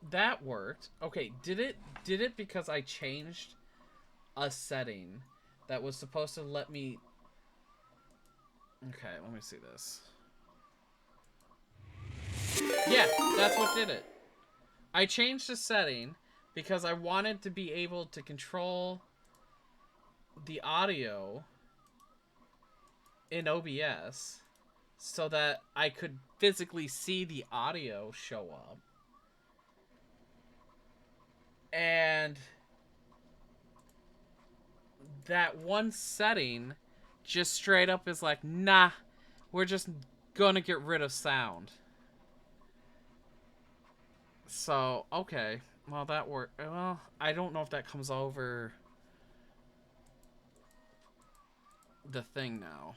A: that worked. Okay, did it because I changed a setting that was supposed to let me. Okay, let me see this. Yeah, that's what did it. I changed the setting because I wanted to be able to control the audio in OBS so that I could physically see the audio show up. And that one setting just straight up is like, nah, we're just gonna get rid of sound. So, okay. Well, that worked. Well, I don't know if that comes over the thing now.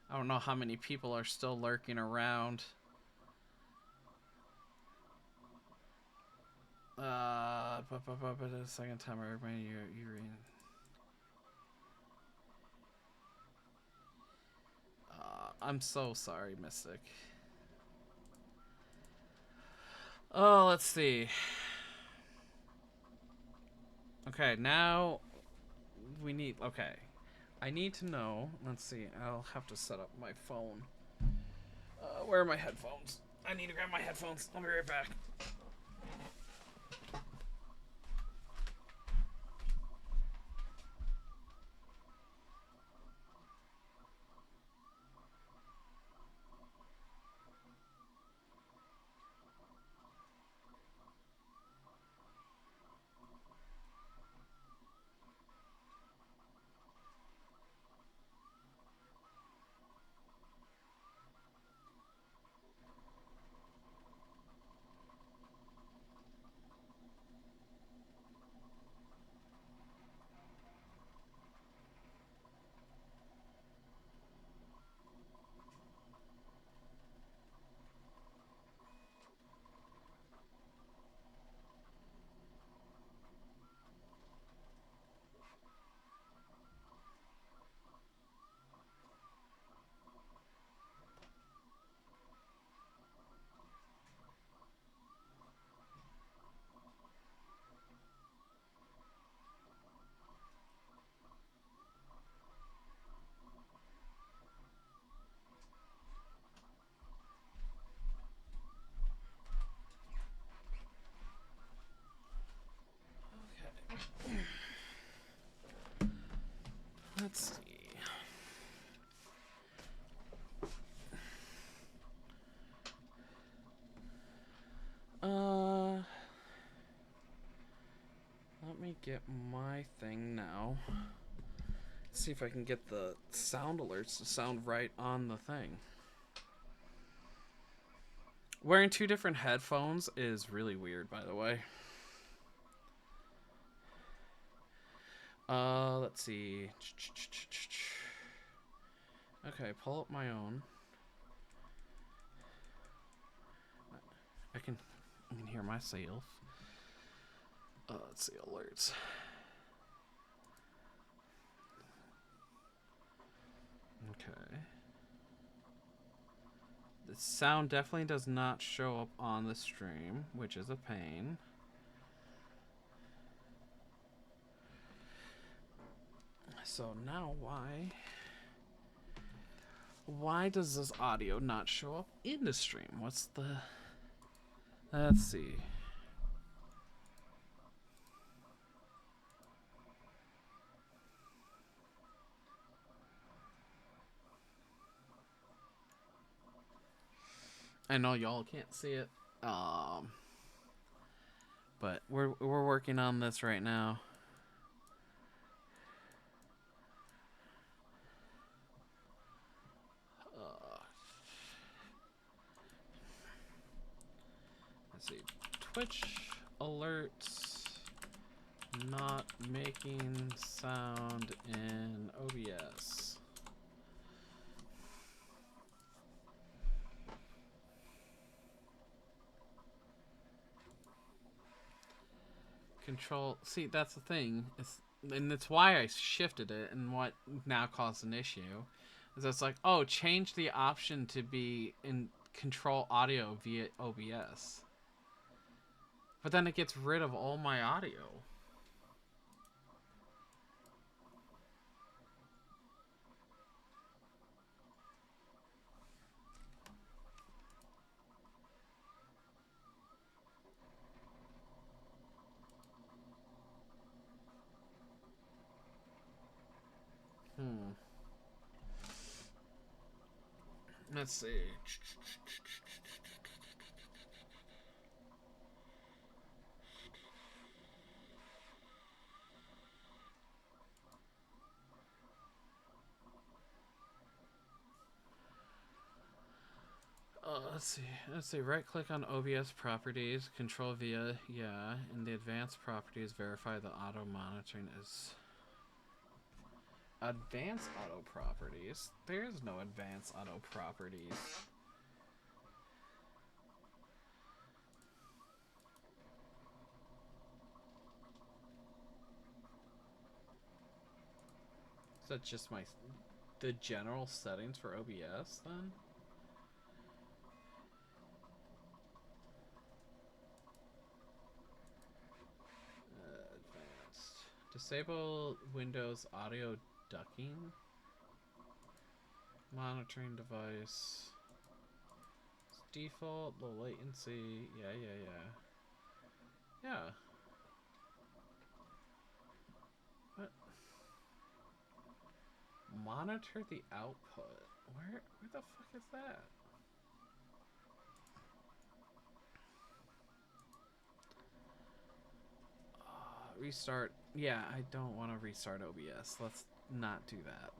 A: I don't know how many people are still lurking around. But the second time everybody you're in. I'm so sorry, Mystic. Oh, let's see. Okay, now we need. Okay, I need to know. Let's see. I'll have to set up my phone. Where are my headphones? I need to grab my headphones. I'll be right back. Let's see. Let me get my thing now. Let's see if I can get the sound alerts to sound right on the thing. Wearing two different headphones is really weird, by the way. Let's see. Okay, pull up my own. I can hear myself. Let's see, alerts. Okay. The sound definitely does not show up on the stream, which is a pain. So now why does this audio not show up in the stream? What's the... Let's see. I know y'all can't see it. But we're working on this right now. Let's see. Twitch alerts not making sound in OBS. Control. See, that's the thing. And that's why I shifted it, and what now caused an issue is it's like, oh, change the option to be in control audio via OBS. But then it gets rid of all my audio. Let's see. Let's see. Right click on OBS properties, control via, yeah. In the advanced properties, verify the auto monitoring is... Advanced auto properties? There's no advanced auto properties. Is that just the general settings for OBS then? Advanced. Disable Windows audio ducking. Monitoring device. It's default, low latency. Yeah. What? Monitor the output. Where the fuck is that? Restart. Yeah, I don't want to restart OBS. Let's not do that.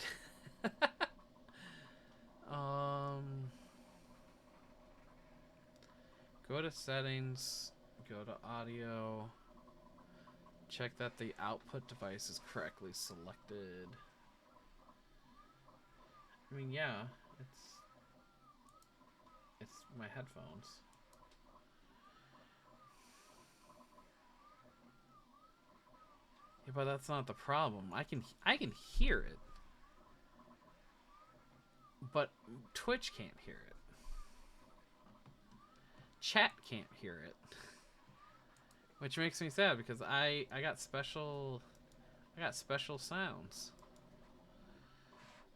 A: Go to settings, go to audio, check that the output device is correctly selected. I mean, yeah, it's my headphones. Yeah, but that's not the problem. I can hear it, but Twitch can't hear it. Chat can't hear it, which makes me sad because I got special sounds.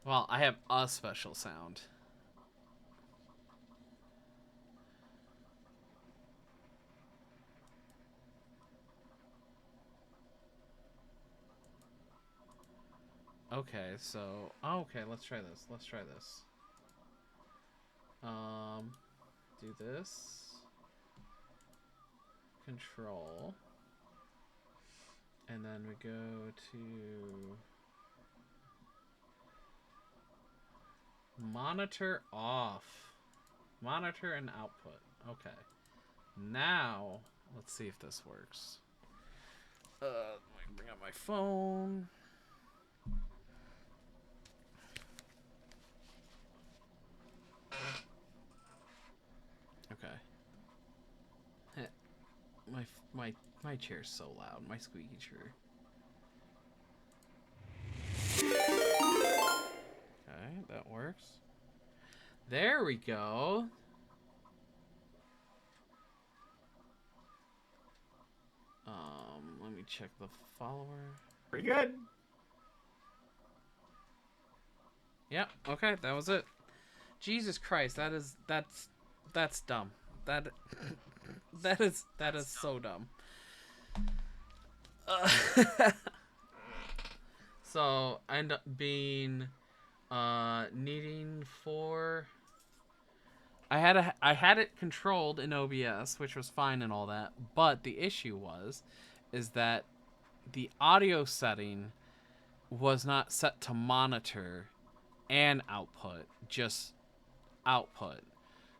A: Well, I have a special sound. Okay, so okay, let's try this. Do this. Control. And then we go to monitor off. Monitor and output. Okay. Now, let's see if this works. Let me bring up my phone. Okay. My my my chair's so loud. My squeaky chair. Okay, that works. There we go. Let me check the follower.
B: Pretty good.
A: Yep. Okay, that was it. Jesus Christ, that's dumb. That that is so dumb. Uh, so I end up being needing four. I had it controlled in OBS, which was fine and all that, but the issue is that the audio setting was not set to monitor and output, just output.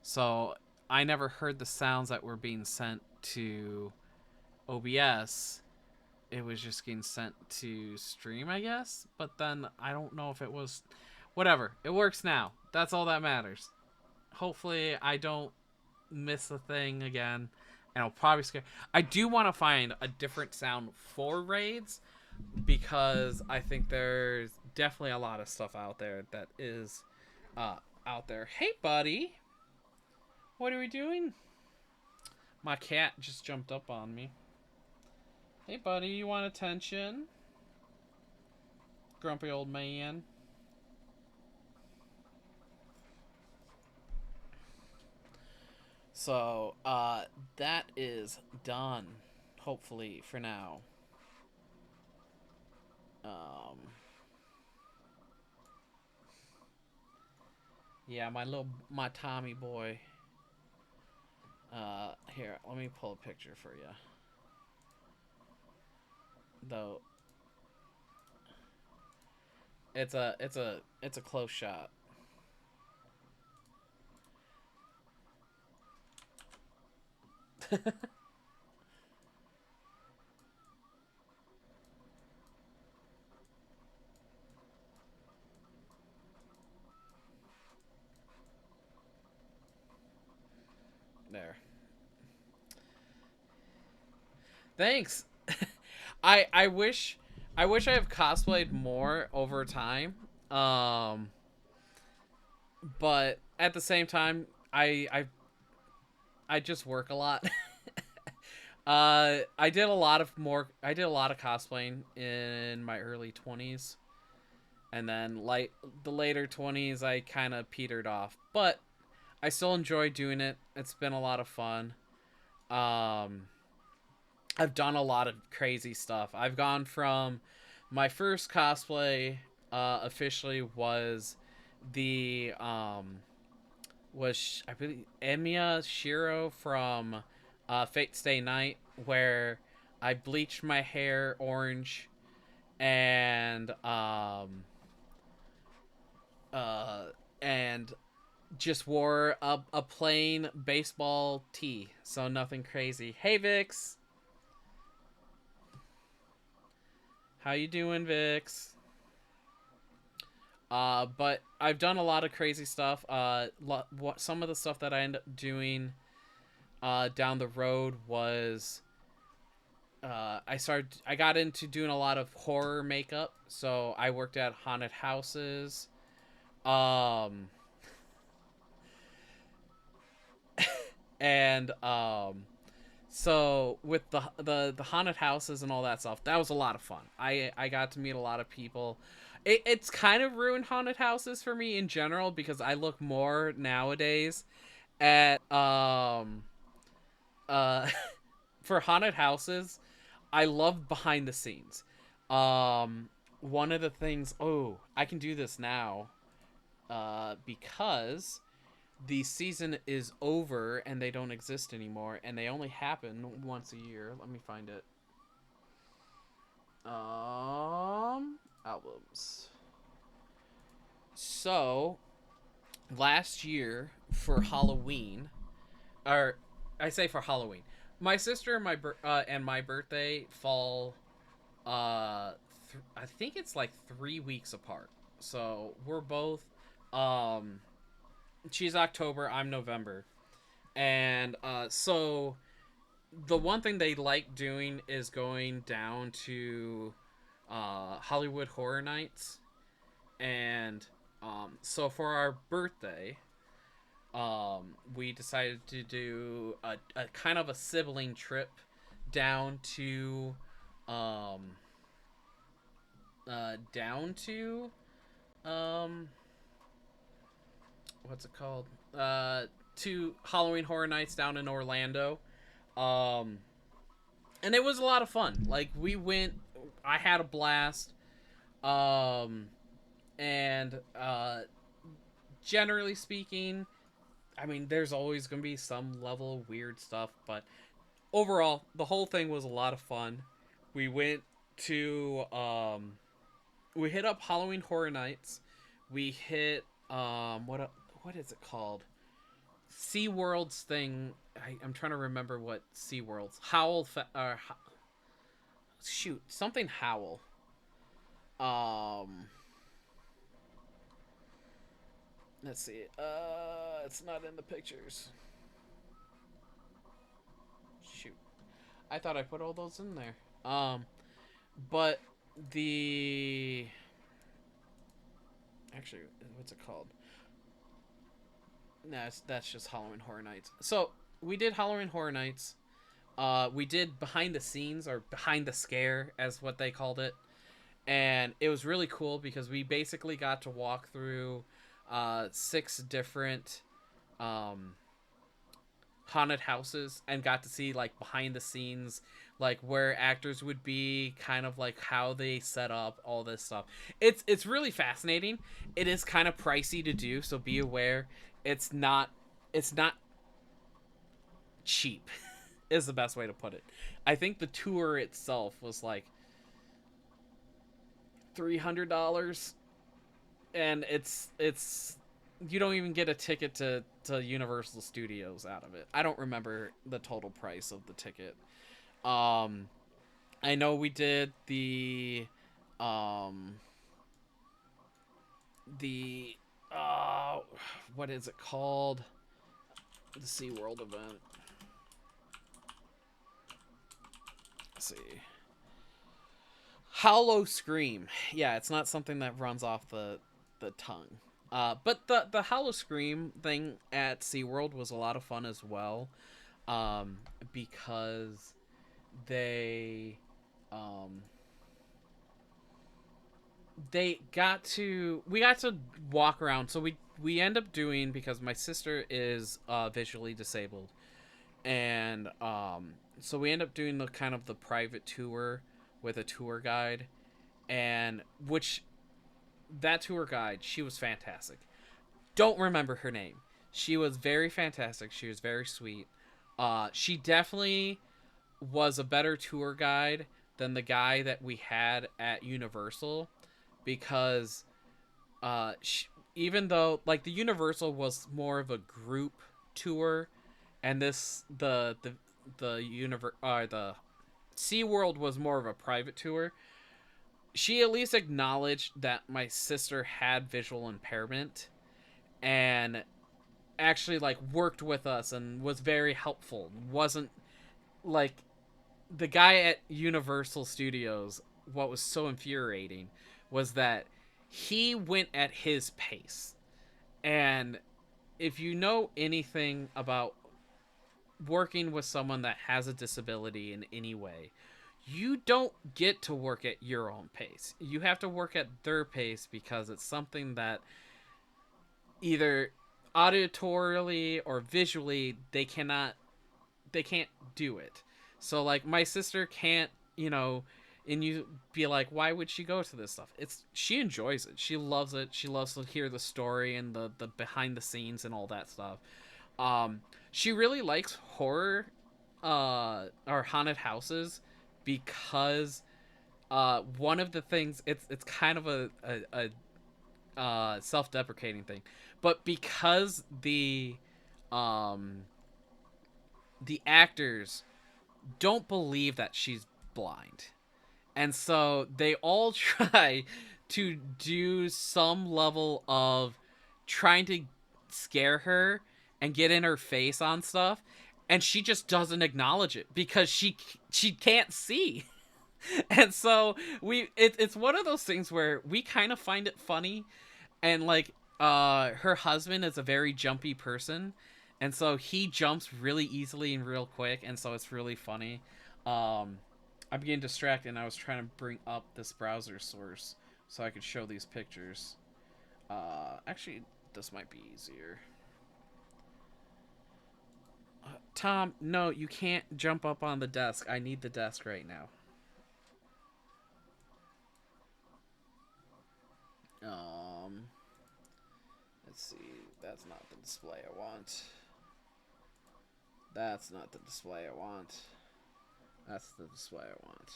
A: So I never heard the sounds that were being sent to OBS. It was just getting sent to stream, I guess. But then I don't know if it was. Whatever. It works now. That's all that matters. Hopefully, I don't miss a thing again. And I'll probably scare. I do want to find a different sound for raids because I think there's definitely a lot of stuff out there that is out there. Hey, buddy. What are we doing? My cat just jumped up on me. Hey, buddy, you want attention? Grumpy old man. So, that is done. Hopefully, for now. Yeah, my Tommy boy. Here, let me pull a picture for you. Though, it's a close shot. There. Thanks. I wish I have cosplayed more over time. But at the same time, I just work a lot. I did a lot of cosplaying in my early 20s, and then like the later 20s I kind of petered off, but I still enjoy doing it. It's been a lot of fun. Um I've done a lot of crazy stuff. I've gone from my first cosplay officially was the I believe Emiya Shiro from Fate Stay Night, where I bleached my hair orange and uh and just wore a plain baseball tee, so nothing crazy. Hey Vix, how you doing, Vix? But I've done a lot of crazy stuff. What some of the stuff that I ended up doing down the road was I got into doing a lot of horror makeup. So I worked at haunted houses. Um, and so with the haunted houses and all that stuff, that was a lot of fun. I got to meet a lot of people. It's kind of ruined haunted houses for me in general because I look more nowadays at uh for haunted houses. I love behind the scenes. One of the things, I can do this now because the season is over and they don't exist anymore, and they only happen once a year. Let me find it. Albums. So last year for Halloween, or I say for Halloween, my sister and my birthday fall. I think it's like 3 weeks apart. So we're both. Um, she's October. I'm November, and so the one thing they like doing is going down to Hollywood Horror Nights, and so for our birthday, we decided to do a kind of a sibling trip down to um, down to um, what's it called? To Halloween Horror Nights down in Orlando. Um, and it was a lot of fun. Like we went, I had a blast. Um, and generally speaking, I mean, there's always gonna be some level of weird stuff, but overall, the whole thing was a lot of fun. We went to we hit up Halloween Horror Nights. We hit what is it called? SeaWorld's thing. I'm trying to remember what SeaWorld's shoot, something Howl. Um let's see. It's not in the pictures. Shoot. I thought I put all those in there. But the actually, what's it called? No, that's just Halloween Horror Nights. So we did Halloween Horror Nights. We did behind the scenes or behind the scare, as what they called it, and it was really cool because we basically got to walk through six different um, haunted houses and got to see like behind the scenes, like where actors would be, kind of like how they set up all this stuff. It's really fascinating. It is kind of pricey to do, so be aware. It's not cheap is the best way to put it. I think the tour itself was like $300, and it's you don't even get a ticket to Universal Studios out of it. I don't remember the total price of the ticket. Um, I know we did um the uh what is it called? The SeaWorld event. Let's see. Hollow Scream. Yeah, it's not something that runs off the tongue. But the Hollow Scream thing at SeaWorld was a lot of fun as well. Um, because they um they got to we got to walk around. So we end up doing, because my sister is visually disabled, and so we end up doing the kind of the private tour with a tour guide, and which that tour guide, she was fantastic. Don't remember her name. She was very fantastic. She was very sweet. She definitely was a better tour guide than the guy that we had at Universal, because even though like the Universal was more of a group tour, and the SeaWorld was more of a private tour, she at least acknowledged that my sister had visual impairment and actually like worked with us and was very helpful. Wasn't like the guy at Universal Studios. What was so infuriating was that he went at his pace. And if you know anything about working with someone that has a disability in any way, you don't get to work at your own pace. You have to work at their pace, because it's something that either auditorily or visually they can't do it. So like my sister can't, and you be like, why would she go to this stuff? It's She enjoys it. She loves it. She loves to hear the story and the behind the scenes and all that stuff. She really likes horror or haunted houses, because one of the things, it's kind of a self-deprecating thing, but because um the actors don't believe that she's blind, and so they all try to do some level of trying to scare her and get in her face on stuff, and she just doesn't acknowledge it because she can't see. And so it's one of those things where we kind of find it funny, and like her husband is a very jumpy person, and so he jumps really easily and real quick, and so it's really funny. I'm getting distracted, and I was trying to bring up this browser source so I could show these pictures. Actually, this might be easier. Tom, no, you can't jump up on the desk. I need the desk right now. Um, let's see. That's not the display I want. That's not the display I want. That's the display I want.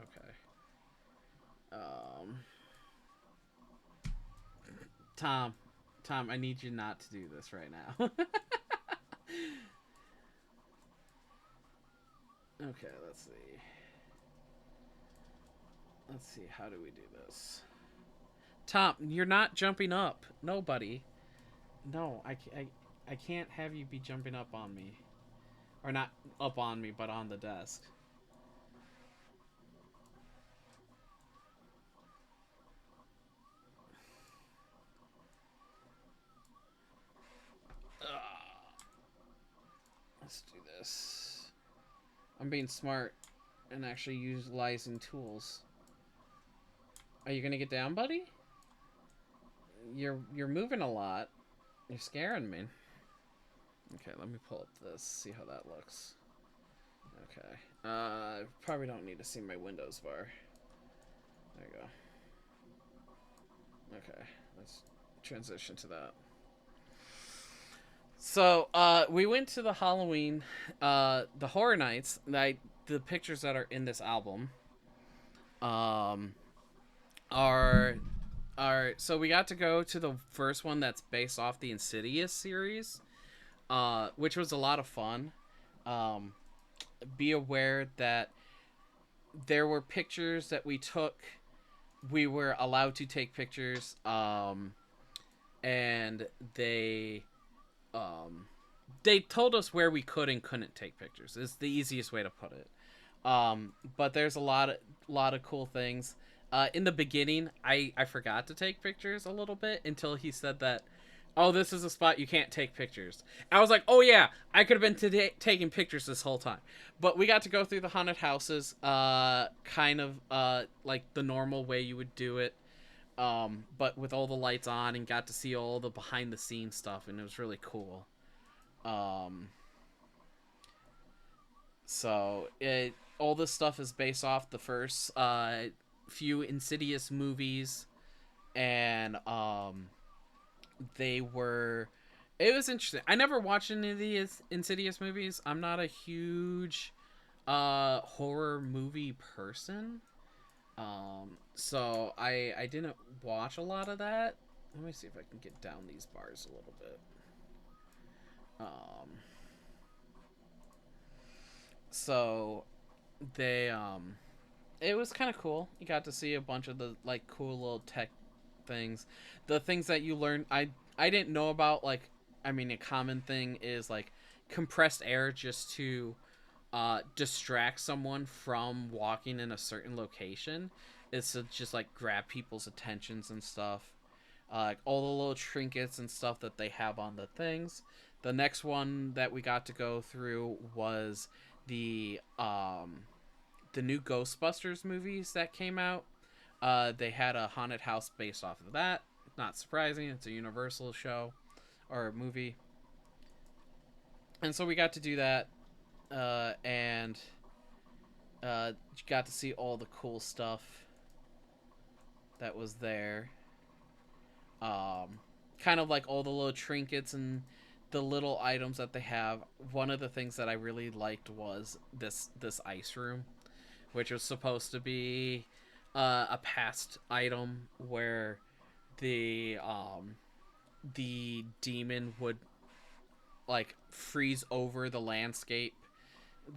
A: Okay. Um, Tom, Tom, I need you not to do this right now. Okay, let's see. Let's see. How do we do this? Tom, you're not jumping up. Nobody. No, I can't have you be jumping up on me. Or not up on me, but on the desk. Let's do this. I'm being smart and actually utilizing tools. Are you gonna get down, buddy? You're moving a lot. You're scaring me. Okay, let me pull up this, see how that looks. Okay. Probably don't need to see my Windows bar. There you go. Okay, let's transition to that. So, we went to the Halloween, the Horror Nights. The pictures that are in this album, um, are so we got to go to the first one that's based off the Insidious series, which was a lot of fun. Um, be aware that there were pictures that we took. We were allowed to take pictures, and um, they told us where we could and couldn't take pictures. Is the easiest way to put it. But there's a lot of cool things. In the beginning, I forgot to take pictures a little bit until he said that, oh, this is a spot you can't take pictures. I was like, oh yeah, I could have been taking pictures this whole time. But we got to go through the haunted houses, kind of like the normal way you would do it, but with all the lights on, and got to see all the behind the scenes stuff, and it was really cool. Um, so it all this stuff is based off the first few Insidious movies, and they were. It was interesting. I never watched any of the Insidious movies. I'm not a huge horror movie person. So I didn't watch a lot of that. Let me see if I can get down these bars a little bit. Um, so they it was kind of cool. You got to see a bunch of the like cool little tech things. The things that you learn I didn't know about, like, I mean, a common thing is like compressed air just to distract someone from walking in a certain location. Is to just like grab people's attentions and stuff. Like all the little trinkets and stuff that they have on the things. The next one that we got to go through was the the new Ghostbusters movies that came out. They had a haunted house based off of that. Not surprising, it's a Universal show or movie. And so we got to do that, and got to see all the cool stuff that was there. Um, Kind of like all the little trinkets and the little items that they have. One of the things that I really liked was this ice room, which was supposed to be a past item where the demon would like freeze over the landscape,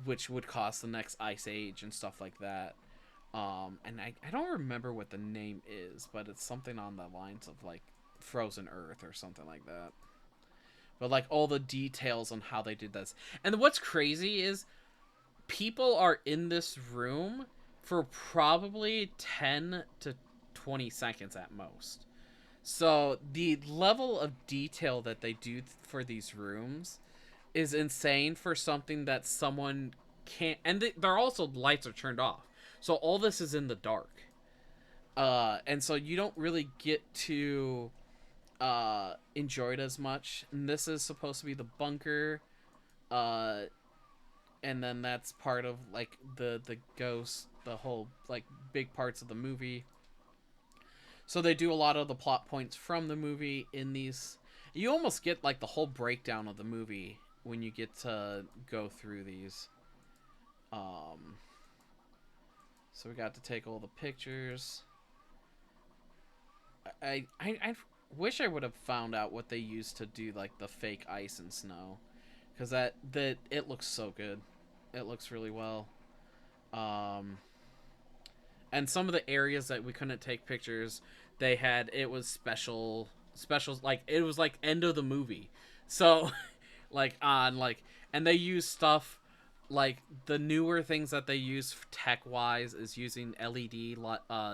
A: which would cause the next ice age and stuff like that. And I don't remember what the name is, but it's something on the lines of like Frozen Earth or something like that. but like all the details on how they did this. And what's crazy is people are in this room for probably 10 to 20 seconds at most. So the level of detail that they do for these rooms is insane for something that someone can't. And they're also lights are turned off, so all this is in the dark. And so you don't really get to enjoy it as much. And this is supposed to be the bunker, uh, and then that's part of like the ghost, the whole like big parts of the movie. So they do a lot of the plot points from the movie in these. You almost get like the whole breakdown of the movie when you get to go through these. Um, so we got to take all the pictures. I wish I would have found out what they used to do like the fake ice and snow, because that it looks so good. It looks really well. Um, and some of the areas that we couldn't take pictures, they had it was specials like it was like end of the movie. So like on like and they use stuff like the newer things that they use tech wise is using LED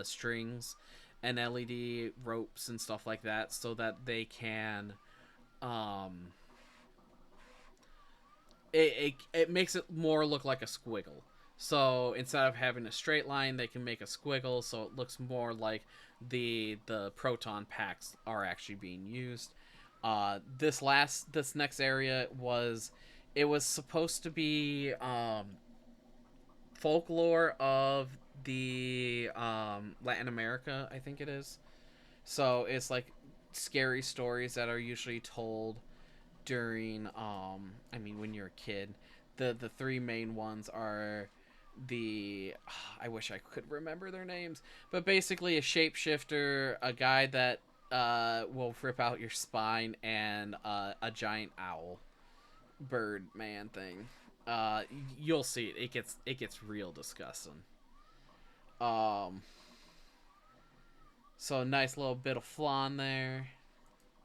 A: strings and LED ropes and stuff like that so that they can um it makes it more look like a squiggle. So instead of having a straight line, they can make a squiggle, so it looks more like the proton packs are actually being used. This next area was it was supposed to be folklore of the Latin America, I think it is. So it's like scary stories that are usually told during I mean when you're a kid. The three main ones are the I wish I could remember their names, but basically a shapeshifter, a guy that will rip out your spine, and a giant owl bird man thing. You'll see it. It gets real disgusting. Um, so nice little bit of flan there.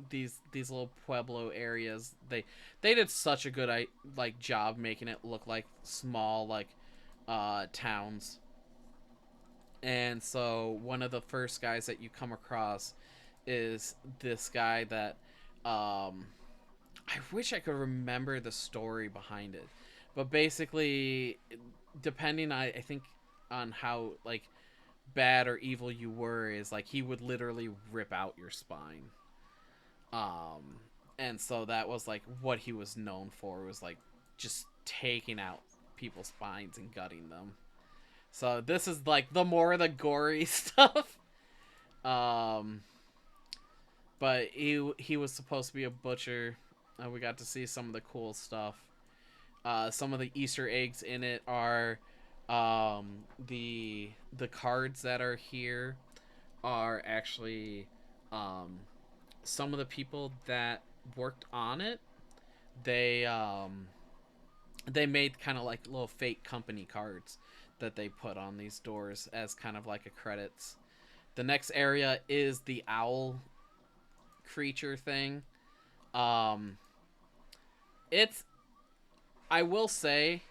A: These little pueblo areas, they did such a good like job making it look like small like towns. And so one of the first guys that you come across is this guy that I wish I could remember the story behind it, but basically depending I think on how like bad or evil you were is like he would literally rip out your spine. um and so that was like what he was known for, was like just taking out people's spines and gutting them. So this is like the more of the gory stuff. um but he was supposed to be a butcher. We got to see some of the cool stuff. Some of the Easter eggs in it are the cards that are here are actually um some of the people that worked on it. They um they made kind of like little fake company cards that they put on these doors as kind of like a credits. The next area is the owl creature thing. um it's I will say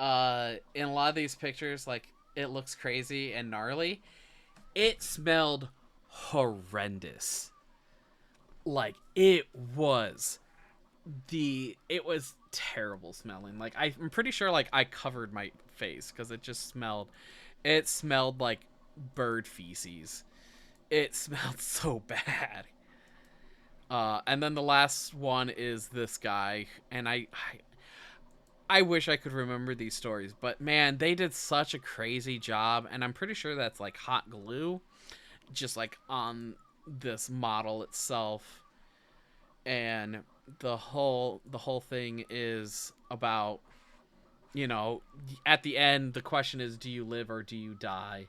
A: in a lot of these pictures like it looks crazy and gnarly. It smelled horrendous. Like it was terrible smelling. Like I'm pretty sure like I covered my face because it smelled like bird feces. It smelled so bad. And then the last one is this guy, and I wish I could remember these stories, but man, they did such a crazy job, and I'm pretty sure that's like hot glue, just like on this model itself. And the whole thing is about, at the end the question is, do you live or do you die?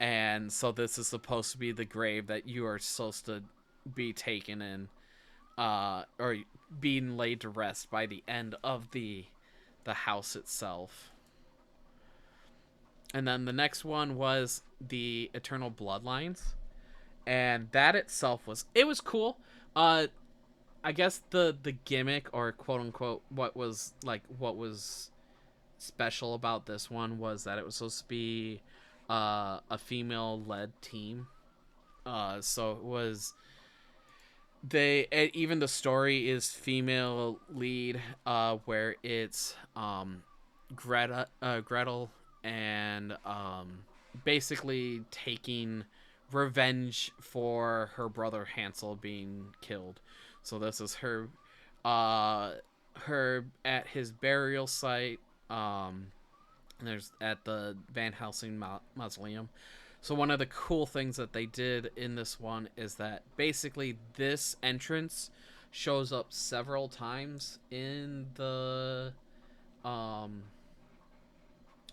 A: And so this is supposed to be the grave that you are supposed to be taken in, or being laid to rest by the end of the house itself. And then the next one was the Eternal Bloodlines, and that itself was cool. I guess the gimmick or quote unquote what was special about this one was that it was supposed to be a female led team. So it was even the story is female lead, where it's Gretel and basically taking revenge for her brother Hansel being killed. So this is uh, her at his burial site. And there's at the Van Helsing mausoleum. So one of the cool things that they did in this one is that basically this entrance shows up several times in the um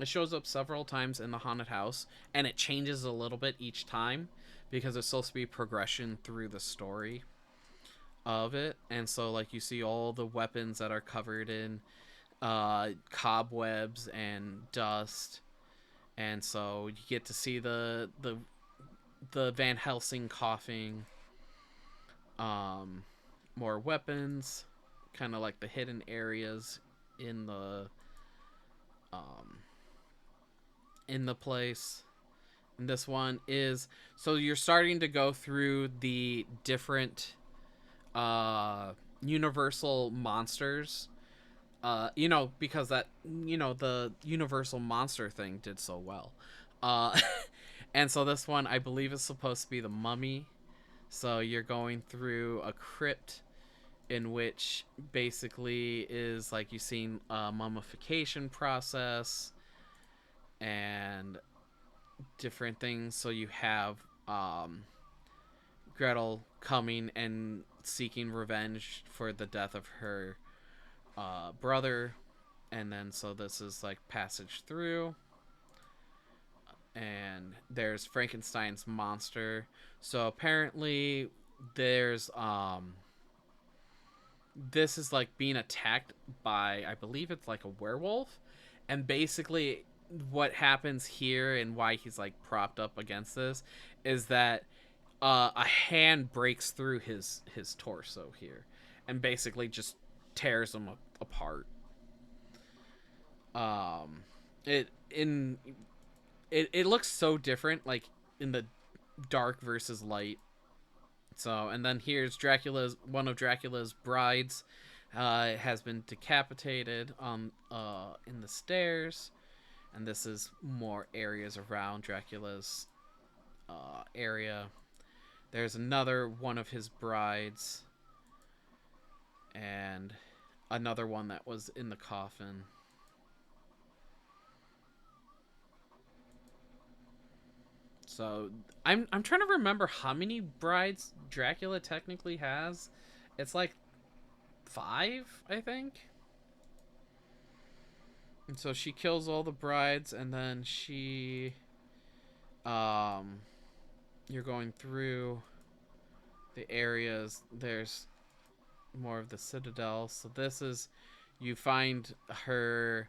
A: it shows up several times in the haunted house, and it changes a little bit each time because it's supposed to be progression through the story of it. And so like you see all the weapons that are covered in cobwebs and dust, and so you get to see the Van Helsing coughing, um, more weapons, kind of like the hidden areas in um, the place. And this one is so you're starting to go through the different universal monsters. Because the universal monster thing did so well. Uh, and so this one, I believe, is supposed to be the mummy. So you're going through a crypt in which basically is like you've seen a mummification process and different things. So you have Gretel coming and seeking revenge for the death of her brother. And then so this is like passage through. And there's Frankenstein's monster. So apparently there's this is like being attacked by, I believe it's like a werewolf, and basically what happens here and why he's like propped up against this is that a hand breaks through his torso here and basically just tears him apart. um it in it looks so different, like in the dark versus light. So, and then here's one of Dracula's brides, has been decapitated on in the stairs, and this is more areas around Dracula's area. There's another one of his brides, and another one that was in the coffin. So I'm trying to remember how many brides Dracula technically has. It's like 5, I think. And so she kills all the brides, and then um, you're going through the areas. There's more of the citadel. So this is, you find her,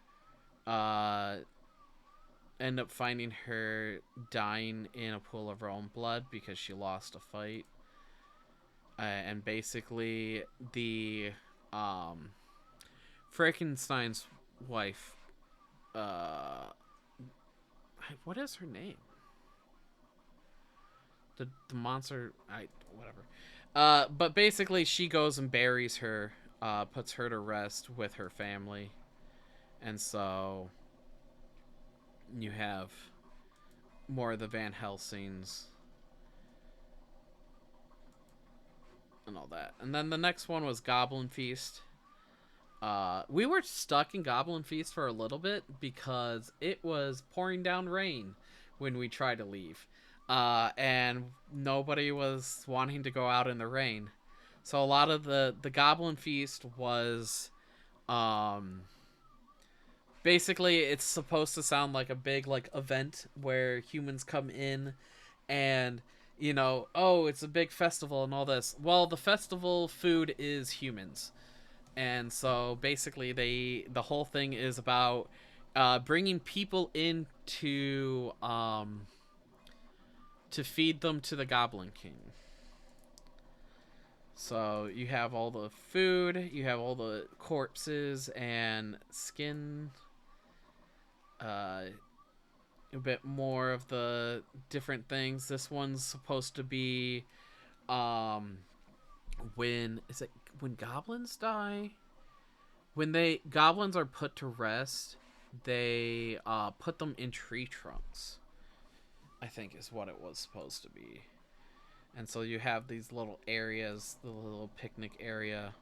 A: uh, end up finding her dying in a pool of her own blood because she lost a fight. And basically, the Frankenstein's wife, uh, what is her name? The monster, whatever. But basically, she goes and buries her, puts her to rest with her family, and so you have more of the Van Helsings and all that. And then the next one was Goblin Feast. We were stuck in Goblin Feast for a little bit because it was pouring down rain when we tried to leave. And nobody was wanting to go out in the rain. So a lot of the Goblin Feast was basically it's supposed to sound like a big like event where humans come in and oh, it's a big festival and all this. Well, the festival food is humans. And so basically the whole thing is about bringing people in to feed them to the Goblin King. So you have all the food, you have all the corpses and skin, uh, a bit more of the different things. This one's supposed to be um when is it when goblins die? When they goblins are put to rest, they put them in tree trunks. I think is what it was supposed to be. And so you have these little areas, the little picnic area.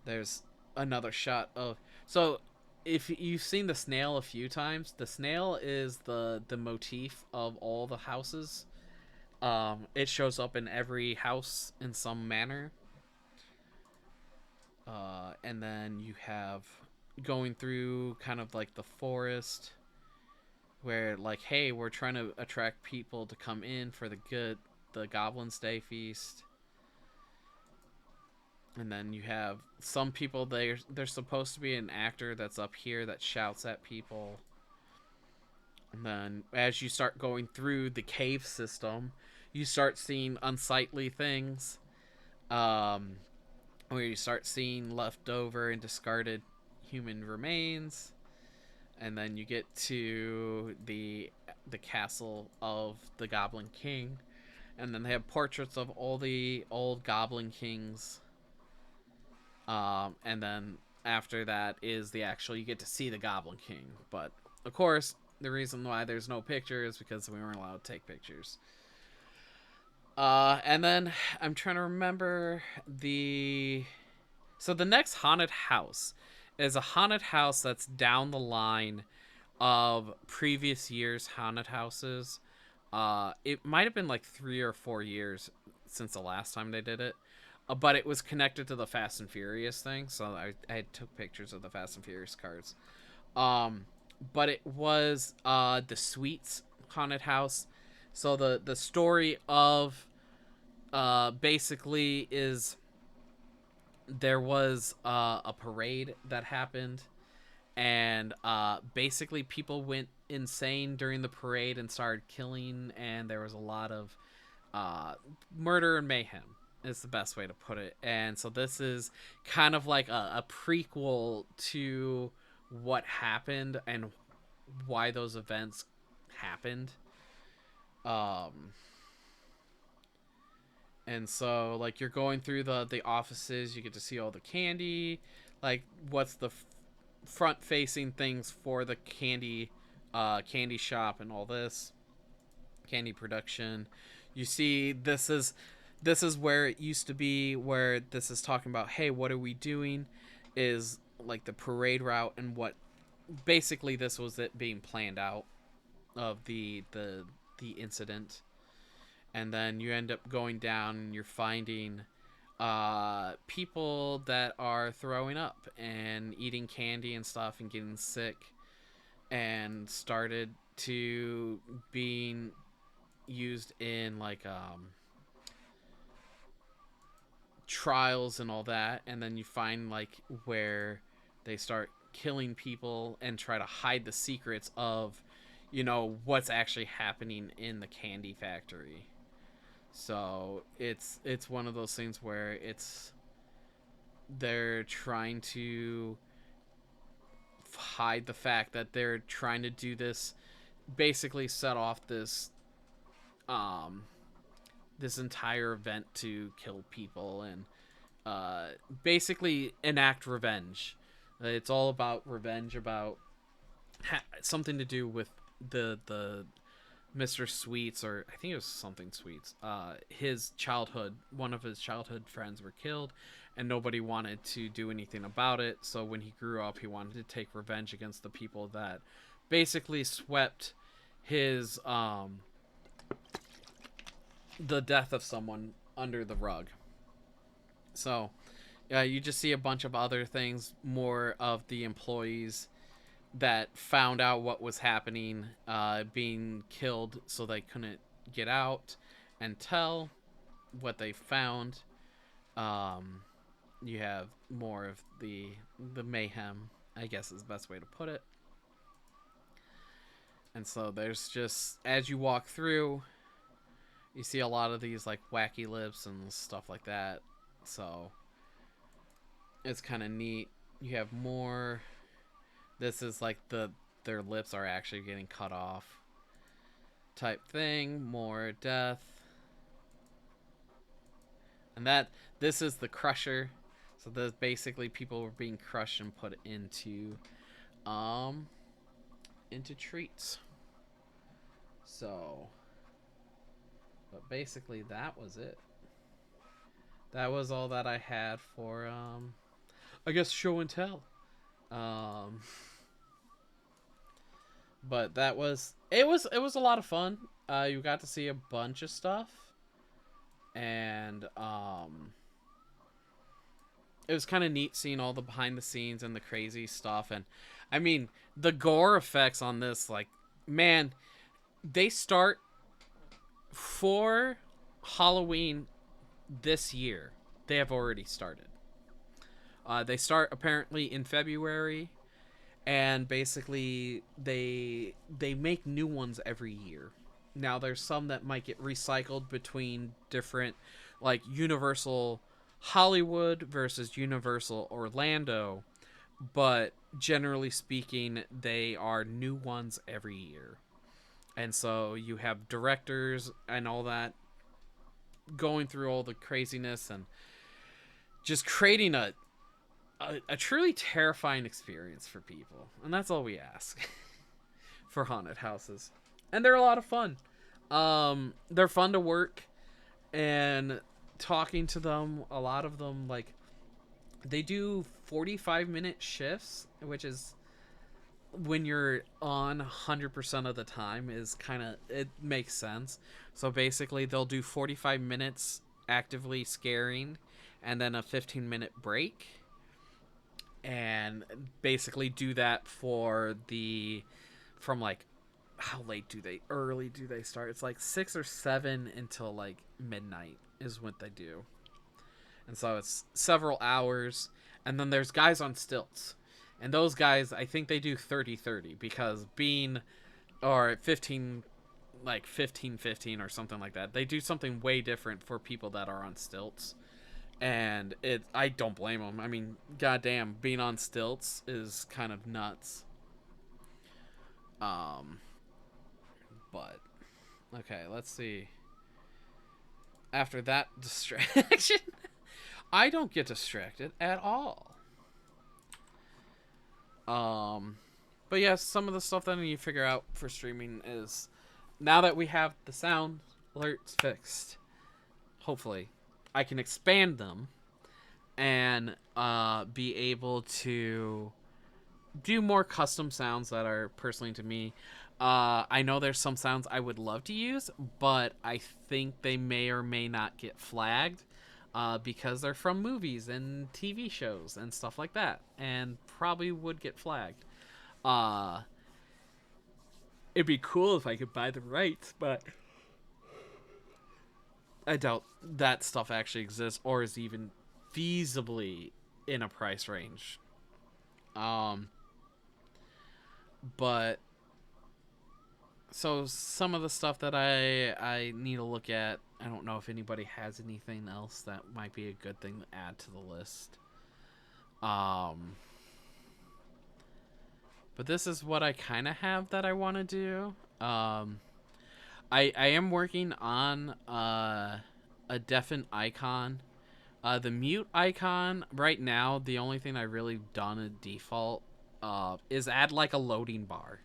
A: There's another shot of so if you've seen the snail a few times, the snail is the motif of all the houses. It shows up in every house in some manner. And then you have going through kind of like the forest where like, hey, we're trying to attract people to come in for the Goblin's Day feast. And then you have some people there's supposed to be an actor that's up here that shouts at people. And then as you start going through the cave system, you start seeing unsightly things. Um, where you start seeing leftover and discarded human remains, and then you get to the castle of the Goblin King, and then they have portraits of all the old Goblin Kings. And then after that is the actual you get to see the Goblin King, but of course the reason why there's no pictures is because we weren't allowed to take pictures. And then I'm trying to remember the So the next haunted house is a haunted house that's down the line of previous years' haunted houses. It might have been like 3 or 4 years since the last time they did it, but it was connected to the Fast and Furious thing, so I took pictures of the Fast and Furious cars. Um, but it was the Sweets haunted house. So the story of basically is there was a parade that happened, and basically people went insane during the parade and started killing, and there was a lot of murder and mayhem is the best way to put it. And so this is kind of like a prequel to what happened and why those events happened. um and so like you're going through the offices, you get to see all the candy, like what's the front facing things for the candy shop and all this candy production. You see this is where it used to be, where this is talking about, hey, what are we doing, is like the parade route, and what basically this was it being planned out of the incident. And then you end up going down and you're finding people that are throwing up and eating candy and stuff and getting sick, and started to being used in like trials and all that. And then you find like where they start killing people and try to hide the secrets of what's actually happening in the candy factory. So it's one of those things where they're trying to hide the fact that they're trying to do this, basically set off um this entire event to kill people and uh basically enact revenge. It's all about revenge, about something to do with the Mr. Sweets, or I think it was something Sweets. His childhood, one of his childhood friends were killed, and nobody wanted to do anything about it. So when he grew up, he wanted to take revenge against the people that basically swept his the death of someone under the rug. So you just see a bunch of other things, more of the employees that found out what was happening, being killed, so they couldn't get out and tell what they found. Um, you have more of the mayhem, I guess is the best way to put it. And so there's just, as you walk through, you see a lot of these like wacky lips and stuff like that. So it's kind of neat. You have more. This is like their lips are actually getting cut off type thing. More death. And that this is the crusher. So there's basically people were being crushed and put um into treats. So but basically that was it. That was all that I had for I guess show and tell. Um but that was it was a lot of fun. You got to see a bunch of stuff, and it was kind of neat seeing all the behind the scenes and the crazy stuff. And I mean, the gore effects on this, like, man, they start for Halloween this year. They have already started. They start apparently in February, and basically they make new ones every year. Now there's some that might get recycled between different, like Universal Hollywood versus Universal Orlando, but generally speaking they are new ones every year. And so you have directors and all that going through all the craziness and just creating a truly terrifying experience for people. And that's all we ask for haunted houses. And they're a lot of fun. They're fun to work, and talking to them, a lot of them, like, they do 45-minute shifts, which is when you're on 100% of the time is kind of, it makes sense. So basically they'll do 45 minutes actively scaring and then a 15-minute break, and basically do that for the from like, how late do they early do they start? It's like 6 or 7 until like midnight is what they do. And so it's several hours. And then there's guys on stilts, and those guys, I think they do 30-30, because being, or 15, like 15-15 or something like that, they do something way different for people that are on stilts. And I don't blame them. I mean, goddamn, being on stilts is kind of nuts. um but okay, let's see. After that distraction, I don't get distracted at all. Um, but yes, some of the stuff that I need to figure out for streaming is, now that we have the sound alerts fixed, hopefully, I can expand them and be able to do more custom sounds that are personally to me. I know there's some sounds I would love to use, but I think they may or may not get flagged, because they're from movies and TV shows and stuff like that, and probably would get flagged. Uh, it'd be cool if I could buy the rights, but I doubt that stuff actually exists or is even feasibly in a price range. Um, but so some of the stuff that I need to look at, I don't know if anybody has anything else that might be a good thing to add to the list. But this is what I kind of have that I want to do. I am working on a deafened icon. The mute icon right now, the only thing I really done at default is add like a loading bar.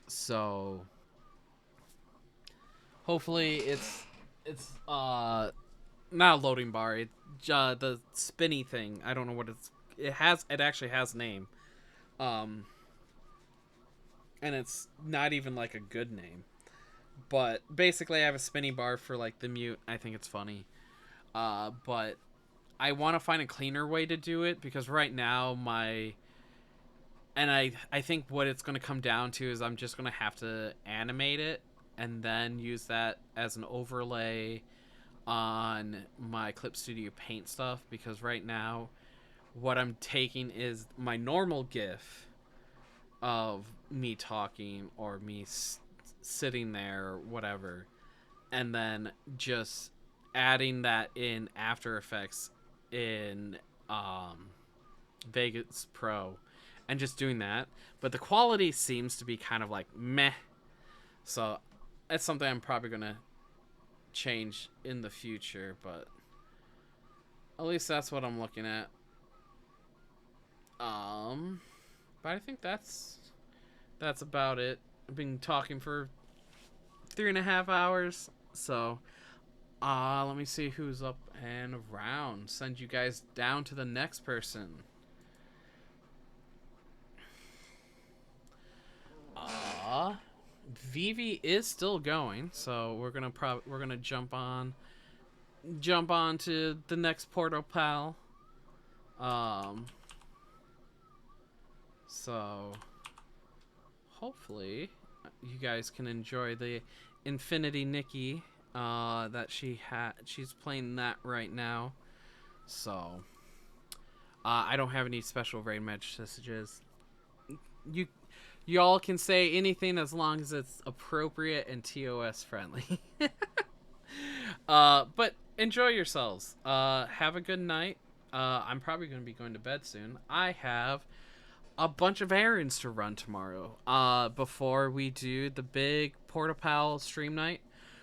A: So hopefully it's not a loading bar. It the spinny thing. I don't know what it has. It actually has a name. Um, and it's not even like a good name. But basically, I have a spinny bar for like the mute. I think it's funny. But I want to find a cleaner way to do it, because right now I think what it's going to come down to is I'm just going to have to animate it and then use that as an overlay on my Clip Studio Paint stuff, because right now what I'm taking is my normal GIF of me talking or me sitting there or whatever, and then just adding that in After Effects in Vegas Pro and just doing that. But the quality seems to be kind of like meh. So that's something I'm probably gonna change in the future, but at least that's what I'm looking at. But I think that's about it. I've been talking for 3.5 hours, so let me see who's up and around. Send you guys down to the next person. Vivi is still going, so we're gonna jump on to the next Portal Pal. So hopefully you guys can enjoy the Infinity Nikki that she's playing that right now. So I don't have any special raid messages. You y'all can say anything as long as it's appropriate and TOS friendly. But enjoy yourselves. Have a good night. I'm probably going to be going to bed soon. I have a bunch of errands to run tomorrow. Before we do the big Portapal stream night.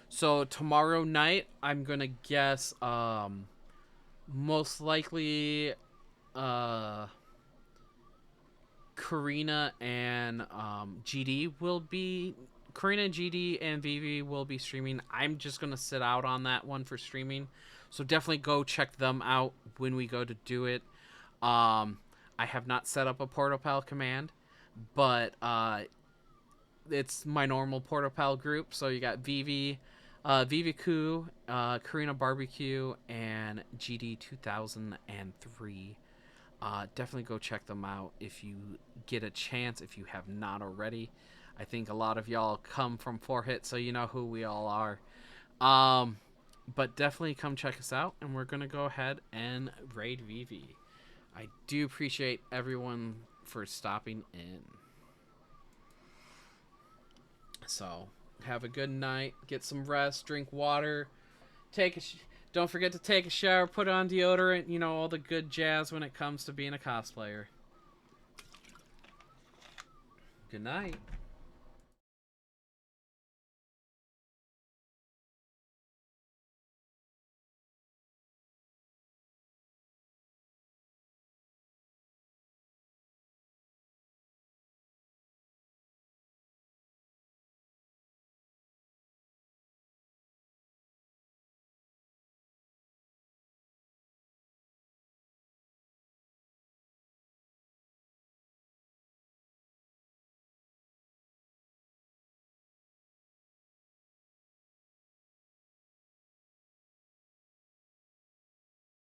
A: So tomorrow night, I'm gonna guess, most likely, Karina and GD and Vivi will be streaming. I'm just gonna sit out on that one for streaming, so definitely go check them out when we go to do it. I have not set up a Portapal command, but it's my normal Portapal group. So you got Vivi, Vivi Karina Barbecue, and GD 2003. Definitely go check them out if you get a chance, if you have not already. I think a lot of y'all come from 4-Hit, so you know who we all are. But definitely come check us out, and we're going to go ahead and raid Vivi. I do appreciate everyone for stopping in. So, have a good night. Get some rest. Drink water. Don't forget to take a shower. Put on deodorant. You know, all the good jazz when it comes to being a cosplayer. Good night.